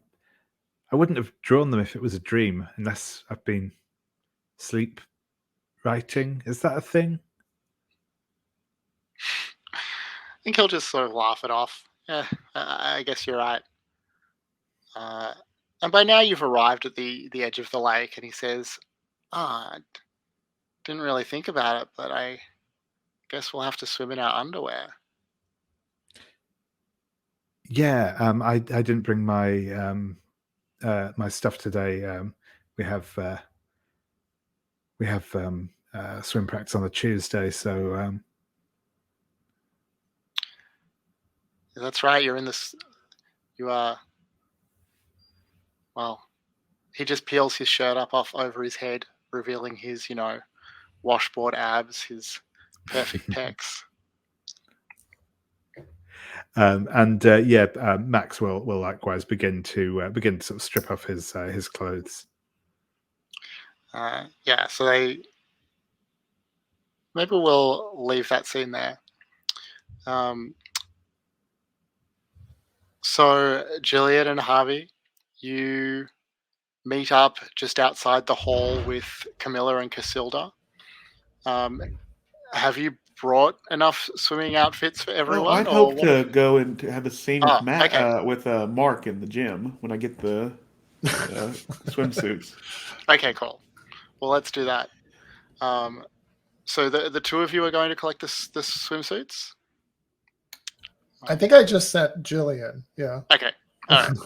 wouldn't have drawn them if it was a dream, unless I've been sleep writing. Is that a thing? I think he'll just sort of laugh it off. Yeah, I guess you're right. And by now you've arrived at the edge of the lake, and he says, I didn't really think about it, but I guess we'll have to swim in our underwear." Yeah, I didn't bring my my stuff today. We have swim practice on a Tuesday, so That's right, you're in this. You are. Well, he just peels his shirt up off over his head, revealing his, washboard abs, his perfect pecs. Max will likewise begin to sort of strip off his clothes. So maybe we'll leave that scene there. So Gillian and Harvey, you meet up just outside the hall with Camilla and Casilda. Have you brought enough swimming outfits for No, everyone? I'd or hope what? to go and to have a scene with Matt, okay. with Mark in the gym when I get the swimsuits. Okay, cool. Well, let's do that. So the two of you are going to collect the swimsuits? I think I just sent Jillian. Yeah. Okay. All right.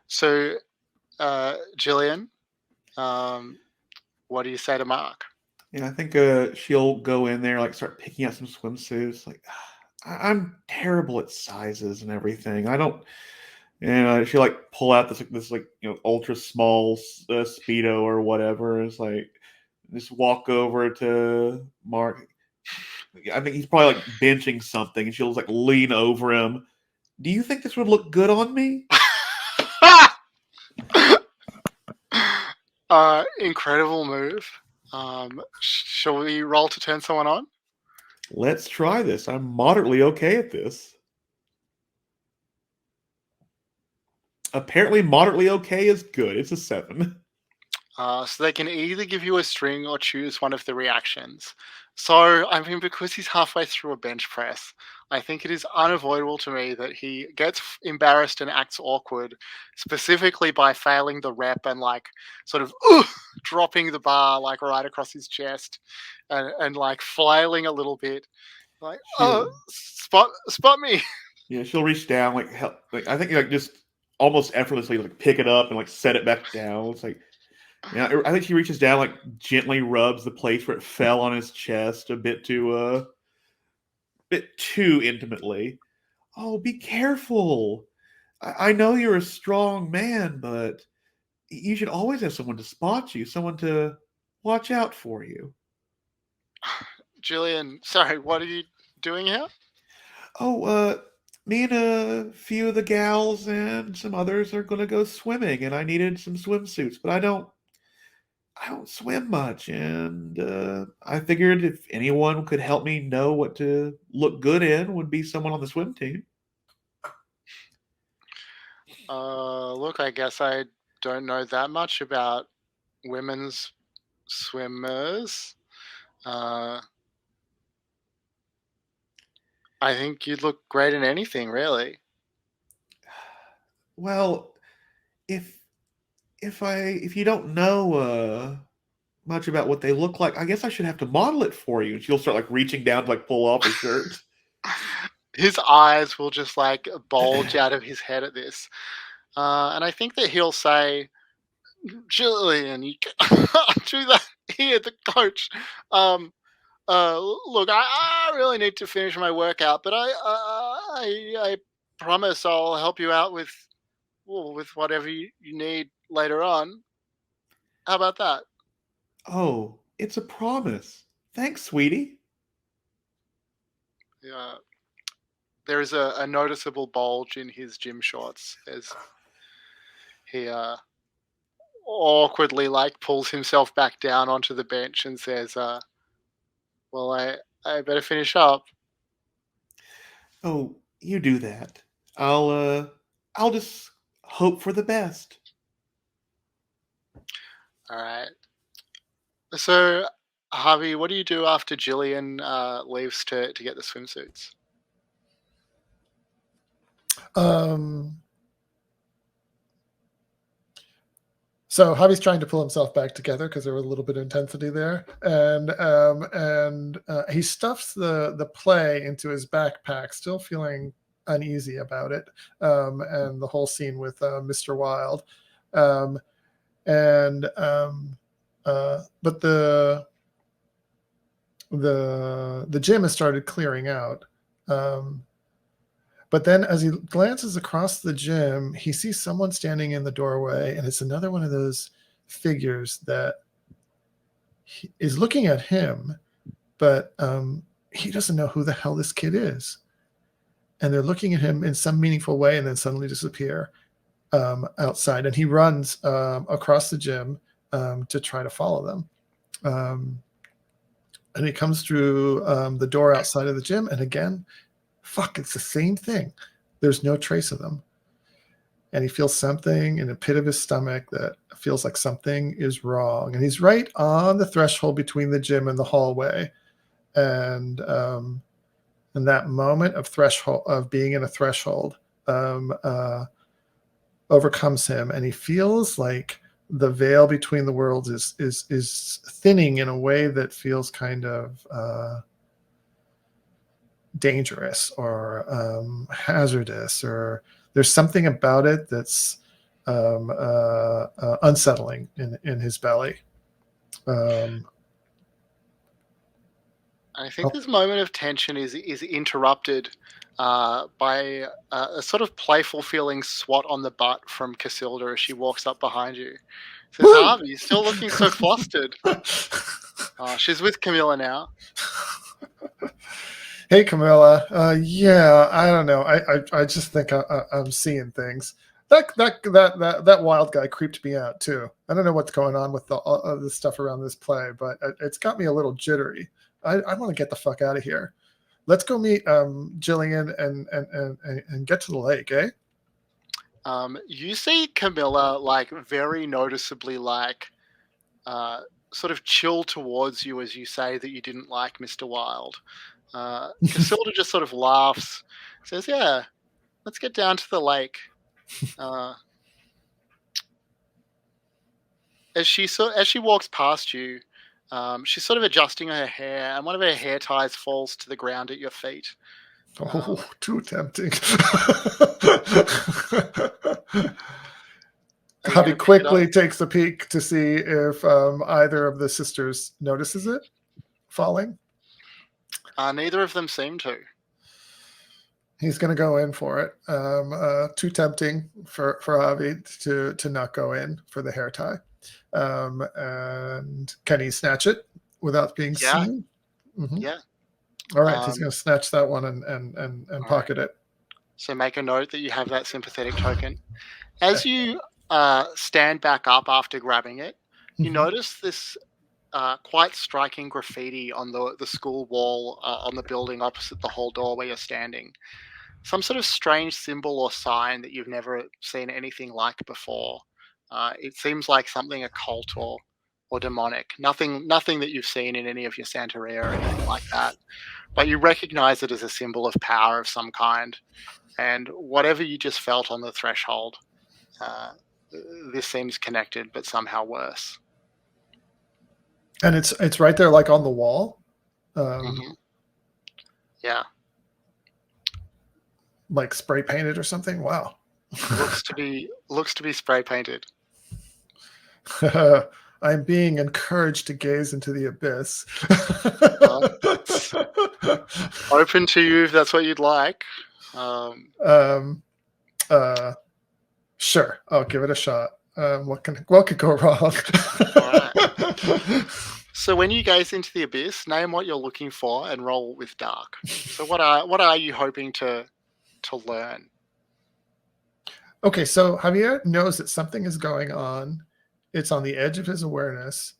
So, Jillian, what do you say to Mark? And I think she'll go in there, like start picking out some swimsuits. Like, I'm terrible at sizes and everything. I don't. And she like pull out this ultra small speedo or whatever. It's like, just walk over to Mark. I think he's probably like benching something, and she'll just like lean over him. Do you think this would look good on me? Incredible move. Shall we roll to turn someone on? Let's try this. I'm moderately okay at this. Apparently, moderately okay is good. It's a 7. So they can either give you a string or choose one of the reactions. So, I mean, because he's halfway through a bench press, I think it is unavoidable to me that he gets embarrassed and acts awkward, specifically by failing the rep and like sort of dropping the bar like right across his chest and like flailing a little bit, like spot me. Yeah, she'll reach down like help. Like I think like just almost effortlessly like pick it up and like set it back down. It's like I think she reaches down like gently rubs the place where it fell on his chest a bit too intimately. Oh, be careful. I know you're a strong man, but you should always have someone to spot you, someone to watch out for you. Jillian, sorry, what are you doing here? Oh, me and a few of the gals and some others are gonna go swimming, and I needed some swimsuits, but I don't swim much, and I figured if anyone could help me know what to look good in, would be someone on the swim team. Look, I guess I don't know that much about women's swimmers. I think you'd look great in anything, really. Well, if if you don't know much about what they look like, I guess I should have to model it for you. And she'll start like reaching down to like pull off his shirt. His eyes will just like bulge out of his head at this. And I think that he'll say, Jillian, you can't do that here, the coach. Look, I really need to finish my workout, but I promise I'll help you out with whatever you need later on. How about that? Oh, it's a promise. Thanks, sweetie. Yeah. There is a noticeable bulge in his gym shorts as he awkwardly like pulls himself back down onto the bench and says, well, I better finish up. Oh, you do that. I'll just hope for the best. All right. So, Harvey, what do you do after Jillian leaves to get the swimsuits? So Javi's trying to pull himself back together because there was a little bit of intensity there, and he stuffs the play into his backpack, still feeling uneasy about it, and the whole scene with Mr. Wilde, but the gym has started clearing out. But then as he glances across the gym, he sees someone standing in the doorway, and it's another one of those figures that is looking at him, but he doesn't know who the hell this kid is. And they're looking at him in some meaningful way and then suddenly disappear outside. And he runs across the gym to try to follow them. And he comes through the door outside of the gym, and again, it's the same thing. There's no trace of them. And he feels something in the pit of his stomach that feels like something is wrong. And he's right on the threshold between the gym and the hallway. And that moment of being in a threshold overcomes him. And he feels like the veil between the worlds is thinning in a way that feels kind of dangerous or hazardous, or there's something about it that's unsettling in his belly. I think this moment of tension is interrupted by a sort of playful feeling swat on the butt from Casilda as she walks up behind you. Says, Harvey, you're still looking so flustered. She's with Camilla now. Hey, Camilla. Yeah, I don't know. I just think I'm seeing things. That wild guy creeped me out too. I don't know what's going on with the stuff around this play, but it's got me a little jittery. I want to get the fuck out of here. Let's go meet Jillian and get to the lake, eh? You see Camilla like very noticeably like sort of chill towards you as you say that you didn't like Mr. Wild. Casilda just sort of laughs, says, "Yeah, let's get down to the lake." As she walks past you, she's sort of adjusting her hair, and one of her hair ties falls to the ground at your feet. Oh, too tempting. Hubby quickly takes a peek to see if either of the sisters notices it falling. Neither of them seem to. He's going to go in for it. Too tempting for Javi to not go in for the hair tie. And can he snatch it without being seen? Mm-hmm. Yeah. All right, he's going to snatch that one and pocket it. So make a note that you have that sympathetic token. As you stand back up after grabbing it, you notice this quite striking graffiti on the school wall on the building opposite the hall door where you're standing. Some sort of strange symbol or sign that you've never seen anything like before. It seems like something occult or demonic. Nothing that you've seen in any of your Santeria or anything like that. But you recognize it as a symbol of power of some kind. And whatever you just felt on the threshold, this seems connected, but somehow worse. And it's right there, like on the wall. Yeah. Like spray painted or something. Wow. looks to be spray painted. I'm being encouraged to gaze into the abyss. Open to you if that's what you'd like. Sure, I'll give it a shot. What could go wrong? All right. So when you gaze into the abyss, name what you're looking for and roll with dark. So what are you hoping to learn? Okay, so Javier knows that something is going on. It's on the edge of his awareness.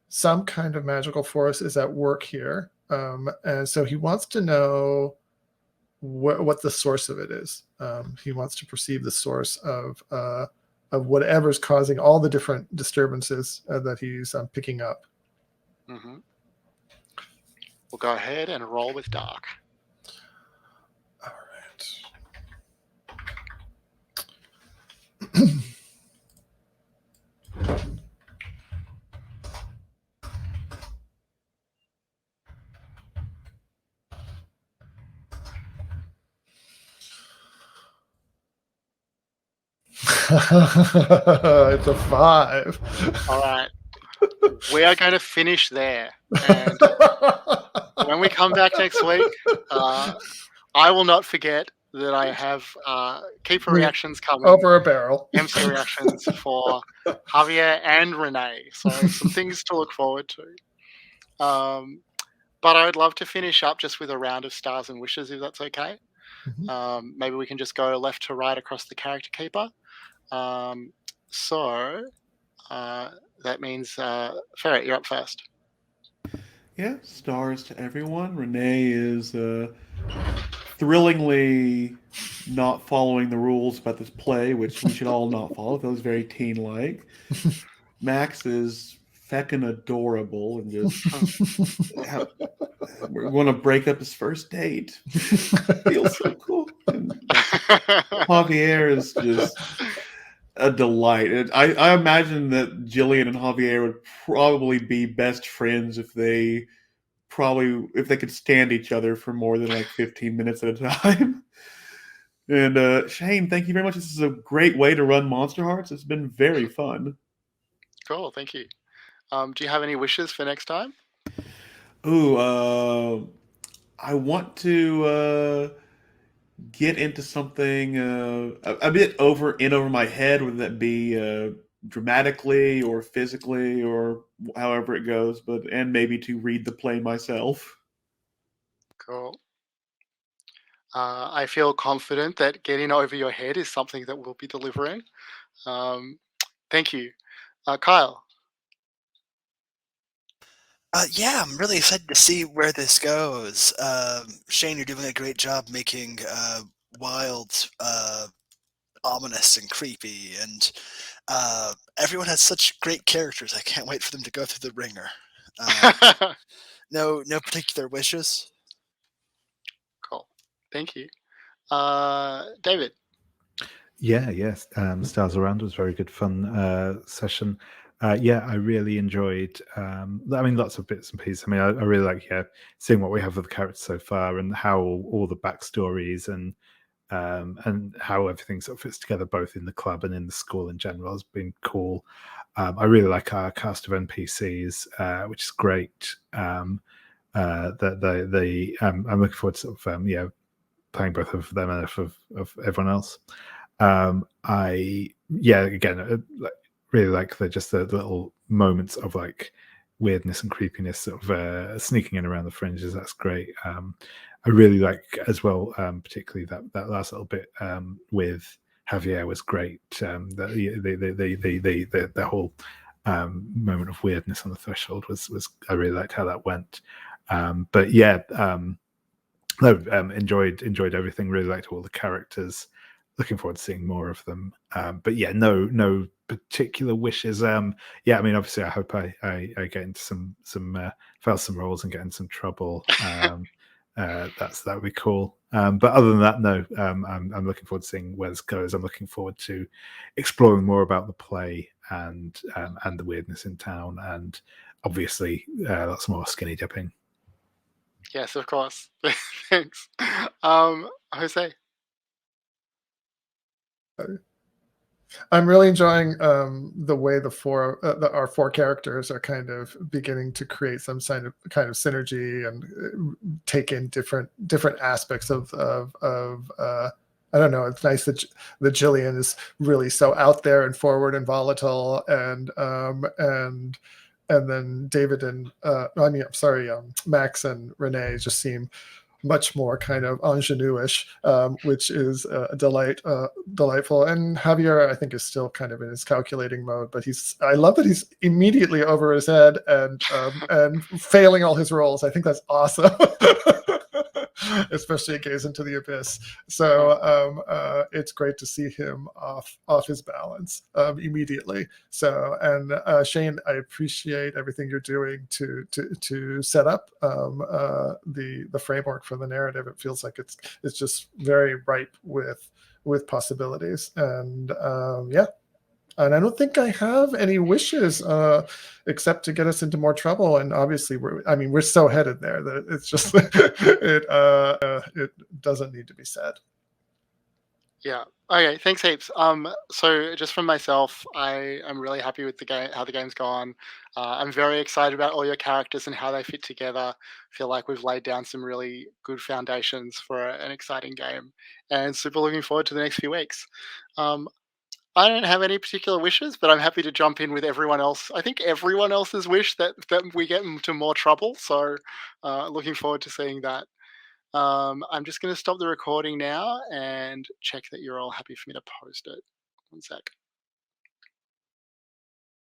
Some kind of magical force is at work here. And so he wants to know what the source of it is. He wants to perceive the source of whatever's causing all the different disturbances that he's picking up. Mm-hmm. We'll go ahead and roll with dark. All right. It's a 5. All right. We are going to finish there. And when we come back next week, I will not forget that I have keeper reactions coming. Over a barrel. MC reactions for Javier and Renee. So some things to look forward to. But I would love to finish up just with a round of stars and wishes, if that's okay. Mm-hmm. Maybe we can just go left to right across the character keeper. That means, Ferret, you're up first. Yeah, stars to everyone. Renee is thrillingly not following the rules about this play, which we should all not follow. It feels very teen-like. Max is feckin' adorable and just we're going to break up his first date. Feels so cool. And Javier is just a delight. I imagine that Jillian and Javier would probably be best friends if they could stand each other for more than like 15 minutes at a time. And Shane, thank you very much. This is a great way to run Monsterhearts. It's been very fun. Cool, thank you. Do you have any wishes for next time? Ooh, I want to get into something a bit over my head, whether that be dramatically or physically or however it goes, and maybe to read the play myself. Cool. I feel confident that getting over your head is something that we'll be delivering. Thank you. Kyle. Yeah, I'm really excited to see where this goes. Shane, you're doing a great job making wild, ominous, and creepy, and everyone has such great characters. I can't wait for them to go through the ringer. No particular wishes. Cool. Thank you. David. Yeah, yes. Stars Around was a very good fun session. Yeah, I really enjoyed. I mean, lots of bits and pieces. I mean, I really like seeing what we have of the characters so far and how all the backstories and how everything sort of fits together, both in the club and in the school in general, has been cool. I really like our cast of NPCs, which is great. I'm looking forward to sort of playing both of them and of everyone else. Again, really like the little moments of like weirdness and creepiness sort of sneaking in around the fringes. That's great. I really like as well, particularly that last little bit with Javier was great. The whole moment of weirdness on the threshold was I really liked how that went. Enjoyed everything. Really liked all the characters. Looking forward to seeing more of them. But yeah, no particular wishes. I mean, obviously, I hope I get into some fail some roles and get in some trouble. That would be cool. But other than that, no. I'm looking forward to seeing where this goes. I'm looking forward to exploring more about the play and the weirdness in town, and obviously lots more skinny dipping. Yes, of course. Thanks. Jose. I'm really enjoying the way our four characters are kind of beginning to create some kind of synergy and take in different aspects of I don't know. It's nice that Jillian is really so out there and forward and volatile, and then David and Max and Renee just seem much more kind of ingenue-ish, which is delightful. And Javier, I think, is still kind of in his calculating mode, but I love that he's immediately over his head and failing all his roles. I think that's awesome. Especially at Gaze into the Abyss. So it's great to see him off his balance immediately. So, and Shane, I appreciate everything you're doing to set up the framework for the narrative. It feels like it's just very ripe with possibilities, and and I don't think I have any wishes except to get us into more trouble. And obviously, we're so headed there that it's just it doesn't need to be said. Yeah. Okay. Thanks heaps. So just from myself, I am really happy with the game, how the game's gone. I'm very excited about all your characters and how they fit together. Feel like we've laid down some really good foundations for an exciting game, and super looking forward to the next few weeks. Um, I don't have any particular wishes, but I'm happy to jump in with everyone else. I think everyone else's wish that we get into more trouble. So looking forward to seeing that. I'm just going to stop the recording now and check that you're all happy for me to post it. One sec.